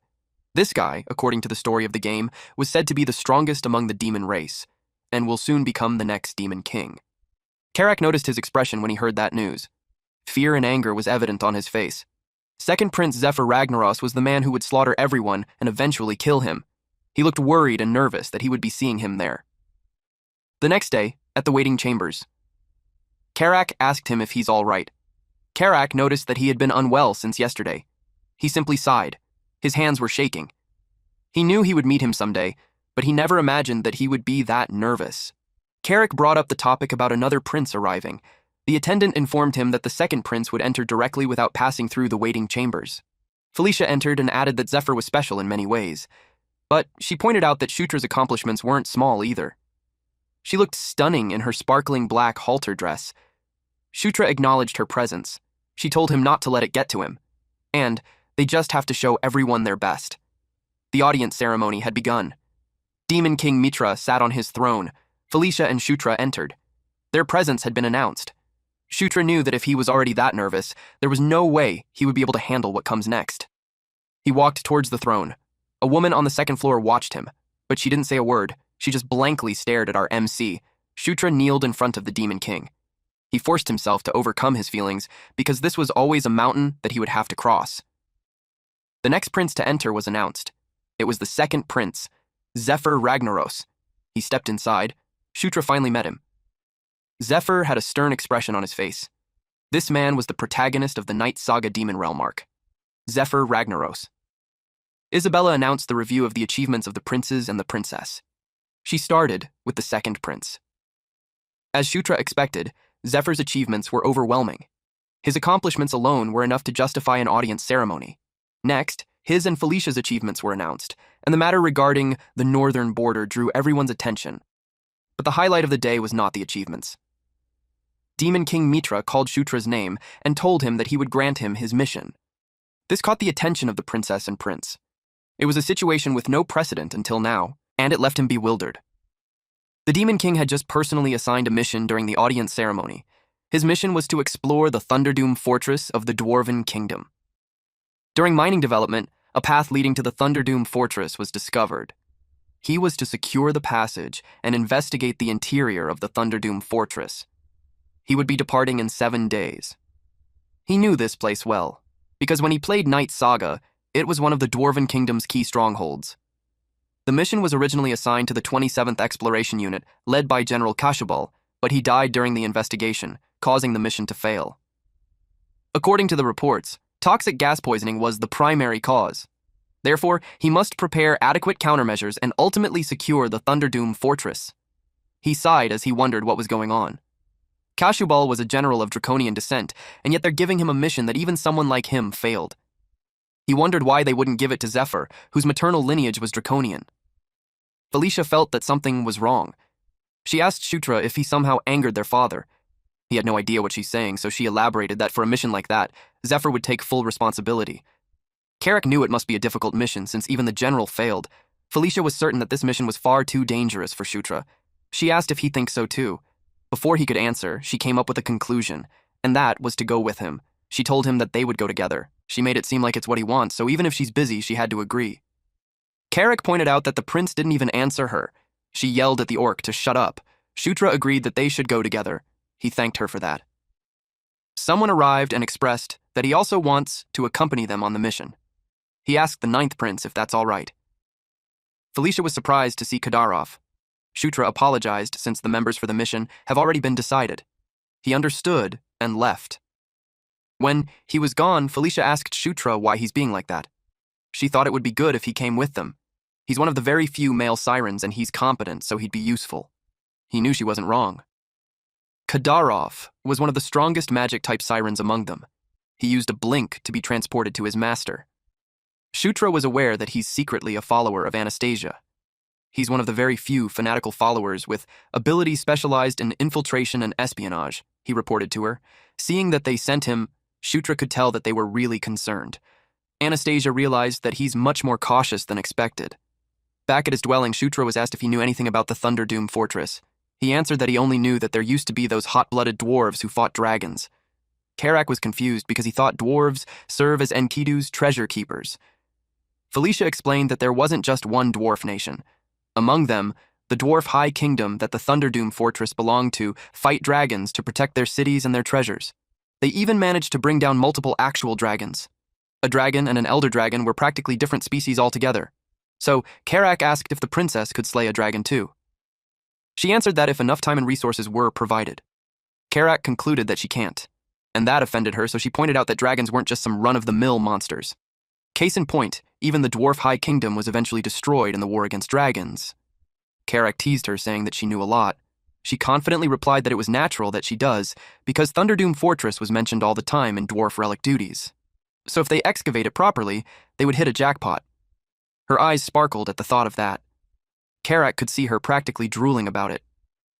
[SPEAKER 1] This guy, according to the story of the game, was said to be the strongest among the demon race, and will soon become the next demon king. Karak noticed his expression when he heard that news. Fear and anger was evident on his face. Second Prince Zephyr Ragnaros was the man who would slaughter everyone and eventually kill him. He looked worried and nervous that he would be seeing him there. The next day, at the waiting chambers, Karak asked him if he's all right. Karak noticed that he had been unwell since yesterday. He simply sighed. His hands were shaking. He knew he would meet him someday, but he never imagined that he would be that nervous. Karak brought up the topic about another prince arriving. The attendant informed him that the second prince would enter directly without passing through the waiting chambers. Felicia entered and added that Zephyr was special in many ways. But she pointed out that Shutra's accomplishments weren't small either. She looked stunning in her sparkling black halter dress. Shutra acknowledged her presence. She told him not to let it get to him. And they just have to show everyone their best. The audience ceremony had begun. Demon King Mitra sat on his throne. Felicia and Shutra entered. Their presence had been announced. Shutra knew that if he was already that nervous, there was no way he would be able to handle what comes next. He walked towards the throne. A woman on the second floor watched him, but she didn't say a word. She just blankly stared at our MC. Shutra kneeled in front of the Demon King. He forced himself to overcome his feelings because this was always a mountain that he would have to cross. The next prince to enter was announced. It was the second prince, Zephyr Ragnaros. He stepped inside. Shutra finally met him. Zephyr had a stern expression on his face. This man was the protagonist of the Night Saga Demon Realm arc, Zephyr Ragnaros. Isabella announced the review of the achievements of the princes and the princess. She started with the second prince. As Shutra expected, Zephyr's achievements were overwhelming. His accomplishments alone were enough to justify an audience ceremony. Next, his and Felicia's achievements were announced, and the matter regarding the northern border drew everyone's attention. But the highlight of the day was not the achievements. Demon King Mitra called Shutra's name and told him that he would grant him his mission. This caught the attention of the princess and prince. It was a situation with no precedent until now, and it left him bewildered. The Demon King had just personally assigned a mission during the audience ceremony. His mission was to explore the Thunderdoom fortress of the Dwarven Kingdom. During mining development, a path leading to the Thunderdoom fortress was discovered. He was to secure the passage and investigate the interior of the Thunderdoom fortress. He would be departing in 7 days. He knew this place well, because when he played Night Saga, it was one of the Dwarven Kingdom's key strongholds. The mission was originally assigned to the 27th Exploration Unit, led by General Kashubal, but he died during the investigation, causing the mission to fail. According to the reports, toxic gas poisoning was the primary cause. Therefore, he must prepare adequate countermeasures and ultimately secure the Thunderdoom fortress. He sighed as he wondered what was going on. Kashubal was a general of Draconian descent, and yet they're giving him a mission that even someone like him failed. He wondered why they wouldn't give it to Zephyr, whose maternal lineage was Draconian. Felicia felt that something was wrong. She asked Shutra if he somehow angered their father. He had no idea what she's saying, so she elaborated that for a mission like that, Zephyr would take full responsibility. Karak knew it must be a difficult mission since even the general failed. Felicia was certain that this mission was far too dangerous for Shutra. She asked if he thinks so too. Before he could answer, she came up with a conclusion, and that was to go with him. She told him that they would go together. She made it seem like it's what he wants, so even if she's busy, she had to agree. Karak pointed out that the prince didn't even answer her. She yelled at the orc to shut up. Shutra agreed that they should go together. He thanked her for that. Someone arrived and expressed that he also wants to accompany them on the mission. He asked the 9th prince if that's all right. Felicia was surprised to see Kadarov. Shutra apologized since the members for the mission have already been decided. He understood and left. When he was gone, Felicia asked Shutra why he's being like that. She thought it would be good if he came with them. He's one of the very few male sirens and he's competent, so he'd be useful. He knew she wasn't wrong. Kadarov was one of the strongest magic-type sirens among them. He used a blink to be transported to his master. Shutra was aware that he's secretly a follower of Anastasia. He's one of the very few fanatical followers with abilities specialized in infiltration and espionage, he reported to her. Seeing that they sent him, Shutra could tell that they were really concerned. Anastasia realized that he's much more cautious than expected. Back at his dwelling, Shutra was asked if he knew anything about the Thunderdoom fortress. He answered that he only knew that there used to be those hot-blooded dwarves who fought dragons. Karak was confused because he thought dwarves serve as Enkidu's treasure keepers. Felicia explained that there wasn't just one dwarf nation. Among them, the dwarf high kingdom that the Thunderdoom fortress belonged to fight dragons to protect their cities and their treasures. They even managed to bring down multiple actual dragons. A dragon and an elder dragon were practically different species altogether. So Karak asked if the princess could slay a dragon too. She answered that if enough time and resources were provided. Karak concluded that she can't, and that offended her, so she pointed out that dragons weren't just some run-of-the-mill monsters. Case in point, even the Dwarf High Kingdom was eventually destroyed in the war against dragons. Karak teased her, saying that she knew a lot. She confidently replied that it was natural that she does, because Thunderdoom Fortress was mentioned all the time in dwarf relic duties. So if they excavate it properly, they would hit a jackpot. Her eyes sparkled at the thought of that. Karak could see her practically drooling about it.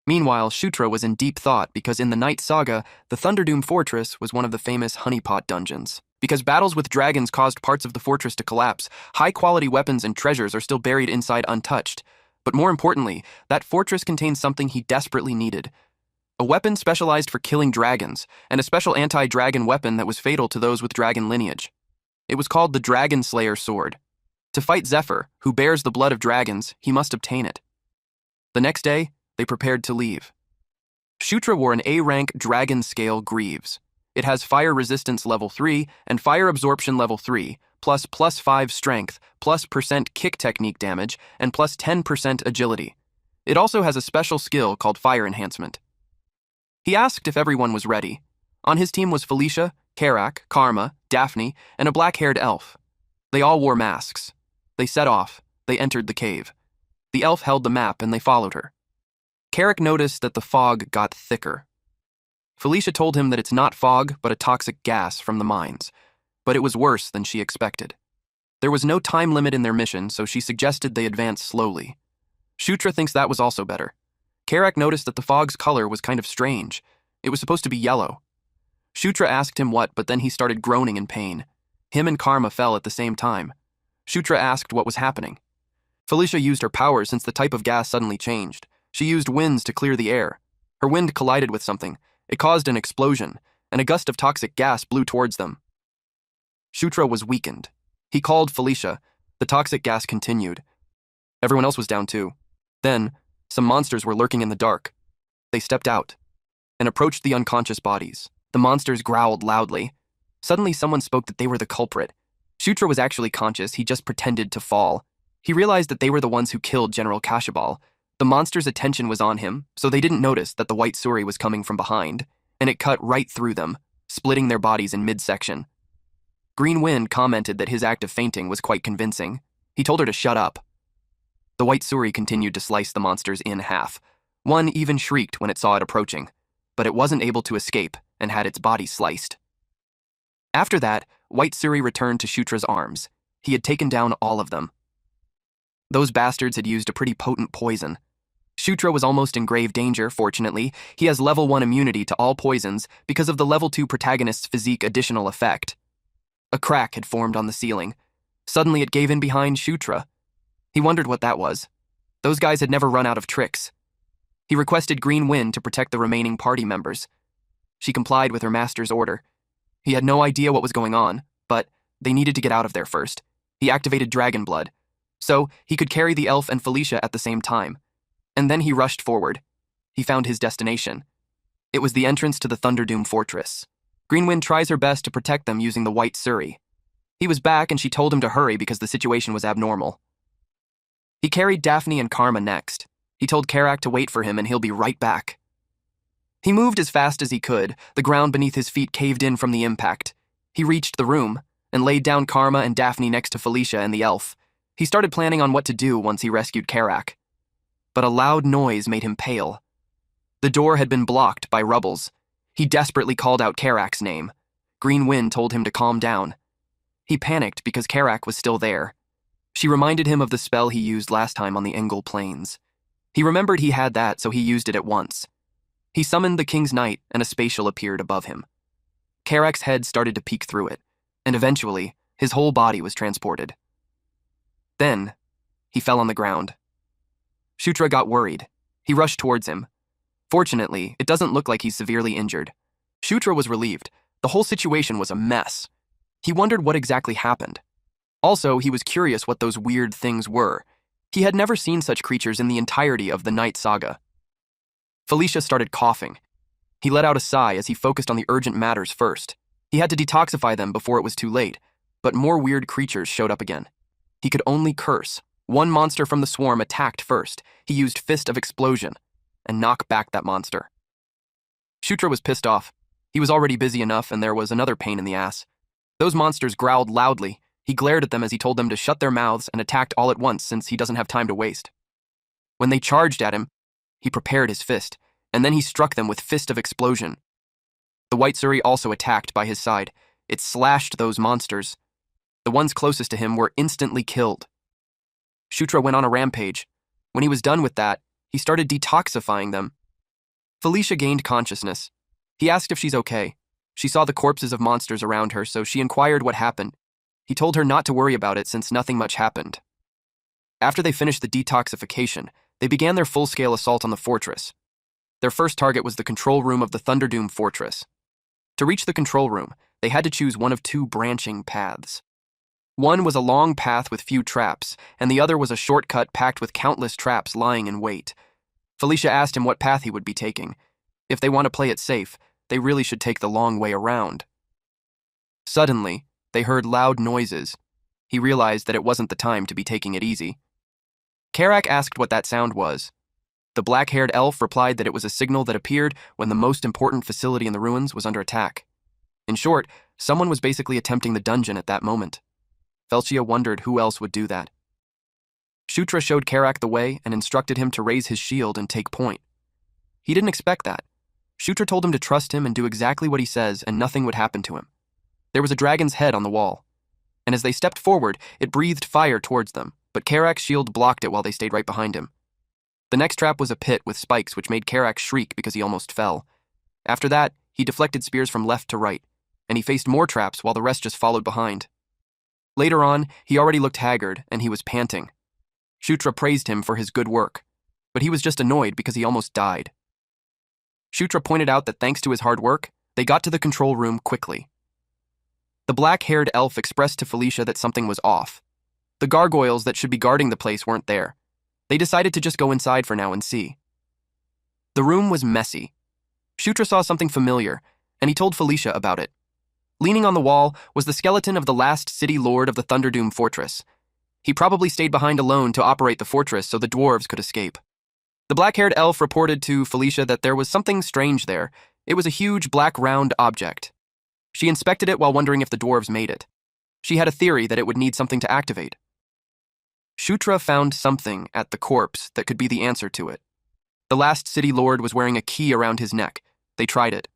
[SPEAKER 1] Meanwhile, Shutra was in deep thought because in the Night Saga, the Thunderdoom Fortress was one of the famous honeypot dungeons. Because battles with dragons caused parts of the fortress to collapse, high-quality weapons and treasures are still buried inside untouched. But more importantly, that fortress contained something he desperately needed. A weapon specialized for killing dragons, and a special anti-dragon weapon that was fatal to those with dragon lineage. It was called the Dragon Slayer Sword. To fight Zephyr, who bears the blood of dragons, he must obtain it. The next day, they prepared to leave. Shutra wore an A-rank dragon scale greaves. It has fire resistance level 3 and fire absorption level 3, plus +5 strength, plus % kick technique damage, and plus 10% agility. It also has a special skill called fire enhancement. He asked if everyone was ready. On his team was Felicia, Karak, Karma, Daphne, and a black-haired elf. They all wore masks. They set off. They entered the cave. The elf held the map and they followed her. Karak noticed that the fog got thicker. Felicia told him that it's not fog, but a toxic gas from the mines. But it was worse than she expected. There was no time limit in their mission, so she suggested they advance slowly. Shutra thinks that was also better. Karak noticed that the fog's color was kind of strange. It was supposed to be yellow. Shutra asked him what, but then he started groaning in pain. Him and Karma fell at the same time. Shutra asked what was happening. Felicia used her powers since the type of gas suddenly changed. She used winds to clear the air. Her wind collided with something. It caused an explosion, and a gust of toxic gas blew towards them. Shutra was weakened. He called Felicia. The toxic gas continued. Everyone else was down too. Then, some monsters were lurking in the dark. They stepped out and approached the unconscious bodies. The monsters growled loudly. Suddenly, someone spoke that they were the culprit. Shutra was actually conscious, he just pretended to fall. He realized that they were the ones who killed General Kashabal. The monster's attention was on him, so they didn't notice that the white Suri was coming from behind, and it cut right through them, splitting their bodies in midsection. Green Wind commented that his act of fainting was quite convincing. He told her to shut up. The white Suri continued to slice the monsters in half. One even shrieked when it saw it approaching, but it wasn't able to escape and had its body sliced. After that, White Suri returned to Shutra's arms. He had taken down all of them. Those bastards had used a pretty potent poison. Shutra was almost in grave danger, fortunately. He has level 1 immunity to all poisons because of the level 2 protagonist's physique additional effect. A crack had formed on the ceiling. Suddenly it gave in behind Shutra. He wondered what that was. Those guys had never run out of tricks. He requested Green Wind to protect the remaining party members. She complied with her master's order. He had no idea what was going on, but they needed to get out of there first. He activated Dragon Blood, so he could carry the elf and Felicia at the same time. And then he rushed forward. He found his destination. It was the entrance to the Thunderdoom Fortress. Greenwind tries her best to protect them using the White Suri. He was back and she told him to hurry because the situation was abnormal. He carried Daphne and Karma next. He told Karak to wait for him and he'll be right back. He moved as fast as he could. The ground beneath his feet caved in from the impact. He reached the room and laid down Karma and Daphne next to Felicia and the elf. He started planning on what to do once he rescued Karak. But a loud noise made him pale. The door had been blocked by rubbles. He desperately called out Karak's name. Green Wind told him to calm down. He panicked because Karak was still there. She reminded him of the spell he used last time on the Engel Plains. He remembered he had that, so he used it at once. He summoned the King's Knight, and a spatial appeared above him. Karak's head started to peek through it, and eventually, his whole body was transported. Then, he fell on the ground. Shutra got worried. He rushed towards him. Fortunately, it doesn't look like he's severely injured. Shutra was relieved. The whole situation was a mess. He wondered what exactly happened. Also, he was curious what those weird things were. He had never seen such creatures in the entirety of the Night Saga. Felicia started coughing. He let out a sigh as he focused on the urgent matters first. He had to detoxify them before it was too late, but more weird creatures showed up again. He could only curse. One monster from the swarm attacked first. He used Fist of Explosion. and knock back that monster. Shutra was pissed off. He was already busy enough, and there was another pain in the ass. Those monsters growled loudly. He glared at them as he told them to shut their mouths and attacked all at once since he doesn't have time to waste. When they charged at him, he prepared his fist, and then he struck them with Fist of Explosion. The White Suri also attacked by his side. It slashed those monsters. The ones closest to him were instantly killed. Shutra went on a rampage. When he was done with that, he started detoxifying them. Felicia gained consciousness. He asked if she's okay. She saw the corpses of monsters around her, so she inquired what happened. He told her not to worry about it since nothing much happened. After they finished the detoxification, they began their full-scale assault on the fortress. Their first target was the control room of the Thunderdoom fortress. To reach the control room, they had to choose one of two branching paths. One was a long path with few traps, and the other was a shortcut packed with countless traps lying in wait. Felicia asked him what path he would be taking. If they want to play it safe, they really should take the long way around. Suddenly, they heard loud noises. He realized that it wasn't the time to be taking it easy. Karak asked what that sound was. The black-haired elf replied that it was a signal that appeared when the most important facility in the ruins was under attack. In short, someone was basically attempting the dungeon at that moment. Felicia wondered who else would do that. Shutra showed Karak the way and instructed him to raise his shield and take point. He didn't expect that. Shutra told him to trust him and do exactly what he says and nothing would happen to him. There was a dragon's head on the wall, and as they stepped forward, it breathed fire towards them, but Karak's shield blocked it while they stayed right behind him. The next trap was a pit with spikes which made Karak shriek because he almost fell. After that, he deflected spears from left to right, and he faced more traps while the rest just followed behind. Later on, he already looked haggard and he was panting. Shutra praised him for his good work, but he was just annoyed because he almost died. Shutra pointed out that thanks to his hard work, they got to the control room quickly. The black-haired elf expressed to Felicia that something was off. The gargoyles that should be guarding the place weren't there. They decided to just go inside for now and see. The room was messy. Shutra saw something familiar, and he told Felicia about it. Leaning on the wall was the skeleton of the last city lord of the Thunderdoom fortress. He probably stayed behind alone to operate the fortress so the dwarves could escape. The black-haired elf reported to Felicia that there was something strange there. It was a huge black round object. She inspected it while wondering if the dwarves made it. She had a theory that it would need something to activate. Shutra found something at the corpse that could be the answer to it. The last city lord was wearing a key around his neck. They tried it.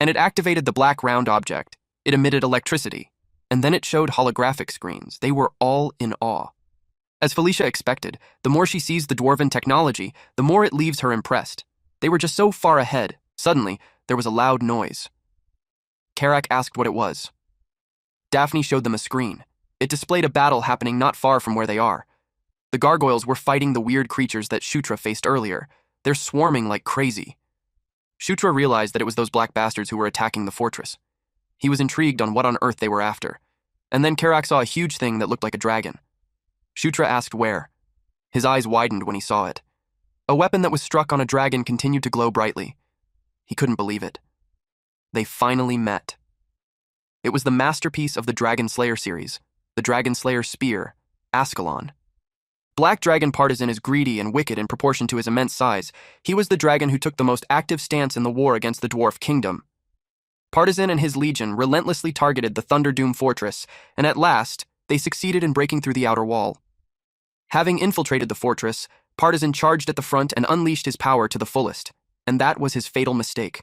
[SPEAKER 1] And it activated the black round object. It emitted electricity. And then it showed holographic screens. They were all in awe. As Felicia expected, the more she sees the dwarven technology, the more it leaves her impressed. They were just so far ahead. Suddenly, there was a loud noise. Karak asked what it was. Daphne showed them a screen. It displayed a battle happening not far from where they are. The gargoyles were fighting the weird creatures that Shutra faced earlier. They're swarming like crazy. Shutra realized that it was those black bastards who were attacking the fortress. He was intrigued on what on earth they were after. And then Karak saw a huge thing that looked like a dragon. Shutra asked where. His eyes widened when he saw it. A weapon that was struck on a dragon continued to glow brightly. He couldn't believe it. They finally met. It was the masterpiece of the Dragon Slayer series, the Dragon Slayer Spear, Ascalon. Black Dragon Partisan is greedy and wicked in proportion to his immense size. He was the dragon who took the most active stance in the war against the Dwarf Kingdom. Partisan and his legion relentlessly targeted the Thunderdoom fortress, and at last, they succeeded in breaking through the outer wall. Having infiltrated the fortress, Partisan charged at the front and unleashed his power to the fullest, and that was his fatal mistake.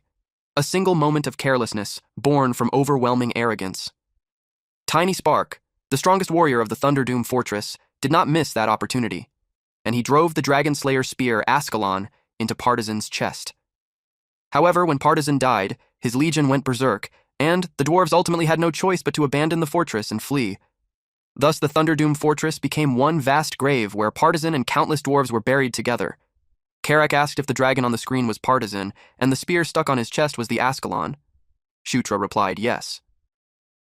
[SPEAKER 1] A single moment of carelessness, born from overwhelming arrogance. Tiny Spark, the strongest warrior of the Thunderdoom fortress, did not miss that opportunity, and he drove the Dragon Slayer spear Ascalon into Partisan's chest. However, when Partisan died, his legion went berserk, and the dwarves ultimately had no choice but to abandon the fortress and flee. Thus, the Thunderdoom fortress became one vast grave where Partisan and countless dwarves were buried together. Karak asked if the dragon on the screen was Partisan, and the spear stuck on his chest was the Ascalon. Shutra replied yes.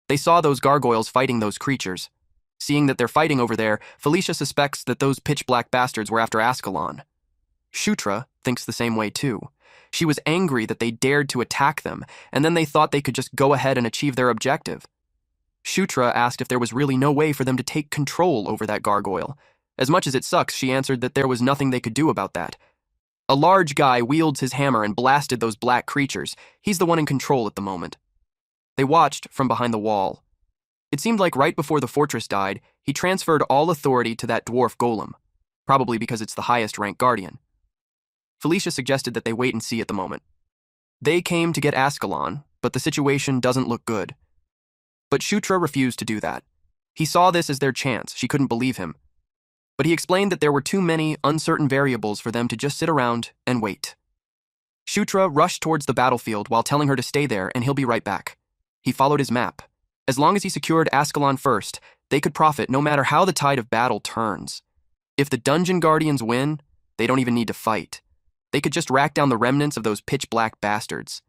[SPEAKER 1] They saw those gargoyles fighting those creatures. Seeing that they're fighting over there, Felicia suspects that those pitch-black bastards were after Ascalon. Shutra thinks the same way too. She was angry that they dared to attack them, and then they thought they could just go ahead and achieve their objective. Shutra asked if there was really no way for them to take control over that gargoyle. As much as it sucks, she answered that there was nothing they could do about that. A large guy wields his hammer and blasted those black creatures. He's the one in control at the moment. They watched from behind the wall. It seemed like right before the fortress died, he transferred all authority to that dwarf golem, probably because it's the highest rank guardian. Felicia suggested that they wait and see at the moment. They came to get Ascalon, but the situation doesn't look good. But Shutra refused to do that. He saw this as their chance. She couldn't believe him. But he explained that there were too many uncertain variables for them to just sit around and wait. Shutra rushed towards the battlefield while telling her to stay there and he'll be right back. He followed his map. As long as he secured Ascalon first, they could profit no matter how the tide of battle turns. If the dungeon guardians win, they don't even need to fight. They could just rack down the remnants of those pitch-black bastards.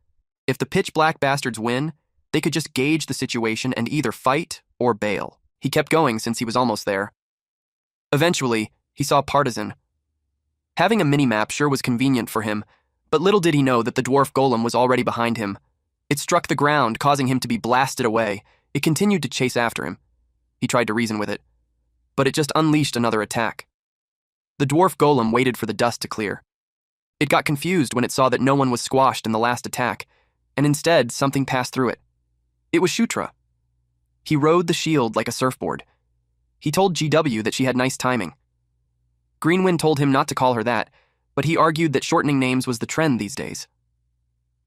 [SPEAKER 1] If the pitch-black bastards win, they could just gauge the situation and either fight or bail. He kept going since he was almost there. Eventually, he saw Partisan. Having a mini-map sure was convenient for him, but little did he know that the dwarf golem was already behind him. It struck the ground, causing him to be blasted away. It continued to chase after him. He tried to reason with it, but it just unleashed another attack. The dwarf golem waited for the dust to clear. It got confused when it saw that no one was squashed in the last attack, and instead something passed through it. It was Shutra. He rode the shield like a surfboard. He told GW that she had nice timing. Greenwind told him not to call her that, but he argued that shortening names was the trend these days.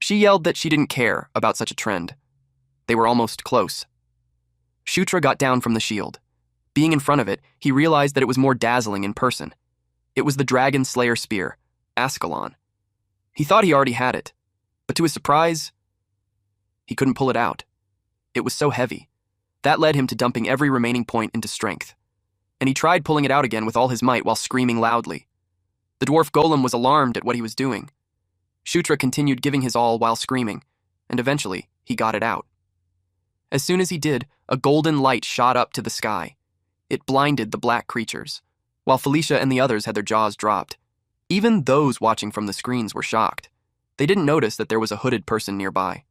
[SPEAKER 1] She yelled that she didn't care about such a trend. They were almost close. Shutra got down from the shield. Being in front of it, he realized that it was more dazzling in person. It was the Dragon Slayer spear, Ascalon. He thought he already had it, but to his surprise, he couldn't pull it out. It was so heavy. That led him to dumping every remaining point into strength. And he tried pulling it out again with all his might while screaming loudly. The dwarf golem was alarmed at what he was doing. Shutra continued giving his all while screaming, and eventually he got it out. As soon as he did, a golden light shot up to the sky. It blinded the black creatures, while Felicia and the others had their jaws dropped. Even those watching from the screens were shocked. They didn't notice that there was a hooded person nearby.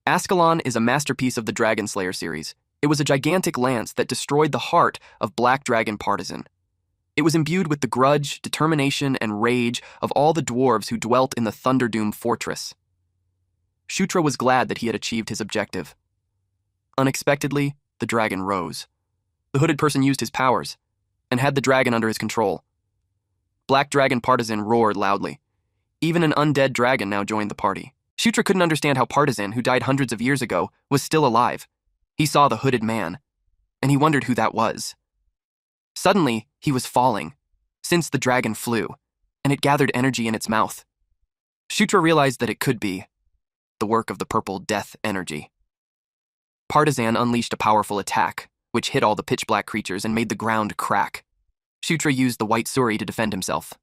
[SPEAKER 1] Ascalon is a masterpiece of the Dragon Slayer series. It was a gigantic lance that destroyed the heart of Black Dragon Partisan. It was imbued with the grudge, determination, and rage of all the dwarves who dwelt in the Thunderdoom fortress. Shutra was glad that he had achieved his objective. Unexpectedly, the dragon rose. The hooded person used his powers and had the dragon under his control. Black Dragon Partisan roared loudly. Even an undead dragon now joined the party. Shutra couldn't understand how Partisan, who died hundreds of years ago, was still alive. He saw the hooded man, and he wondered who that was. Suddenly, he was falling, since the dragon flew, and it gathered energy in its mouth. Shutra realized that it could be the work of the purple death energy. Partisan unleashed a powerful attack, which hit all the pitch-black creatures and made the ground crack. Shutra used the white suri to defend himself.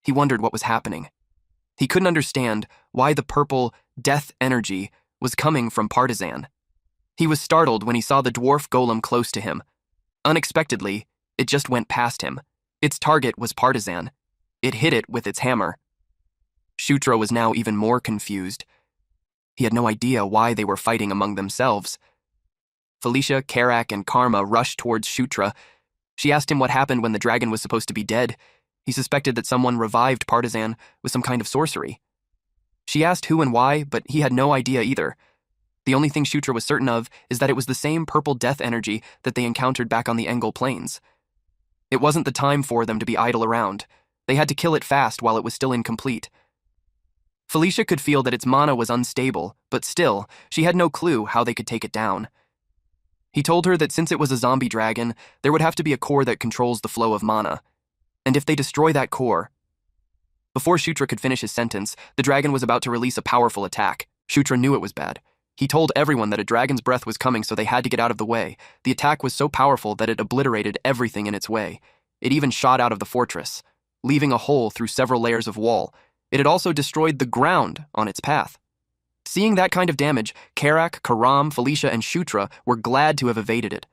[SPEAKER 1] He wondered what was happening. He couldn't understand why the purple death energy was coming from Partisan. He was startled when he saw the dwarf golem close to him. Unexpectedly, it just went past him. Its target was Partisan. It hit it with its hammer. Shutra was now even more confused. He had no idea why they were fighting among themselves. Felicia, Karak, and Karma rushed towards Shutra. She asked him what happened when the dragon was supposed to be dead. He suspected that someone revived Partisan with some kind of sorcery. She asked who and why, but he had no idea either. The only thing Shutra was certain of is that it was the same purple death energy that they encountered back on the Engel Plains. It wasn't the time for them to be idle around. They had to kill it fast while it was still incomplete. Felicia could feel that its mana was unstable, but still, she had no clue how they could take it down. He told her that since it was a zombie dragon, there would have to be a core that controls the flow of mana. And if they destroy that core... Before Shutra could finish his sentence, the dragon was about to release a powerful attack. Shutra knew it was bad. He told everyone that a dragon's breath was coming, so they had to get out of the way. The attack was so powerful that it obliterated everything in its way. It even shot out of the fortress, leaving a hole through several layers of wall. It had also destroyed the ground on its path. Seeing that kind of damage, Karak, Karam, Felicia, and Shutra were glad to have evaded it.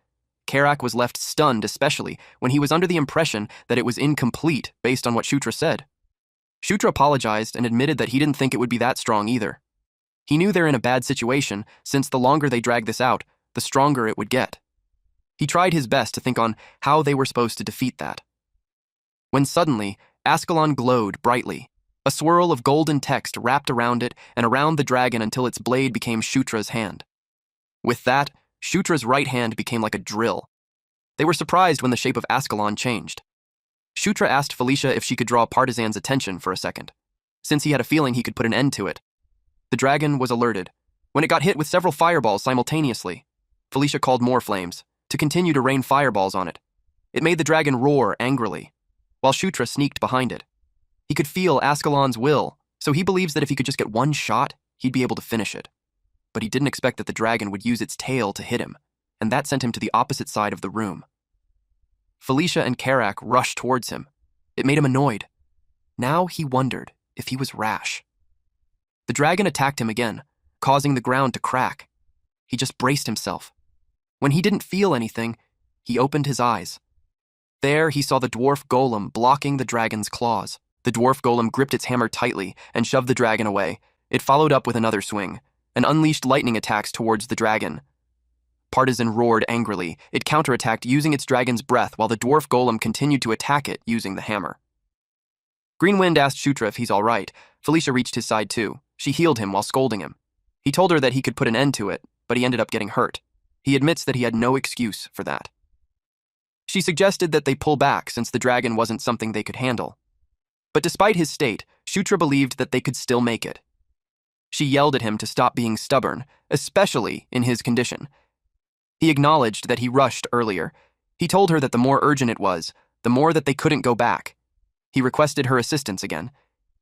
[SPEAKER 1] Karak was left stunned, especially when he was under the impression that it was incomplete based on what Shutra said. Shutra apologized and admitted that he didn't think it would be that strong either. He knew they're in a bad situation, since the longer they dragged this out, the stronger it would get. He tried his best to think on how they were supposed to defeat that. When suddenly, Ascalon glowed brightly. A swirl of golden text wrapped around it and around the dragon until its blade became Shutra's hand. With that, Shutra's right hand became like a drill. They were surprised when the shape of Ascalon changed. Shutra asked Felicia if she could draw Partizan's attention for a second, since he had a feeling he could put an end to it. The dragon was alerted. When it got hit with several fireballs simultaneously, Felicia called more flames to continue to rain fireballs on it. It made the dragon roar angrily, while Shutra sneaked behind it. He could feel Ascalon's will, so he believes that if he could just get one shot, he'd be able to finish it. But he didn't expect that the dragon would use its tail to hit him, and that sent him to the opposite side of the room. Felicia and Karak rushed towards him. It made him annoyed. Now he wondered if he was rash. The dragon attacked him again, causing the ground to crack. He just braced himself. When he didn't feel anything, he opened his eyes. There he saw the dwarf golem blocking the dragon's claws. The dwarf golem gripped its hammer tightly and shoved the dragon away. It followed up with another swing, and unleashed lightning attacks towards the dragon. Partizan roared angrily. It counterattacked using its dragon's breath while the dwarf golem continued to attack it using the hammer. Green Wind asked Shutra if he's all right. Felicia reached his side too. She healed him while scolding him. He told her that he could put an end to it, but he ended up getting hurt. He admits that he had no excuse for that. She suggested that they pull back since the dragon wasn't something they could handle. But despite his state, Shutra believed that they could still make it. She yelled at him to stop being stubborn, especially in his condition. He acknowledged that he rushed earlier. He told her that the more urgent it was, the more that they couldn't go back. He requested her assistance again.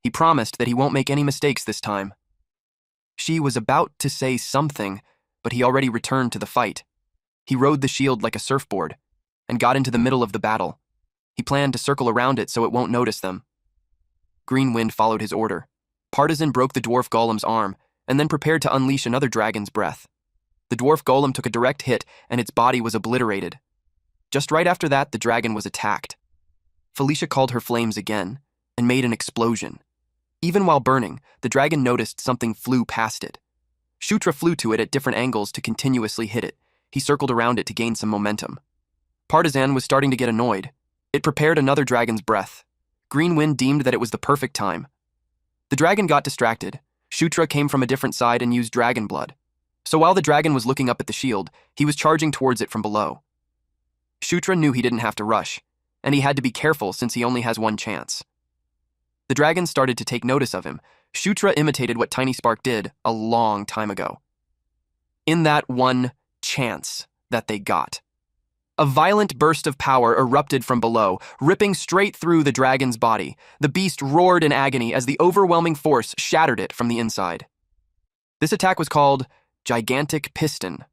[SPEAKER 1] He promised that he won't make any mistakes this time. She was about to say something, but he already returned to the fight. He rode the shield like a surfboard and got into the middle of the battle. He planned to circle around it so it won't notice them. Green Wind followed his order. Partizan broke the dwarf golem's arm and then prepared to unleash another dragon's breath. The dwarf golem took a direct hit and its body was obliterated. Just right after that, the dragon was attacked. Felicia called her flames again and made an explosion. Even while burning, the dragon noticed something flew past it. Shutra flew to it at different angles to continuously hit it. He circled around it to gain some momentum. Partizan was starting to get annoyed. It prepared another dragon's breath. Green Wind deemed that it was the perfect time. The dragon got distracted. Shutra came from a different side and used dragon blood. So while the dragon was looking up at the shield, he was charging towards it from below. Shutra knew he didn't have to rush, and he had to be careful since he only has one chance. The dragon started to take notice of him. Shutra imitated what Tiny Spark did a long time ago. In that one chance that they got, a violent burst of power erupted from below, ripping straight through the dragon's body. The beast roared in agony as the overwhelming force shattered it from the inside. This attack was called Gigantic Piston.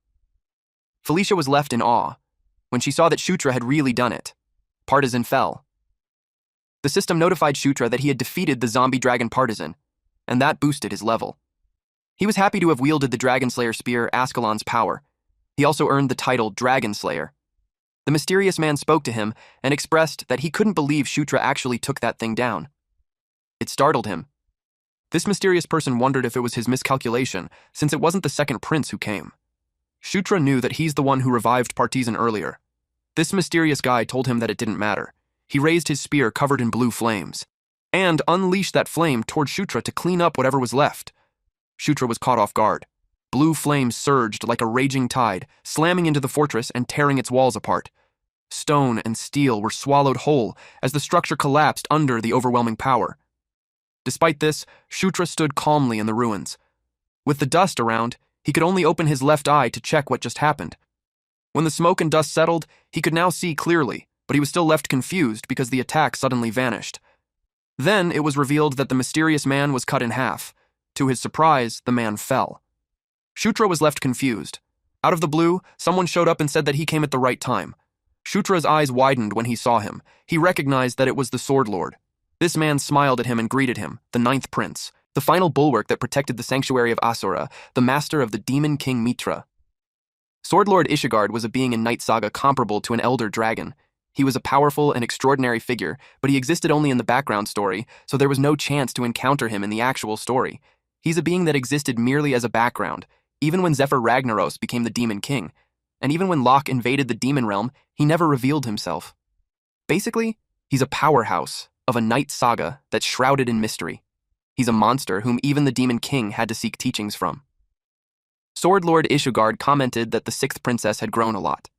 [SPEAKER 1] Felicia was left in awe when she saw that Shutra had really done it. Partizan fell. The system notified Shutra that he had defeated the zombie dragon Partizan, and that boosted his level. He was happy to have wielded the Dragon Slayer spear, Ascalon's power. He also earned the title Dragon Slayer. The mysterious man spoke to him and expressed that he couldn't believe Shutra actually took that thing down. It startled him. This mysterious person wondered if it was his miscalculation, since it wasn't the second prince who came. Shutra knew that he's the one who revived Partizan earlier. This mysterious guy told him that it didn't matter. He raised his spear covered in blue flames, and unleashed that flame toward Shutra to clean up whatever was left. Shutra was caught off guard. Blue flames surged like a raging tide, slamming into the fortress and tearing its walls apart. Stone and steel were swallowed whole as the structure collapsed under the overwhelming power. Despite this, Shutra stood calmly in the ruins. With the dust around, he could only open his left eye to check what just happened. When the smoke and dust settled, he could now see clearly, but he was still left confused because the attack suddenly vanished. Then it was revealed that the mysterious man was cut in half. To his surprise, the man fell. Shutra was left confused. Out of the blue, someone showed up and said that he came at the right time. Shutra's eyes widened when he saw him. He recognized that it was the Sword Lord. This man smiled at him and greeted him, the ninth prince, the final bulwark that protected the sanctuary of Asura, the master of the demon king Mitra. Sword Lord Ishigard was a being in Night Saga comparable to an elder dragon. He was a powerful and extraordinary figure, but he existed only in the background story, so there was no chance to encounter him in the actual story. He's a being that existed merely as a background, even when Zephyr Ragnaros became the demon king, and even when Locke invaded the demon realm, he never revealed himself. Basically, he's a powerhouse of a Night Saga that's shrouded in mystery. He's a monster whom even the Demon King had to seek teachings from. Sword Lord Ishugard commented that the sixth princess had grown a lot.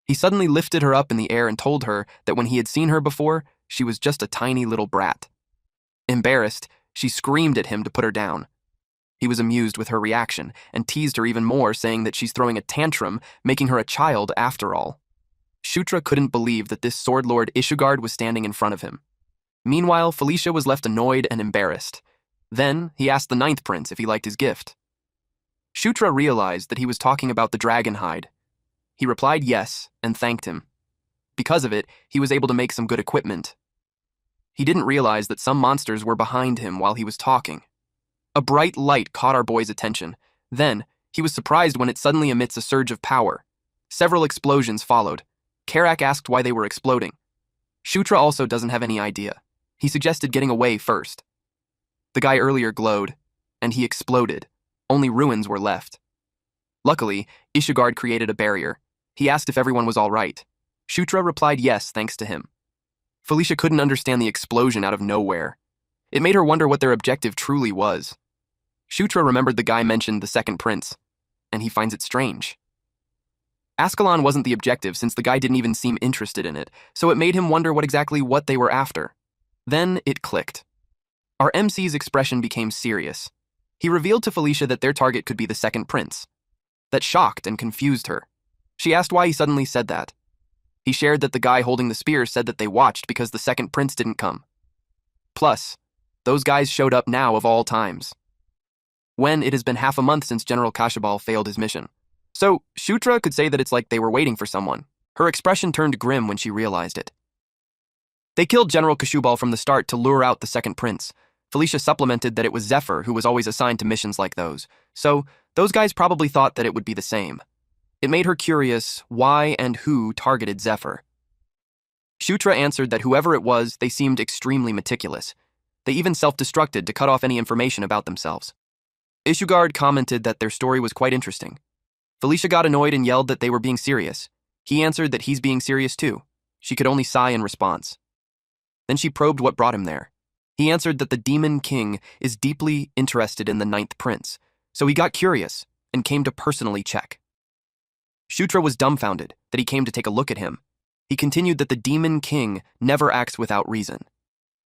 [SPEAKER 1] He suddenly lifted her up in the air and told her that when he had seen her before, she was just a tiny little brat. Embarrassed, she screamed at him to put her down. He was amused with her reaction and teased her even more, saying that she's throwing a tantrum, making her a child after all. Shutra couldn't believe that this Sword Lord Ishugard was standing in front of him. Meanwhile, Felicia was left annoyed and embarrassed. Then, he asked the ninth prince if he liked his gift. Shutra realized that he was talking about the dragon hide. He replied yes and thanked him. Because of it, he was able to make some good equipment. He didn't realize that some monsters were behind him while he was talking. A bright light caught our boy's attention. Then, he was surprised when it suddenly emits a surge of power. Several explosions followed. Karak asked why they were exploding. Shutra also doesn't have any idea. He suggested getting away first. The guy earlier glowed, and he exploded. Only ruins were left. Luckily, Ishugard created a barrier. He asked if everyone was all right. Shutra replied yes, thanks to him. Felicia couldn't understand the explosion out of nowhere. It made her wonder what their objective truly was. Shutra remembered the guy mentioned the second prince, and he finds it strange. Ascalon wasn't the objective since the guy didn't even seem interested in it, so it made him wonder what they were after. Then it clicked. Our MC's expression became serious. He revealed to Felicia that their target could be the second prince. That shocked and confused her. She asked why he suddenly said that. He shared that the guy holding the spear said that they watched because the second prince didn't come. Plus, those guys showed up now of all times. When it has been half a month since General Kashabal failed his mission. So, Shutra could say that it's like they were waiting for someone. Her expression turned grim when she realized it. They killed General Kashabal from the start to lure out the second prince. Felicia supplemented that it was Zephyr who was always assigned to missions like those, so those guys probably thought that it would be the same. It made her curious why and who targeted Zephyr. Shutra answered that whoever it was, they seemed extremely meticulous. They even self-destructed to cut off any information about themselves. Ishugard commented that their story was quite interesting. Felicia got annoyed and yelled that they were being serious. He answered that he's being serious too. She could only sigh in response. Then she probed what brought him there. He answered that the Demon King is deeply interested in the ninth prince, so he got curious and came to personally check. Shutra was dumbfounded that he came to take a look at him. He continued that the Demon King never acts without reason.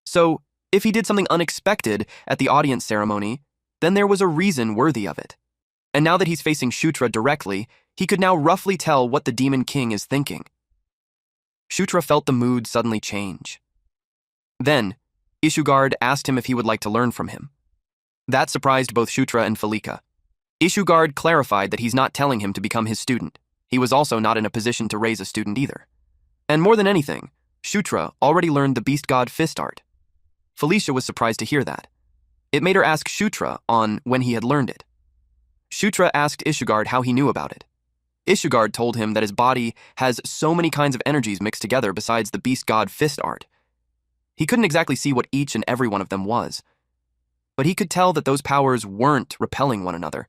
[SPEAKER 1] So, if he did something unexpected at the audience ceremony, then there was a reason worthy of it. And now that he's facing Shutra directly, he could now roughly tell what the Demon King is thinking. Shutra felt the mood suddenly change. Then, Ishugard asked him if he would like to learn from him. That surprised both Shutra and Felicia. Ishugard clarified that he's not telling him to become his student. He was also not in a position to raise a student either. And more than anything, Shutra already learned the Beast God Fist art. Felicia was surprised to hear that. It made her ask Shutra on when he had learned it. Shutra asked Ishugard how he knew about it. Ishugard told him that his body has so many kinds of energies mixed together besides the Beast God Fist art. He couldn't exactly see what each and every one of them was. But he could tell that those powers weren't repelling one another.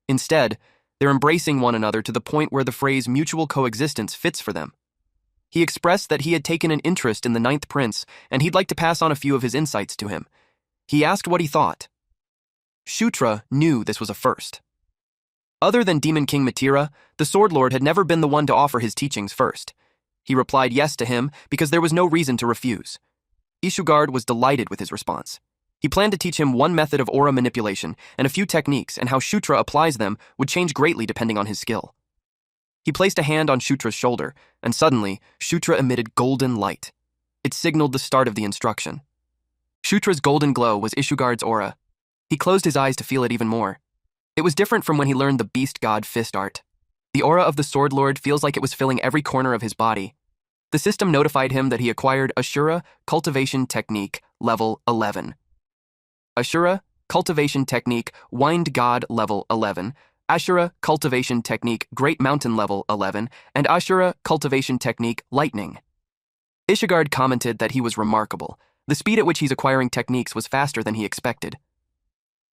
[SPEAKER 1] Instead, they're embracing one another to the point where the phrase mutual coexistence fits for them. He expressed that he had taken an interest in the ninth prince, and he'd like to pass on a few of his insights to him. He asked what he thought. Shutra knew this was a first. Other than Demon King Matira, the Sword Lord had never been the one to offer his teachings first. He replied yes to him because there was no reason to refuse. Ishugard was delighted with his response. He planned to teach him one method of aura manipulation and a few techniques, and how Shutra applies them would change greatly depending on his skill. He placed a hand on Shutra's shoulder, and suddenly, Shutra emitted golden light. It signaled the start of the instruction. Shutra's golden glow was Ishugard's aura. He closed his eyes to feel it even more. It was different from when he learned the Beast God Fist art. The aura of the Sword Lord feels like it was filling every corner of his body. The system notified him that he acquired Ashura Cultivation Technique Level 11. Ashura Cultivation Technique Wind God Level 11, Ashura Cultivation Technique Great Mountain Level 11, and Ashura Cultivation Technique Lightning. Ishugard commented that he was remarkable. The speed at which he's acquiring techniques was faster than he expected.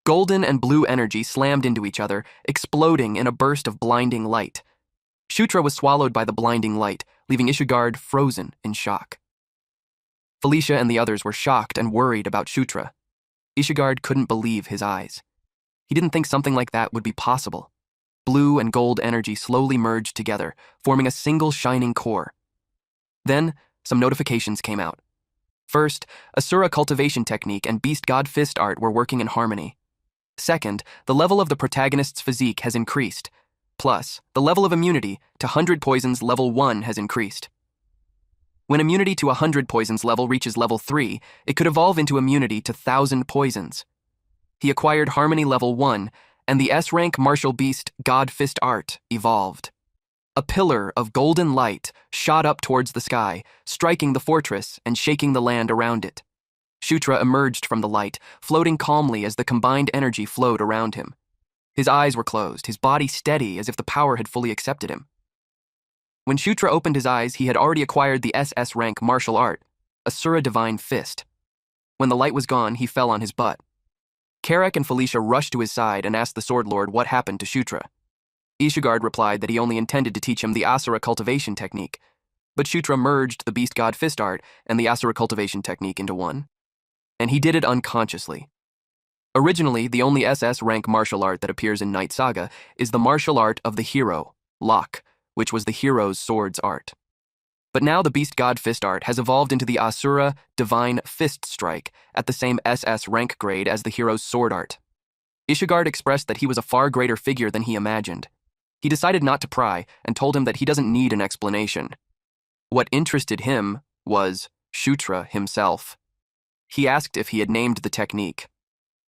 [SPEAKER 1] Golden and blue energy slammed into each other, exploding in a burst of blinding light. Shutra was swallowed by the blinding light, leaving Ishugard frozen in shock. Felicia and the others were shocked and worried about Shutra. Ishigard couldn't believe his eyes. He didn't think something like that would be possible. Blue and gold energy slowly merged together, forming a single shining core. Then, some notifications came out. First, Asura cultivation technique and beast god fist art were working in harmony. Second, the level of the protagonist's physique has increased. Plus, the level of immunity to 100 poisons level 1 has increased. When immunity to 100 poisons level reaches level 3, it could evolve into immunity to 1,000 poisons. He acquired Harmony level 1, and the S-rank martial beast God Fist Art evolved. A pillar of golden light shot up towards the sky, striking the fortress and shaking the land around it. Shutra emerged from the light, floating calmly as the combined energy flowed around him. His eyes were closed, his body steady as if the power had fully accepted him. When Shutra opened his eyes, he had already acquired the SS rank martial art, Asura Divine Fist. When the light was gone, he fell on his butt. Karek and Felicia rushed to his side and asked the Sword Lord what happened to Shutra. Ishigard replied that he only intended to teach him the Asura cultivation technique, but Shutra merged the Beast God Fist art and the Asura cultivation technique into one. And he did it unconsciously. Originally, the only SS rank martial art that appears in Night Saga is the martial art of the hero, Locke, which was the hero's sword's art. But now the Beast God Fist art has evolved into the Asura Divine Fist Strike at the same SS rank grade as the hero's sword art. Ishigard expressed that he was a far greater figure than he imagined. He decided not to pry and told him that he doesn't need an explanation. What interested him was Shutra himself. He asked if he had named the technique.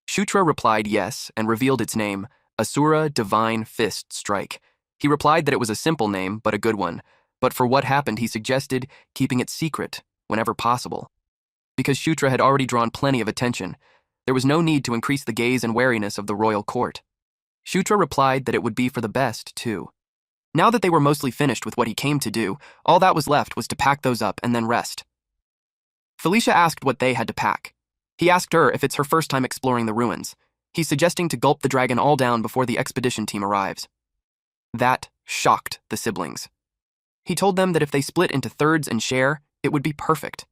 [SPEAKER 1] Shutra replied yes and revealed its name, Asura Divine Fist Strike. He replied that it was a simple name, but a good one. But for what happened, he suggested keeping it secret whenever possible. Because Shutra had already drawn plenty of attention, there was no need to increase the gaze and wariness of the royal court. Shutra replied that it would be for the best, too. Now that they were mostly finished with what he came to do, all that was left was to pack those up and then rest. Felicia asked what they had to pack. He asked her if it's her first time exploring the ruins. He's suggesting to gulp the dragon all down before the expedition team arrives. That shocked the siblings. He told them that if they split into thirds and share, it would be perfect.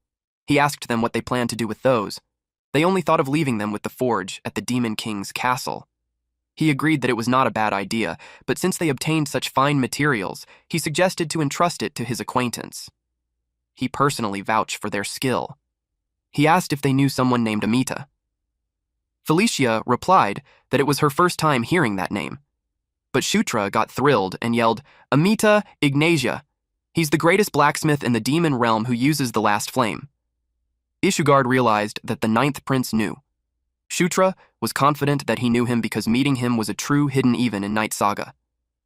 [SPEAKER 1] He asked them what they planned to do with those. They only thought of leaving them with the forge at the Demon King's castle. He agreed that it was not a bad idea, but since they obtained such fine materials, he suggested to entrust it to his acquaintance. He personally vouched for their skill. He asked if they knew someone named Amita. Felicia replied that it was her first time hearing that name. But Shutra got thrilled and yelled, "Amita Ignatia! He's the greatest blacksmith in the demon realm who uses the last flame." Ishigard realized that the ninth prince knew. Shutra was confident that he knew him because meeting him was a true hidden even in Night Saga.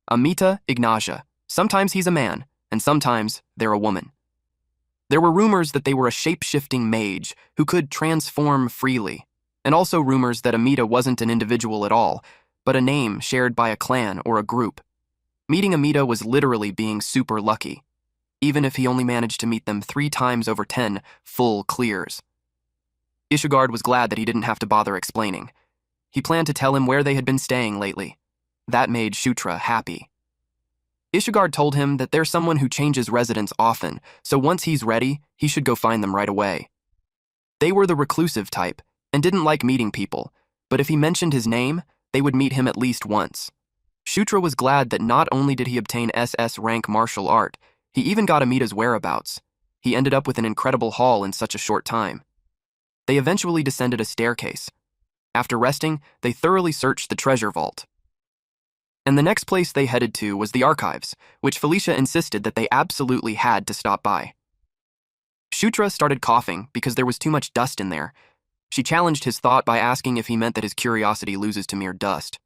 [SPEAKER 1] Amita Ignatia. Sometimes he's a man, and sometimes they're a woman. There were rumors that they were a shape-shifting mage who could transform freely, and also rumors that Amita wasn't an individual at all, but a name shared by a clan or a group. Meeting Amita was literally being super lucky, even if he only managed to meet them 3 times over 10 full clears. Ishigard was glad that he didn't have to bother explaining. He planned to tell him where they had been staying lately. That made Shutra happy. Ishigard told him that there's someone who changes residence often, so once he's ready, he should go find them right away. They were the reclusive type and didn't like meeting people, but if he mentioned his name, they would meet him at least once. Shutra was glad that not only did he obtain SS rank martial art, he even got Amita's whereabouts. He ended up with an incredible haul in such a short time. They eventually descended a staircase. After resting, they thoroughly searched the treasure vault. And the next place they headed to was the archives, which Felicia insisted that they absolutely had to stop by. Shutra started coughing because there was too much dust in there. She challenged his thought by asking if he meant that his curiosity loses to mere dust.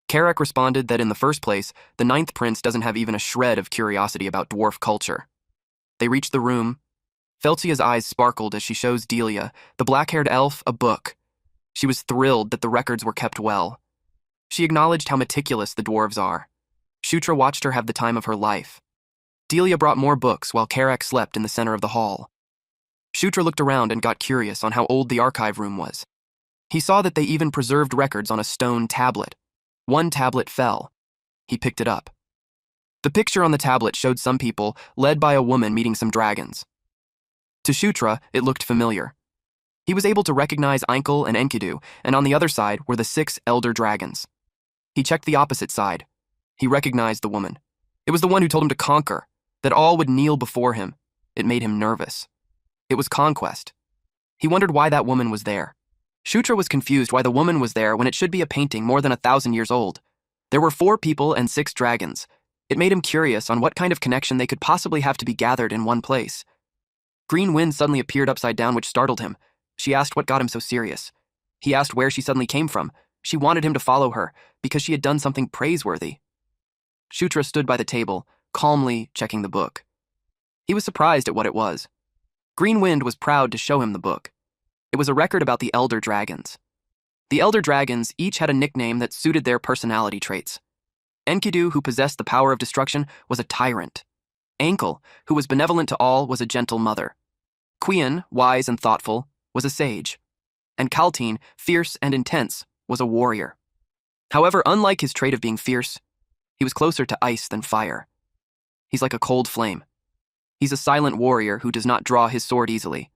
[SPEAKER 1] Karek responded that in the first place, the ninth prince doesn't have even a shred of curiosity about dwarf culture. They reached the room. Felcia's eyes sparkled as she shows Delia, the black-haired elf, a book. She was thrilled that the records were kept well. She acknowledged how meticulous the dwarves are. Shutra watched her have the time of her life. Delia brought more books while Karek slept in the center of the hall. Shutra looked around and got curious on how old the archive room was. He saw that they even preserved records on a stone tablet. One tablet fell. He picked it up. The picture on the tablet showed some people, led by a woman meeting some dragons. To Shutra, it looked familiar. He was able to recognize Einkel and Enkidu, and on the other side were the 6 elder dragons. He checked the opposite side. He recognized the woman. It was the one who told him to conquer, that all would kneel before him. It made him nervous. It was conquest. He wondered why that woman was there. Shutra was confused why the woman was there when it should be a painting more than 1,000 years old. There were 4 people and 6 dragons. It made him curious on what kind of connection they could possibly have to be gathered in one place. Green Wind suddenly appeared upside down, which startled him. She asked what got him so serious. He asked where she suddenly came from. She wanted him to follow her because she had done something praiseworthy. Shutra stood by the table, calmly checking the book. He was surprised at what it was. Green Wind was proud to show him the book. It was a record about the elder dragons. The elder dragons each had a nickname that suited their personality traits. Enkidu, who possessed the power of destruction, was a tyrant. Enkel, who was benevolent to all, was a gentle mother. Qian, wise and thoughtful, was a sage. And Kaltine, fierce and intense, was a warrior. However, unlike his trait of being fierce, he was closer to ice than fire. He's like a cold flame. He's a silent warrior who does not draw his sword easily.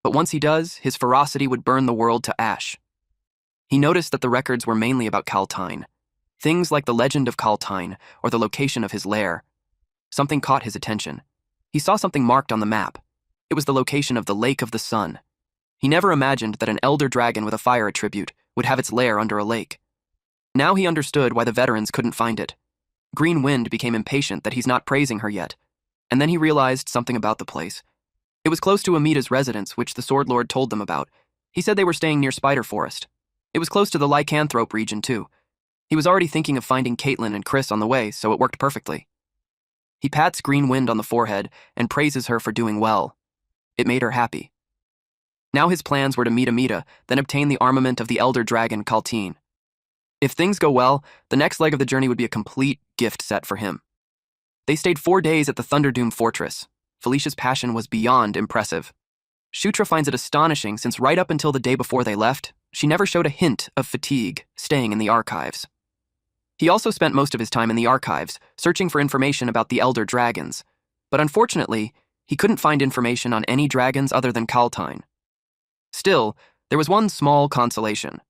[SPEAKER 1] But once he does, his ferocity would burn the world to ash. He noticed that the records were mainly about Kaltine. Things like the legend of Kaltine or the location of his lair. Something caught his attention. He saw something marked on the map. It was the location of the Lake of the Sun. He never imagined that an elder dragon with a fire attribute would have its lair under a lake. Now he understood why the veterans couldn't find it. Green Wind became impatient that he's not praising her yet. And then he realized something about the place. It was close to Amita's residence, which the Sword Lord told them about. He said they were staying near Spider Forest. It was close to the Lycanthrope region, too. He was already thinking of finding Caitlin and Chris on the way, so it worked perfectly. He pats Green Wind on the forehead and praises her for doing well. It made her happy. Now his plans were to meet Amita, then obtain the armament of the elder dragon Kaltine. If things go well, the next leg of the journey would be a complete gift set for him. They stayed 4 days at the Thunderdoom Fortress. Felicia's passion was beyond impressive. Shutra finds it astonishing since right up until the day before they left, she never showed a hint of fatigue staying in the archives. He also spent most of his time in the archives, searching for information about the elder dragons. But unfortunately, he couldn't find information on any dragons other than Kaltine. Still, there was one small consolation.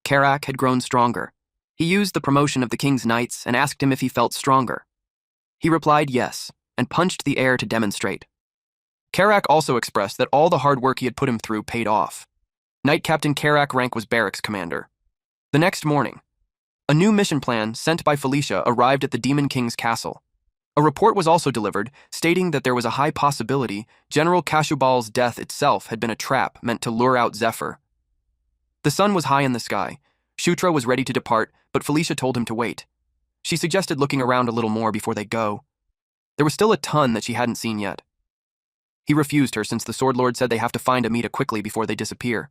[SPEAKER 1] Karak had grown stronger. He used the promotion of the king's knights and asked him if he felt stronger. He replied yes, and punched the air to demonstrate. Karak also expressed that all the hard work he had put him through paid off. Knight Captain Karak rank was barracks commander. The next morning, a new mission plan sent by Felicia arrived at the Demon King's castle. A report was also delivered, stating that there was a high possibility General Kashubal's death itself had been a trap meant to lure out Zephyr. The sun was high in the sky. Shutra was ready to depart, but Felicia told him to wait. She suggested looking around a little more before they go. There was still a ton that she hadn't seen yet. He refused her since the Sword Lord said they have to find Amita quickly before they disappear.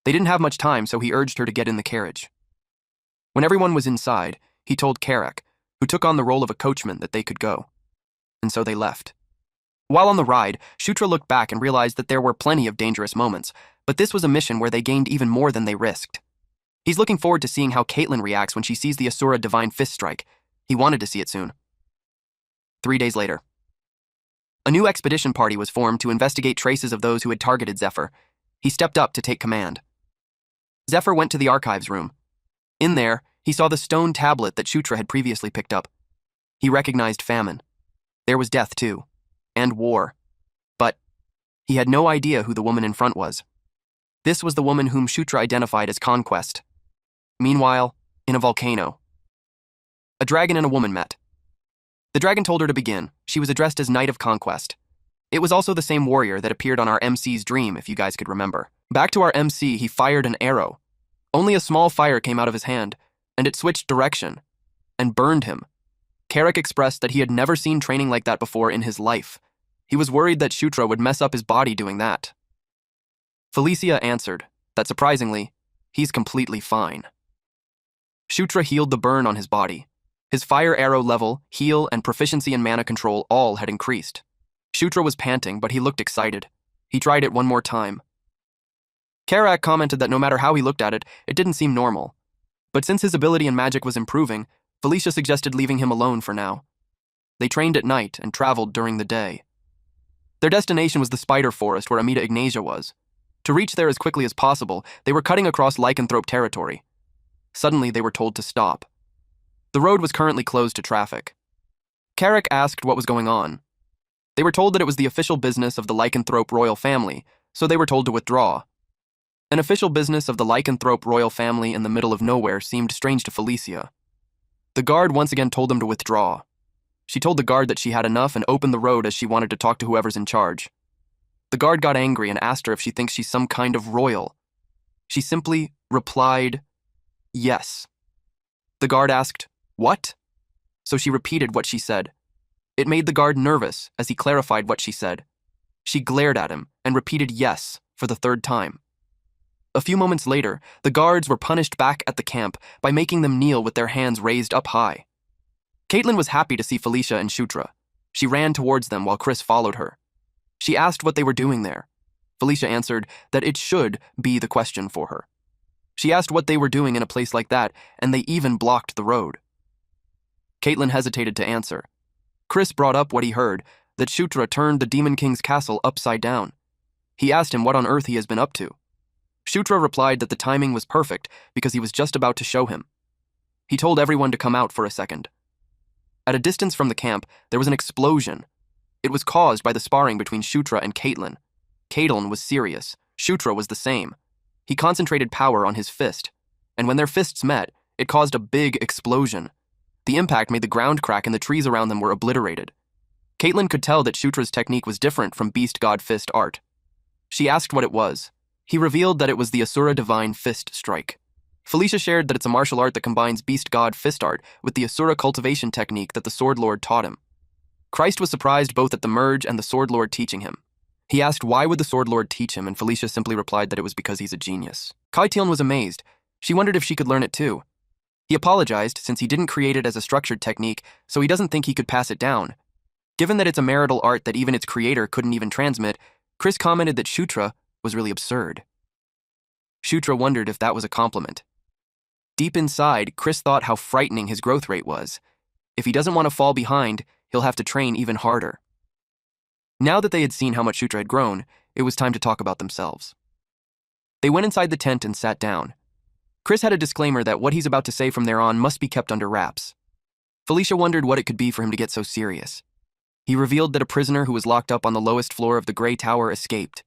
[SPEAKER 1] They didn't have much time, so he urged her to get in the carriage. When everyone was inside, he told Karak, who took on the role of a coachman, that they could go. And so they left. While on the ride, Shutra looked back and realized that there were plenty of dangerous moments, but this was a mission where they gained even more than they risked. He's looking forward to seeing how Caitlin reacts when she sees the Asura Divine Fist strike. He wanted to see it soon. 3 days later. A new expedition party was formed to investigate traces of those who had targeted Zephyr. He stepped up to take command. Zephyr went to the archives room. In there, he saw the stone tablet that Shutra had previously picked up. He recognized famine. There was death, too. And war. But he had no idea who the woman in front was. This was the woman whom Shutra identified as Conquest. Meanwhile, in a volcano, a dragon and a woman met. The dragon told her to begin. She was addressed as Knight of Conquest. It was also the same warrior that appeared on our MC's dream, if you guys could remember. Back to our MC, he fired an arrow. Only a small fire came out of his hand, and it switched direction and burned him. Karak expressed that he had never seen training like that before in his life. He was worried that Shutra would mess up his body doing that. Felicia answered that surprisingly, he's completely fine. Shutra healed the burn on his body. His fire arrow level, heal, and proficiency in mana control all had increased. Shutra was panting, but he looked excited. He tried it one more time. Karak commented that no matter how he looked at it, it didn't seem normal. But since his ability in magic was improving, Felicia suggested leaving him alone for now. They trained at night and traveled during the day. Their destination was the Spider Forest where Amita Ignatia was. To reach there as quickly as possible, they were cutting across lycanthrope territory. Suddenly, they were told to stop. The road was currently closed to traffic. Carrick asked what was going on. They were told that it was the official business of the lycanthrope royal family, so they were told to withdraw. An official business of the lycanthrope royal family in the middle of nowhere seemed strange to Felicia. The guard once again told them to withdraw. She told the guard that she had enough and opened the road as she wanted to talk to whoever's in charge. The guard got angry and asked her if she thinks she's some kind of royal. She simply replied, yes. The guard asked, what? So she repeated what she said. It made the guard nervous as he clarified what she said. She glared at him and repeated yes for the third time. A few moments later, the guards were punished back at the camp by making them kneel with their hands raised up high. Caitlin was happy to see Felicia and Shutra. She ran towards them while Chris followed her. She asked what they were doing there. Felicia answered that it should be the question for her. She asked what they were doing in a place like that, and they even blocked the road. Caitlin hesitated to answer. Chris brought up what he heard, that Shutra turned the Demon King's castle upside down. He asked him what on earth he has been up to. Shutra replied that the timing was perfect because he was just about to show him. He told everyone to come out for a second. At a distance from the camp, there was an explosion. It was caused by the sparring between Shutra and Caitlin. Caitlin was serious. Shutra was the same. He concentrated power on his fist, and when their fists met, it caused a big explosion. The impact made the ground crack and the trees around them were obliterated. Caitlin could tell that Shutra's technique was different from Beast God Fist art. She asked what it was. He revealed that it was the Asura Divine Fist Strike. Felicia shared that it's a martial art that combines Beast God Fist art with the Asura cultivation technique that the Sword Lord taught him. Christ was surprised both at the merge and the Sword Lord teaching him. He asked why would the Sword Lord teach him, and Felicia simply replied that it was because he's a genius. Caitlin was amazed. She wondered if she could learn it too. He apologized since he didn't create it as a structured technique, so he doesn't think he could pass it down. Given that it's a marital art that even its creator couldn't even transmit, Chris commented that Shutra was really absurd. Shutra wondered if that was a compliment. Deep inside, Chris thought how frightening his growth rate was. If he doesn't want to fall behind, he'll have to train even harder. Now that they had seen how much Shutra had grown, it was time to talk about themselves. They went inside the tent and sat down. Chris had a disclaimer that what he's about to say from there on must be kept under wraps. Felicia wondered what it could be for him to get so serious. He revealed that a prisoner who was locked up on the lowest floor of the Grey Tower escaped.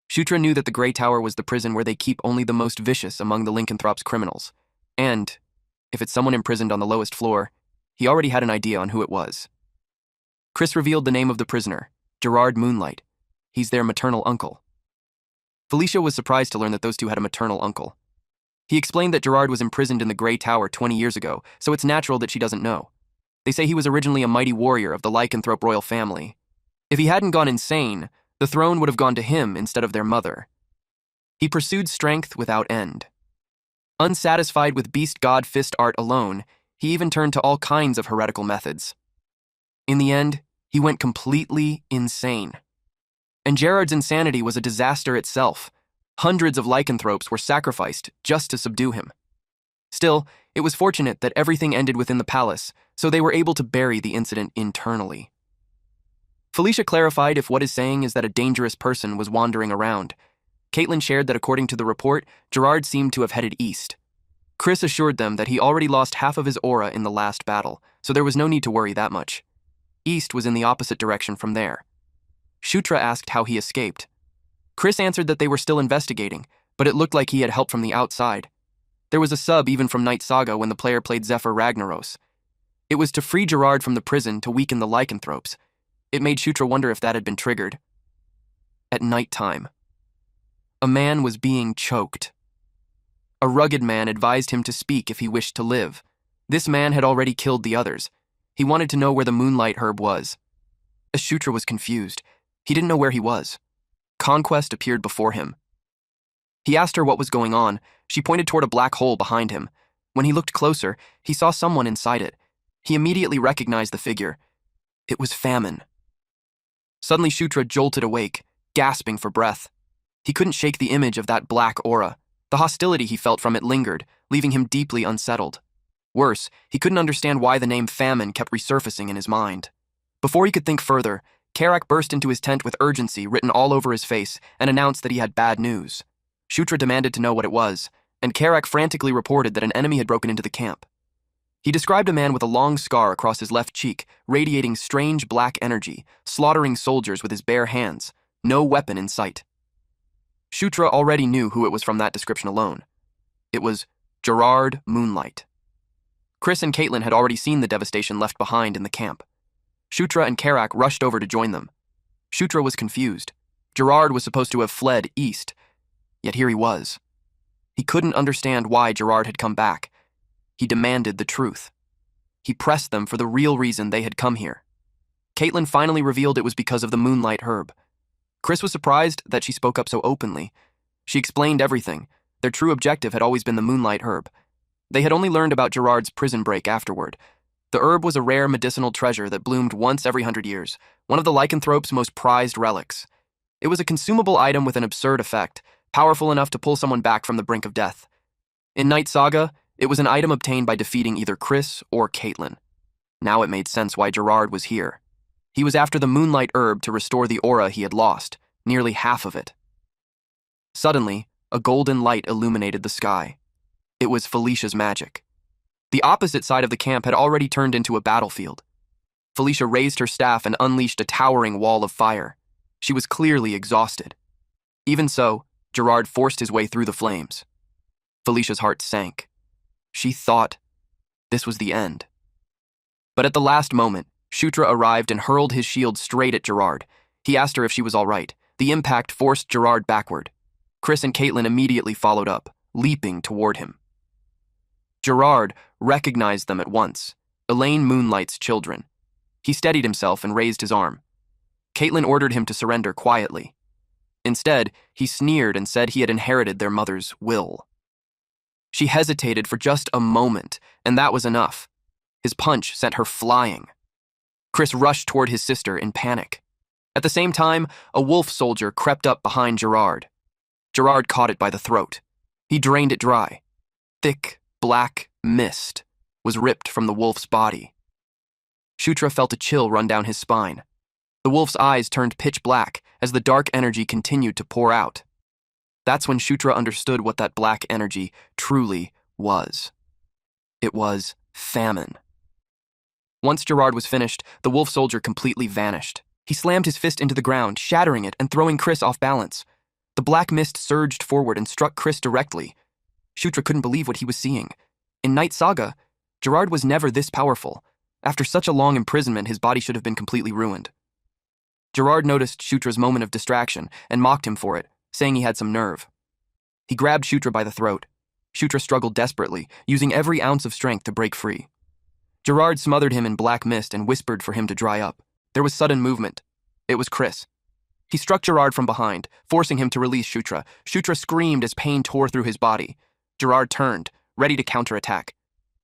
[SPEAKER 1] Shutra knew that the Grey Tower was the prison where they keep only the most vicious among the lycanthropes' criminals. And, if it's someone imprisoned on the lowest floor, he already had an idea on who it was. Chris revealed the name of the prisoner, Gerard Moonlight. He's their maternal uncle. Felicia was surprised to learn that those two had a maternal uncle. He explained that Gerard was imprisoned in the Grey Tower 20 years ago, so it's natural that she doesn't know. They say he was originally a mighty warrior of the lycanthrope royal family. If he hadn't gone insane, the throne would have gone to him instead of their mother. He pursued strength without end. Unsatisfied with Beast God Fist art alone, he even turned to all kinds of heretical methods. In the end, he went completely insane. And Gerard's insanity was a disaster itself. Hundreds of lycanthropes were sacrificed just to subdue him. Still, it was fortunate that everything ended within the palace, so they were able to bury the incident internally. Felicia clarified if what is saying is that a dangerous person was wandering around. Caitlin shared that according to the report, Gerard seemed to have headed east. Chris assured them that he already lost half of his aura in the last battle, so there was no need to worry that much. East was in the opposite direction from there. Shutra asked how he escaped. Chris answered that they were still investigating, but it looked like he had help from the outside. There was a sub even from Night Saga when the player played Zephyr Ragnaros. It was to free Gerard from the prison to weaken the lycanthropes. It made Shutra wonder if that had been triggered. At nighttime, a man was being choked. A rugged man advised him to speak if he wished to live. This man had already killed the others. He wanted to know where the moonlight herb was. Shutra was confused. He didn't know where he was. Conquest appeared before him. He asked her what was going on. She pointed toward a black hole behind him. When he looked closer, he saw someone inside it. He immediately recognized the figure. It was Famine. Suddenly Shutra jolted awake, gasping for breath. He couldn't shake the image of that black aura. The hostility he felt from it lingered, leaving him deeply unsettled. Worse, he couldn't understand why the name Famine kept resurfacing in his mind. Before he could think further, Karak burst into his tent with urgency written all over his face and announced that he had bad news. Shutra demanded to know what it was, and Karak frantically reported that an enemy had broken into the camp. He described a man with a long scar across his left cheek, radiating strange black energy, slaughtering soldiers with his bare hands, no weapon in sight. Shutra already knew who it was from that description alone. It was Gerard Moonlight. Chris and Caitlin had already seen the devastation left behind in the camp. Shutra and Karak rushed over to join them. Shutra was confused. Gerard was supposed to have fled east, yet here he was. He couldn't understand why Gerard had come back. He demanded the truth. He pressed them for the real reason they had come here. Caitlin finally revealed it was because of the Moonlight Herb. Chris was surprised that she spoke up so openly. She explained everything. Their true objective had always been the Moonlight Herb. They had only learned about Gerard's prison break afterward. The herb was a rare medicinal treasure that bloomed once every 100 years, one of the lycanthrope's most prized relics. It was a consumable item with an absurd effect, powerful enough to pull someone back from the brink of death. In Night Saga, it was an item obtained by defeating either Chris or Caitlin. Now it made sense why Gerard was here. He was after the Moonlight Herb to restore the aura he had lost, nearly half of it. Suddenly, a golden light illuminated the sky. It was Felicia's magic. The opposite side of the camp had already turned into a battlefield. Felicia raised her staff and unleashed a towering wall of fire. She was clearly exhausted. Even so, Gerard forced his way through the flames. Felicia's heart sank. She thought this was the end. But at the last moment, Shutra arrived and hurled his shield straight at Gerard. He asked her if she was all right. The impact forced Gerard backward. Chris and Caitlin immediately followed up, leaping toward him. Gerard recognized them at once, Elaine Moonlight's children. He steadied himself and raised his arm. Caitlin ordered him to surrender quietly. Instead, he sneered and said he had inherited their mother's will. She hesitated for just a moment, and that was enough. His punch sent her flying. Chris rushed toward his sister in panic. At the same time, a wolf soldier crept up behind Gerard. Gerard caught it by the throat. He drained it dry. Thick, black mist was ripped from the wolf's body. Shutra felt a chill run down his spine. The wolf's eyes turned pitch black as the dark energy continued to pour out. That's when Shutra understood what that black energy truly was. It was famine. Once Gerard was finished, the wolf soldier completely vanished. He slammed his fist into the ground, shattering it and throwing Chris off balance. The black mist surged forward and struck Chris directly. Shutra couldn't believe what he was seeing. In Night Saga, Gerard was never this powerful. After such a long imprisonment, his body should have been completely ruined. Gerard noticed Shutra's moment of distraction and mocked him for it, saying he had some nerve. He grabbed Shutra by the throat. Shutra struggled desperately, using every ounce of strength to break free. Gerard smothered him in black mist and whispered for him to dry up. There was sudden movement. It was Chris. He struck Gerard from behind, forcing him to release Shutra. Shutra screamed as pain tore through his body. Gerard turned, ready to counterattack.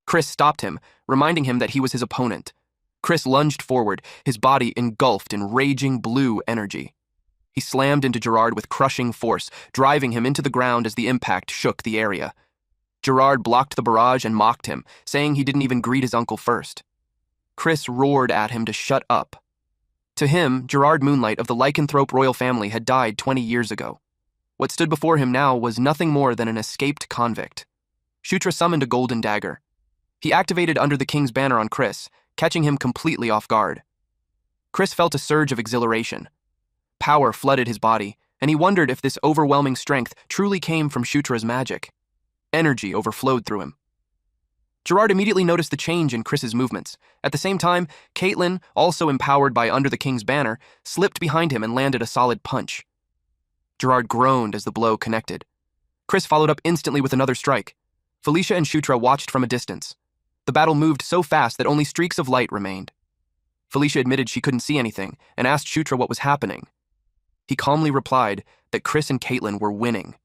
[SPEAKER 1] Chris stopped him, reminding him that he was his opponent. Chris lunged forward, his body engulfed in raging blue energy. He slammed into Gerard with crushing force, driving him into the ground as the impact shook the area. Gerard blocked the barrage and mocked him, saying he didn't even greet his uncle first. Chris roared at him to shut up. To him, Gerard Moonlight of the lycanthrope royal family had died 20 years ago. What stood before him now was nothing more than an escaped convict. Shutra summoned a golden dagger. He activated under the king's banner on Chris, catching him completely off guard. Chris felt a surge of exhilaration. Power flooded his body, and he wondered if this overwhelming strength truly came from Shutra's magic. Energy overflowed through him. Gerard immediately noticed the change in Chris's movements. At the same time, Caitlin, also empowered by Under the King's Banner, slipped behind him and landed a solid punch. Gerard groaned as the blow connected. Chris followed up instantly with another strike. Felicia and Shutra watched from a distance. The battle moved so fast that only streaks of light remained. Felicia admitted she couldn't see anything and asked Shutra what was happening. He calmly replied that Chris and Caitlin were winning.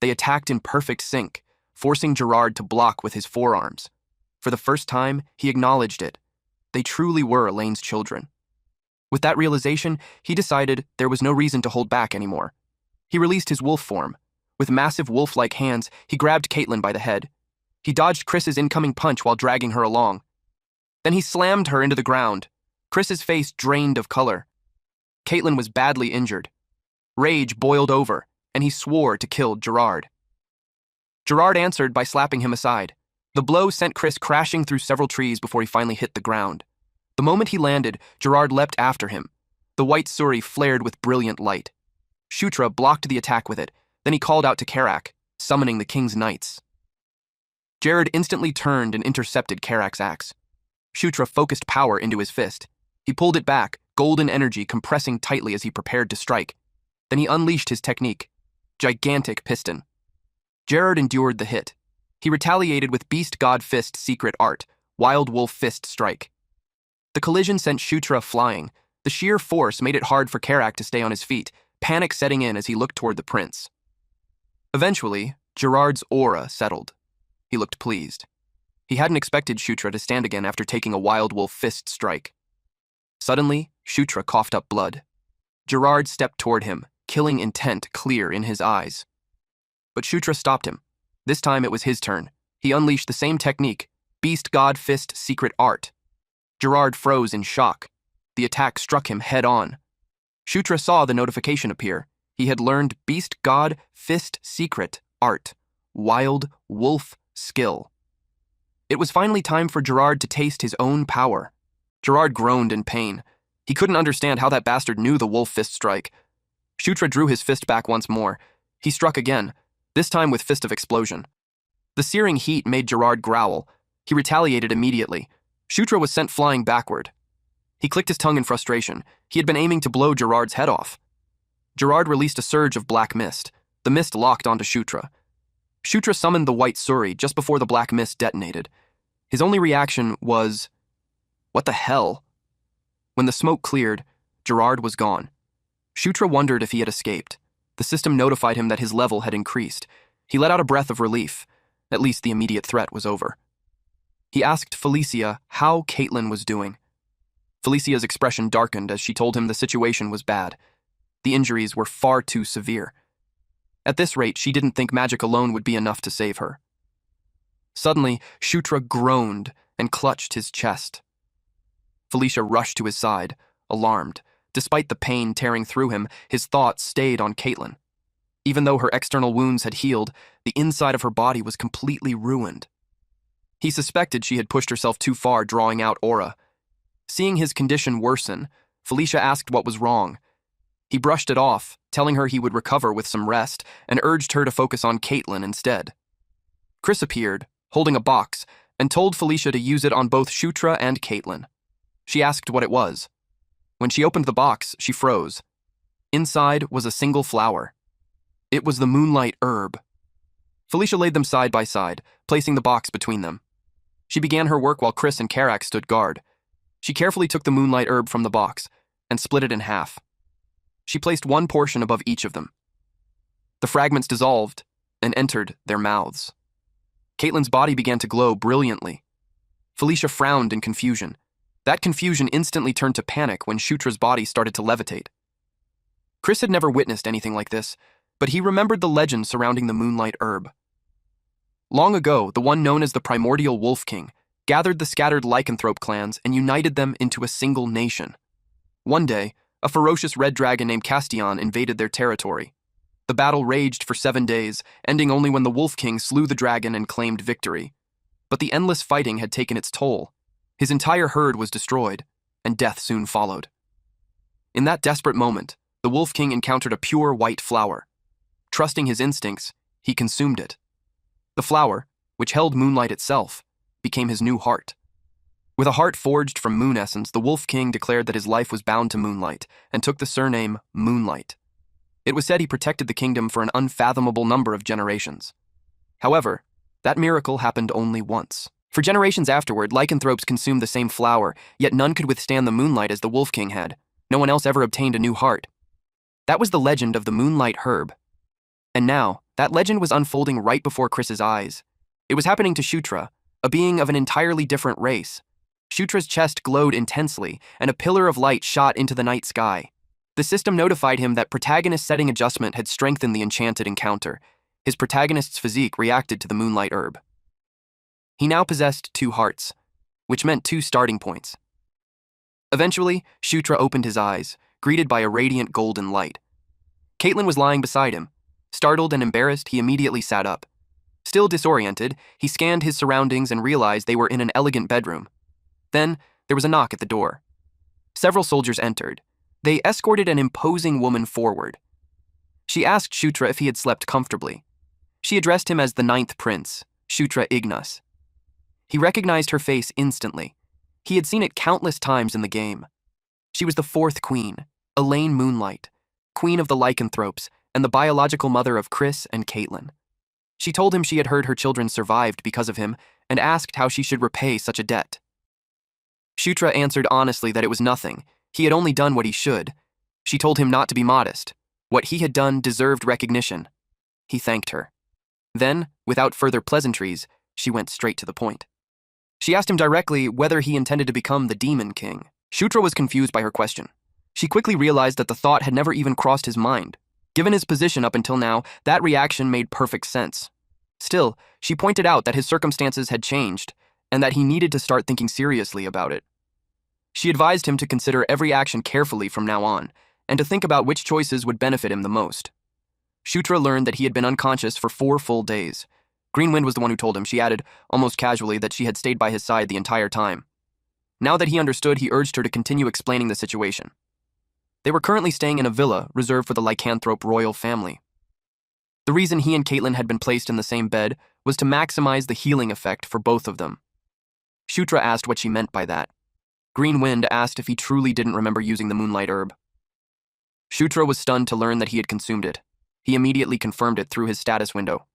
[SPEAKER 1] They attacked in perfect sync, forcing Gerard to block with his forearms. For the first time, he acknowledged it. They truly were Elaine's children. With that realization, he decided there was no reason to hold back anymore. He released his wolf form. With massive wolf-like hands, he grabbed Caitlin by the head. He dodged Chris's incoming punch while dragging her along. Then he slammed her into the ground. Chris's face drained of color. Caitlin was badly injured. Rage boiled over, and he swore to kill Gerard. Gerard answered by slapping him aside. The blow sent Chris crashing through several trees before he finally hit the ground. The moment he landed, Gerard leapt after him. The white suri flared with brilliant light. Shutra blocked the attack with it, then he called out to Karak, summoning the king's knights. Jared instantly turned and intercepted Karak's axe. Shutra focused power into his fist. He pulled it back, golden energy compressing tightly as he prepared to strike. Then he unleashed his technique, gigantic piston. Jared endured the hit. He retaliated with Beast God Fist secret art, Wild Wolf Fist strike. The collision sent Shutra flying. The sheer force made it hard for Karak to stay on his feet, panic setting in as he looked toward the prince. Eventually, Gerard's aura settled. He looked pleased. He hadn't expected Shutra to stand again after taking a Wild Wolf Fist strike. Suddenly, Shutra coughed up blood. Gerard stepped toward him, killing intent clear in his eyes. But Shutra stopped him. This time it was his turn. He unleashed the same technique, Beast God Fist secret art. Gerard froze in shock. The attack struck him head on. Shutra saw the notification appear. He had learned Beast God Fist secret art, Wild Wolf skill. It was finally time for Gerard to taste his own power. Gerard groaned in pain. He couldn't understand how that bastard knew the wolf fist strike. Shutra drew his fist back once more. He struck again, this time with Fist of Explosion. The searing heat made Gerard growl. He retaliated immediately. Shutra was sent flying backward. He clicked his tongue in frustration. He had been aiming to blow Gerard's head off. Gerard released a surge of black mist. The mist locked onto Shutra. Shutra summoned the white suri just before the black mist detonated. His only reaction was, "What the hell?" When the smoke cleared, Gerard was gone. Shutra wondered if he had escaped. The system notified him that his level had increased. He let out a breath of relief. At least the immediate threat was over. He asked Felicia how Caitlin was doing. Felicia's expression darkened as she told him the situation was bad. The injuries were far too severe. At this rate, she didn't think magic alone would be enough to save her. Suddenly, Shutra groaned and clutched his chest. Felicia rushed to his side, alarmed. Despite the pain tearing through him, his thoughts stayed on Caitlin. Even though her external wounds had healed, the inside of her body was completely ruined. He suspected she had pushed herself too far, drawing out aura. Seeing his condition worsen, Felicia asked what was wrong. He brushed it off, telling her he would recover with some rest, and urged her to focus on Caitlin instead. Chris appeared, holding a box, and told Felicia to use it on both Shutra and Caitlin. She asked what it was. When she opened the box, she froze. Inside was a single flower. It was the moonlight herb. Felicia laid them side by side, placing the box between them. She began her work while Chris and Karak stood guard. She carefully took the moonlight herb from the box and split it in half. She placed one portion above each of them. The fragments dissolved and entered their mouths. Caitlin's body began to glow brilliantly. Felicia frowned in confusion. That confusion instantly turned to panic when Shutra's body started to levitate. Chris had never witnessed anything like this, but he remembered the legend surrounding the moonlight herb. Long ago, the one known as the Primordial Wolf King gathered the scattered lycanthrope clans and united them into a single nation. One day, a ferocious red dragon named Castion invaded their territory. The battle raged for 7 days, ending only when the Wolf King slew the dragon and claimed victory. But the endless fighting had taken its toll. His entire herd was destroyed, and death soon followed. In that desperate moment, the Wolf King encountered a pure white flower. Trusting his instincts, he consumed it. The flower, which held moonlight itself, became his new heart. With a heart forged from moon essence, the Wolf King declared that his life was bound to moonlight and took the surname Moonlight. It was said he protected the kingdom for an unfathomable number of generations. However, that miracle happened only once. For generations afterward, lycanthropes consumed the same flower, yet none could withstand the moonlight as the Wolf King had. No one else ever obtained a new heart. That was the legend of the moonlight herb. And now, that legend was unfolding right before Chris's eyes. It was happening to Shutra, a being of an entirely different race. Shutra's chest glowed intensely, and a pillar of light shot into the night sky. The system notified him that protagonist setting adjustment had strengthened the enchanted encounter. His protagonist's physique reacted to the moonlight herb. He now possessed 2 hearts, which meant 2 starting points. Eventually, Shutra opened his eyes, greeted by a radiant golden light. Caitlin was lying beside him. Startled and embarrassed, he immediately sat up. Still disoriented, he scanned his surroundings and realized they were in an elegant bedroom. Then, there was a knock at the door. Several soldiers entered. They escorted an imposing woman forward. She asked Shutra if he had slept comfortably. She addressed him as the ninth prince, Shutra Ignas. He recognized her face instantly. He had seen it countless times in the game. She was the fourth queen, Elaine Moonlight, queen of the lycanthropes and the biological mother of Chris and Caitlin. She told him she had heard her children survived because of him and asked how she should repay such a debt. Shutra answered honestly that it was nothing. He had only done what he should. She told him not to be modest. What he had done deserved recognition. He thanked her. Then, without further pleasantries, she went straight to the point. She asked him directly whether he intended to become the Demon King. Shutra was confused by her question. She quickly realized that the thought had never even crossed his mind. Given his position up until now, that reaction made perfect sense. Still, she pointed out that his circumstances had changed and that he needed to start thinking seriously about it. She advised him to consider every action carefully from now on and to think about which choices would benefit him the most. Shutra learned that he had been unconscious for 4 full days. Greenwind was the one who told him. She added, almost casually, that she had stayed by his side the entire time. Now that he understood, he urged her to continue explaining the situation. They were currently staying in a villa reserved for the lycanthrope royal family. The reason he and Caitlin had been placed in the same bed was to maximize the healing effect for both of them. Shutra asked what she meant by that. Greenwind asked if he truly didn't remember using the moonlight herb. Shutra was stunned to learn that he had consumed it. He immediately confirmed it through his status window.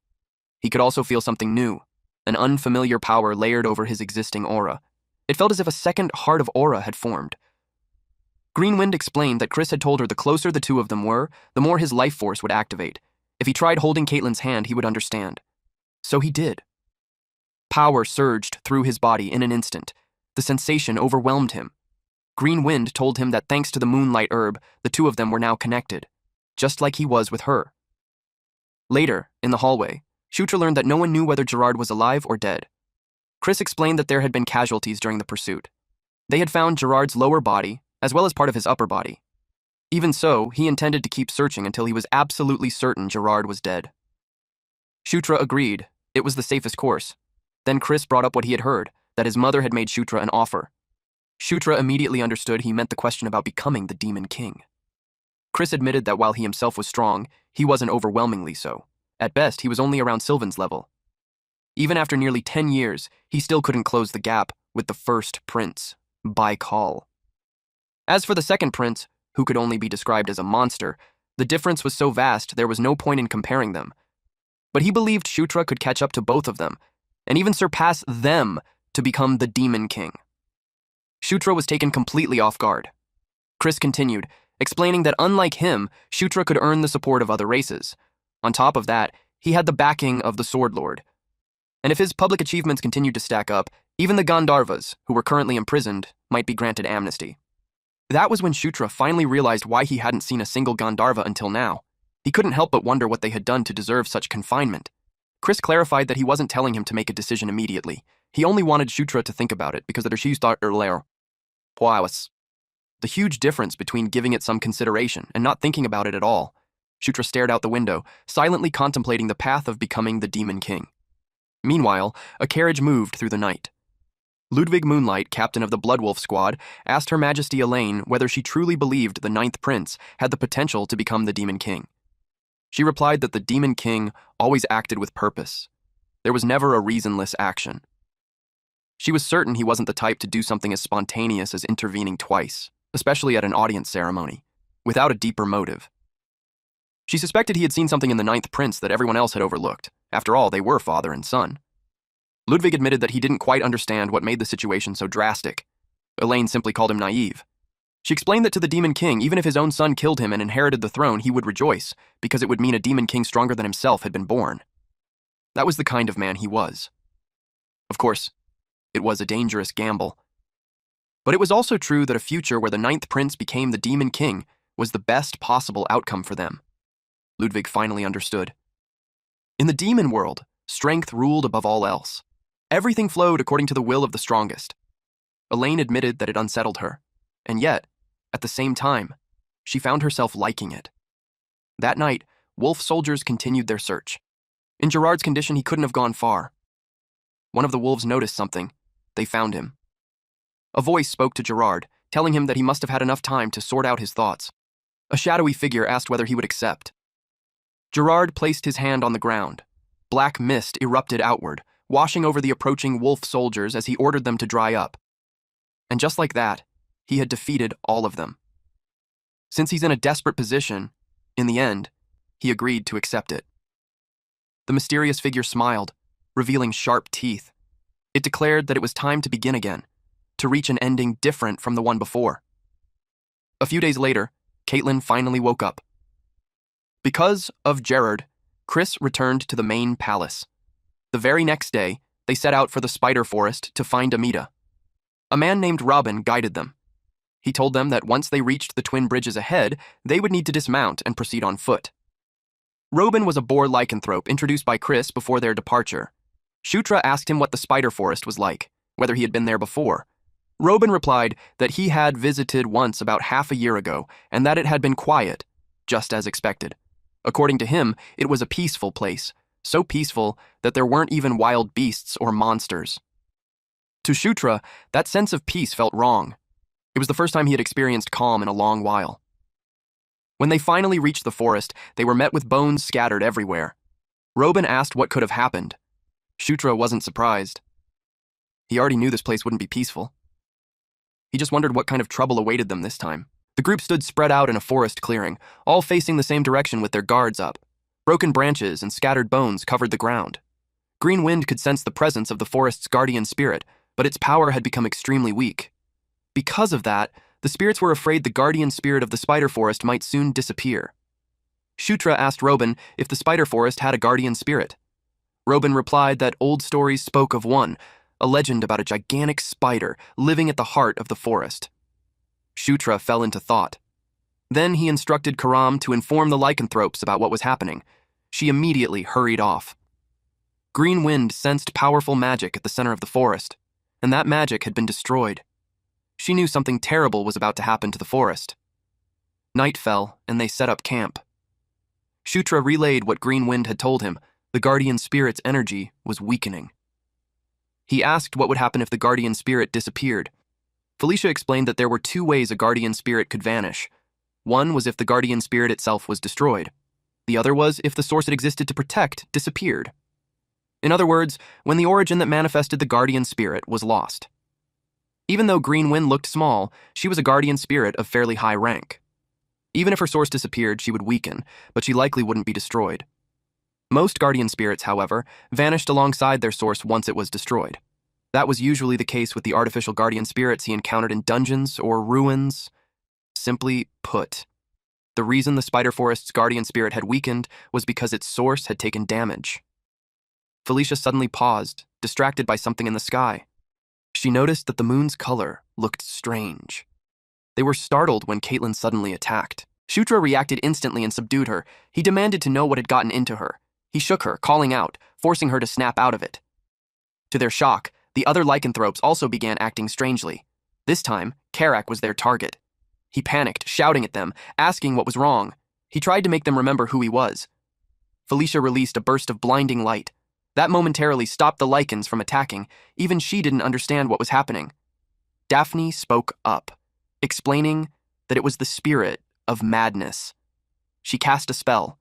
[SPEAKER 1] He could also feel something new, an unfamiliar power layered over his existing aura. It felt as if a second heart of aura had formed. Greenwind explained that Chris had told her the closer the two of them were, the more his life force would activate. If he tried holding Caitlin's hand, he would understand. So he did. Power surged through his body in an instant. The sensation overwhelmed him. Greenwind told him that thanks to the moonlight herb, the two of them were now connected, just like he was with her. Later, in the hallway, Shutra learned that no one knew whether Gerard was alive or dead. Chris explained that there had been casualties during the pursuit. They had found Gerard's lower body, as well as part of his upper body. Even so, he intended to keep searching until he was absolutely certain Gerard was dead. Shutra agreed. It was the safest course. Then Chris brought up what he had heard, that his mother had made Shutra an offer. Shutra immediately understood he meant the question about becoming the Demon King. Chris admitted that while he himself was strong, he wasn't overwhelmingly so. At best, he was only around Sylvan's level. Even after nearly 10 years, he still couldn't close the gap with the first prince, Baikal. As for the second prince, who could only be described as a monster, the difference was so vast there was no point in comparing them. But he believed Shutra could catch up to both of them, and even surpass them to become the Demon King. Shutra was taken completely off guard. Chris continued, explaining that unlike him, Shutra could earn the support of other races. On top of that, he had the backing of the Sword Lord. And if his public achievements continued to stack up, even the Gandharvas, who were currently imprisoned, might be granted amnesty. That was when Shutra finally realized why he hadn't seen a single Gandharva until now. He couldn't help but wonder what they had done to deserve such confinement. Chris clarified that he wasn't telling him to make a decision immediately. He only wanted Shutra to think about it because the she's thought earlier. The huge difference between giving it some consideration and not thinking about it at all. Shutra stared out the window, silently contemplating the path of becoming the Demon King. Meanwhile, a carriage moved through the night. Ludwig Moonlight, captain of the Bloodwolf squad, asked Her Majesty Elaine whether she truly believed the ninth prince had the potential to become the Demon King. She replied that the Demon King always acted with purpose. There was never a reasonless action. She was certain he wasn't the type to do something as spontaneous as intervening twice, especially at an audience ceremony, without a deeper motive. She suspected he had seen something in the ninth prince that everyone else had overlooked. After all, they were father and son. Ludwig admitted that he didn't quite understand what made the situation so drastic. Elaine simply called him naive. She explained that to the Demon King, even if his own son killed him and inherited the throne, he would rejoice, because it would mean a Demon King stronger than himself had been born. That was the kind of man he was. Of course, it was a dangerous gamble. But it was also true that a future where the ninth prince became the Demon King was the best possible outcome for them. Ludwig finally understood. In the demon world, strength ruled above all else. Everything flowed according to the will of the strongest. Elaine admitted that it unsettled her, and yet, at the same time, She found herself liking it. That night, wolf soldiers continued their search. In Gerard's condition, he couldn't have gone far. One of the wolves noticed something. They found him. A voice spoke to Gerard, telling him that he must have had enough time to sort out his thoughts. A shadowy figure asked whether he would accept. Gerard placed his hand on the ground. Black mist erupted outward, washing over the approaching wolf soldiers as he ordered them to dry up. And just like that, he had defeated all of them. Since he's in a desperate position, in the end, he agreed to accept it. The mysterious figure smiled, revealing sharp teeth. It declared that it was time to begin again, to reach an ending different from the one before. A few days later, Caitlin finally woke up. Because of Gerard, Chris returned to the main palace. The very next day, they set out for the spider forest to find Amita. A man named Robin guided them. He told them that once they reached the twin bridges ahead, they would need to dismount and proceed on foot. Robin was a boar lycanthrope introduced by Chris before their departure. Shutra asked him what the spider forest was like, whether he had been there before. Robin replied that he had visited once about half a year ago and that it had been quiet, just as expected. According to him, it was a peaceful place, so peaceful that there weren't even wild beasts or monsters. To Shutra, that sense of peace felt wrong. It was the first time he had experienced calm in a long while. When they finally reached the forest, they were met with bones scattered everywhere. Robin asked what could have happened. Shutra wasn't surprised. He already knew this place wouldn't be peaceful. He just wondered what kind of trouble awaited them this time. The group stood spread out in a forest clearing, all facing the same direction with their guards up. Broken branches and scattered bones covered the ground. Green Wind could sense the presence of the forest's guardian spirit, but its power had become extremely weak. Because of that, the spirits were afraid the guardian spirit of the spider forest might soon disappear. Shutra asked Robin if the spider forest had a guardian spirit. Robin replied that old stories spoke of one, a legend about a gigantic spider living at the heart of the forest. Shutra fell into thought. Then he instructed Karam to inform the lycanthropes about what was happening. She immediately hurried off. Green Wind sensed powerful magic at the center of the forest, and that magic had been destroyed. She knew something terrible was about to happen to the forest. Night fell, and they set up camp. Shutra relayed what Green Wind had told him. The guardian spirit's energy was weakening. He asked what would happen if the guardian spirit disappeared. Felicia explained that there were two ways a guardian spirit could vanish. One was if the guardian spirit itself was destroyed. The other was if the source it existed to protect disappeared. In other words, when the origin that manifested the guardian spirit was lost. Even though Green Wind looked small, she was a guardian spirit of fairly high rank. Even if her source disappeared, she would weaken, but she likely wouldn't be destroyed. Most guardian spirits, however, vanished alongside their source once it was destroyed. That was usually the case with the artificial guardian spirits he encountered in dungeons or ruins. Simply put, the reason the spider forest's guardian spirit had weakened was because its source had taken damage. Felicia suddenly paused, distracted by something in the sky. She noticed that the moon's color looked strange. They were startled when Caitlin suddenly attacked. Shutra reacted instantly and subdued her. He demanded to know what had gotten into her. He shook her, calling out, forcing her to snap out of it. To their shock, the other lycanthropes also began acting strangely. This time, Karak was their target. He panicked, shouting at them, asking what was wrong. He tried to make them remember who he was. Felicia released a burst of blinding light. That momentarily stopped the lycans from attacking. Even she didn't understand what was happening. Daphne spoke up, explaining that it was the spirit of madness. She cast a spell.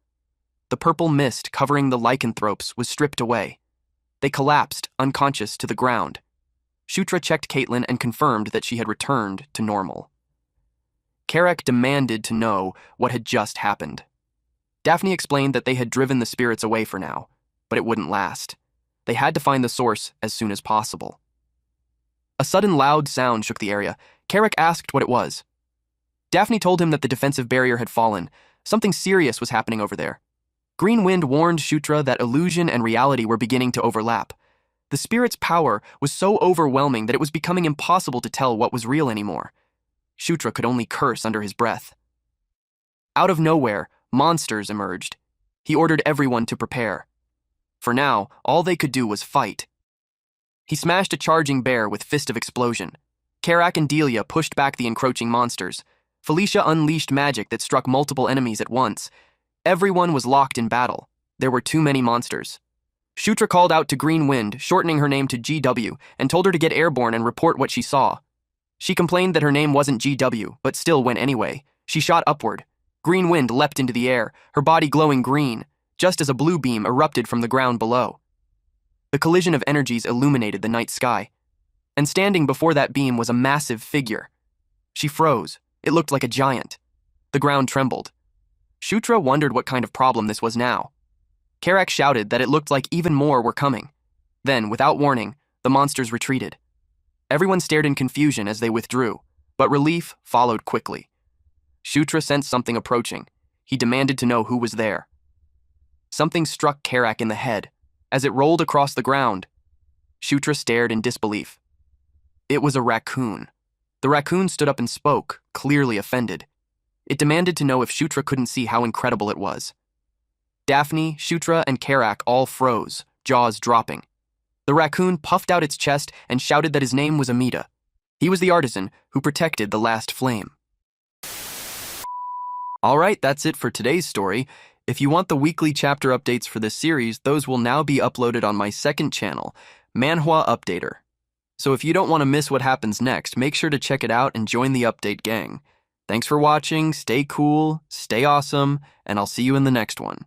[SPEAKER 1] The purple mist covering the lycanthropes was stripped away. They collapsed, unconscious, to the ground. Shutra checked Caitlin and confirmed that she had returned to normal. Karak demanded to know what had just happened. Daphne explained that they had driven the spirits away for now, but it wouldn't last. They had to find the source as soon as possible. A sudden loud sound shook the area. Karak asked what it was. Daphne told him that the defensive barrier had fallen. Something serious was happening over there. Green Wind warned Shutra that illusion and reality were beginning to overlap. The spirit's power was so overwhelming that it was becoming impossible to tell what was real anymore. Shutra could only curse under his breath. Out of nowhere, monsters emerged. He ordered everyone to prepare. For now, all they could do was fight. He smashed a charging bear with Fist of Explosion. Karak and Delia pushed back the encroaching monsters. Felicia unleashed magic that struck multiple enemies at once. Everyone was locked in battle. There were too many monsters. Shutra called out to Green Wind, shortening her name to GW, and told her to get airborne and report what she saw. She complained that her name wasn't GW, but still went anyway. She shot upward. Green Wind leapt into the air, her body glowing green, just as a blue beam erupted from the ground below. The collision of energies illuminated the night sky, and standing before that beam was a massive figure. She froze. It looked like a giant. The ground trembled. Shutra wondered what kind of problem this was now. Karak shouted that it looked like even more were coming. Then, without warning, the monsters retreated. Everyone stared in confusion as they withdrew, but relief followed quickly. Shutra sensed something approaching. He demanded to know who was there. Something struck Karak in the head. As it rolled across the ground, Shutra stared in disbelief. It was a raccoon. The raccoon stood up and spoke, clearly offended. It demanded to know if Shutra couldn't see how incredible it was. Daphne, Shutra, and Karak all froze, jaws dropping. The raccoon puffed out its chest and shouted that his name was Amida. He was the artisan who protected the last flame. All right, that's it for today's story. If you want the weekly chapter updates for this series, those will now be uploaded on my second channel, Manhwa Updater. So if you don't want to miss what happens next, make sure to check it out and join the update gang. Thanks for watching, stay cool, stay awesome, and I'll see you in the next one.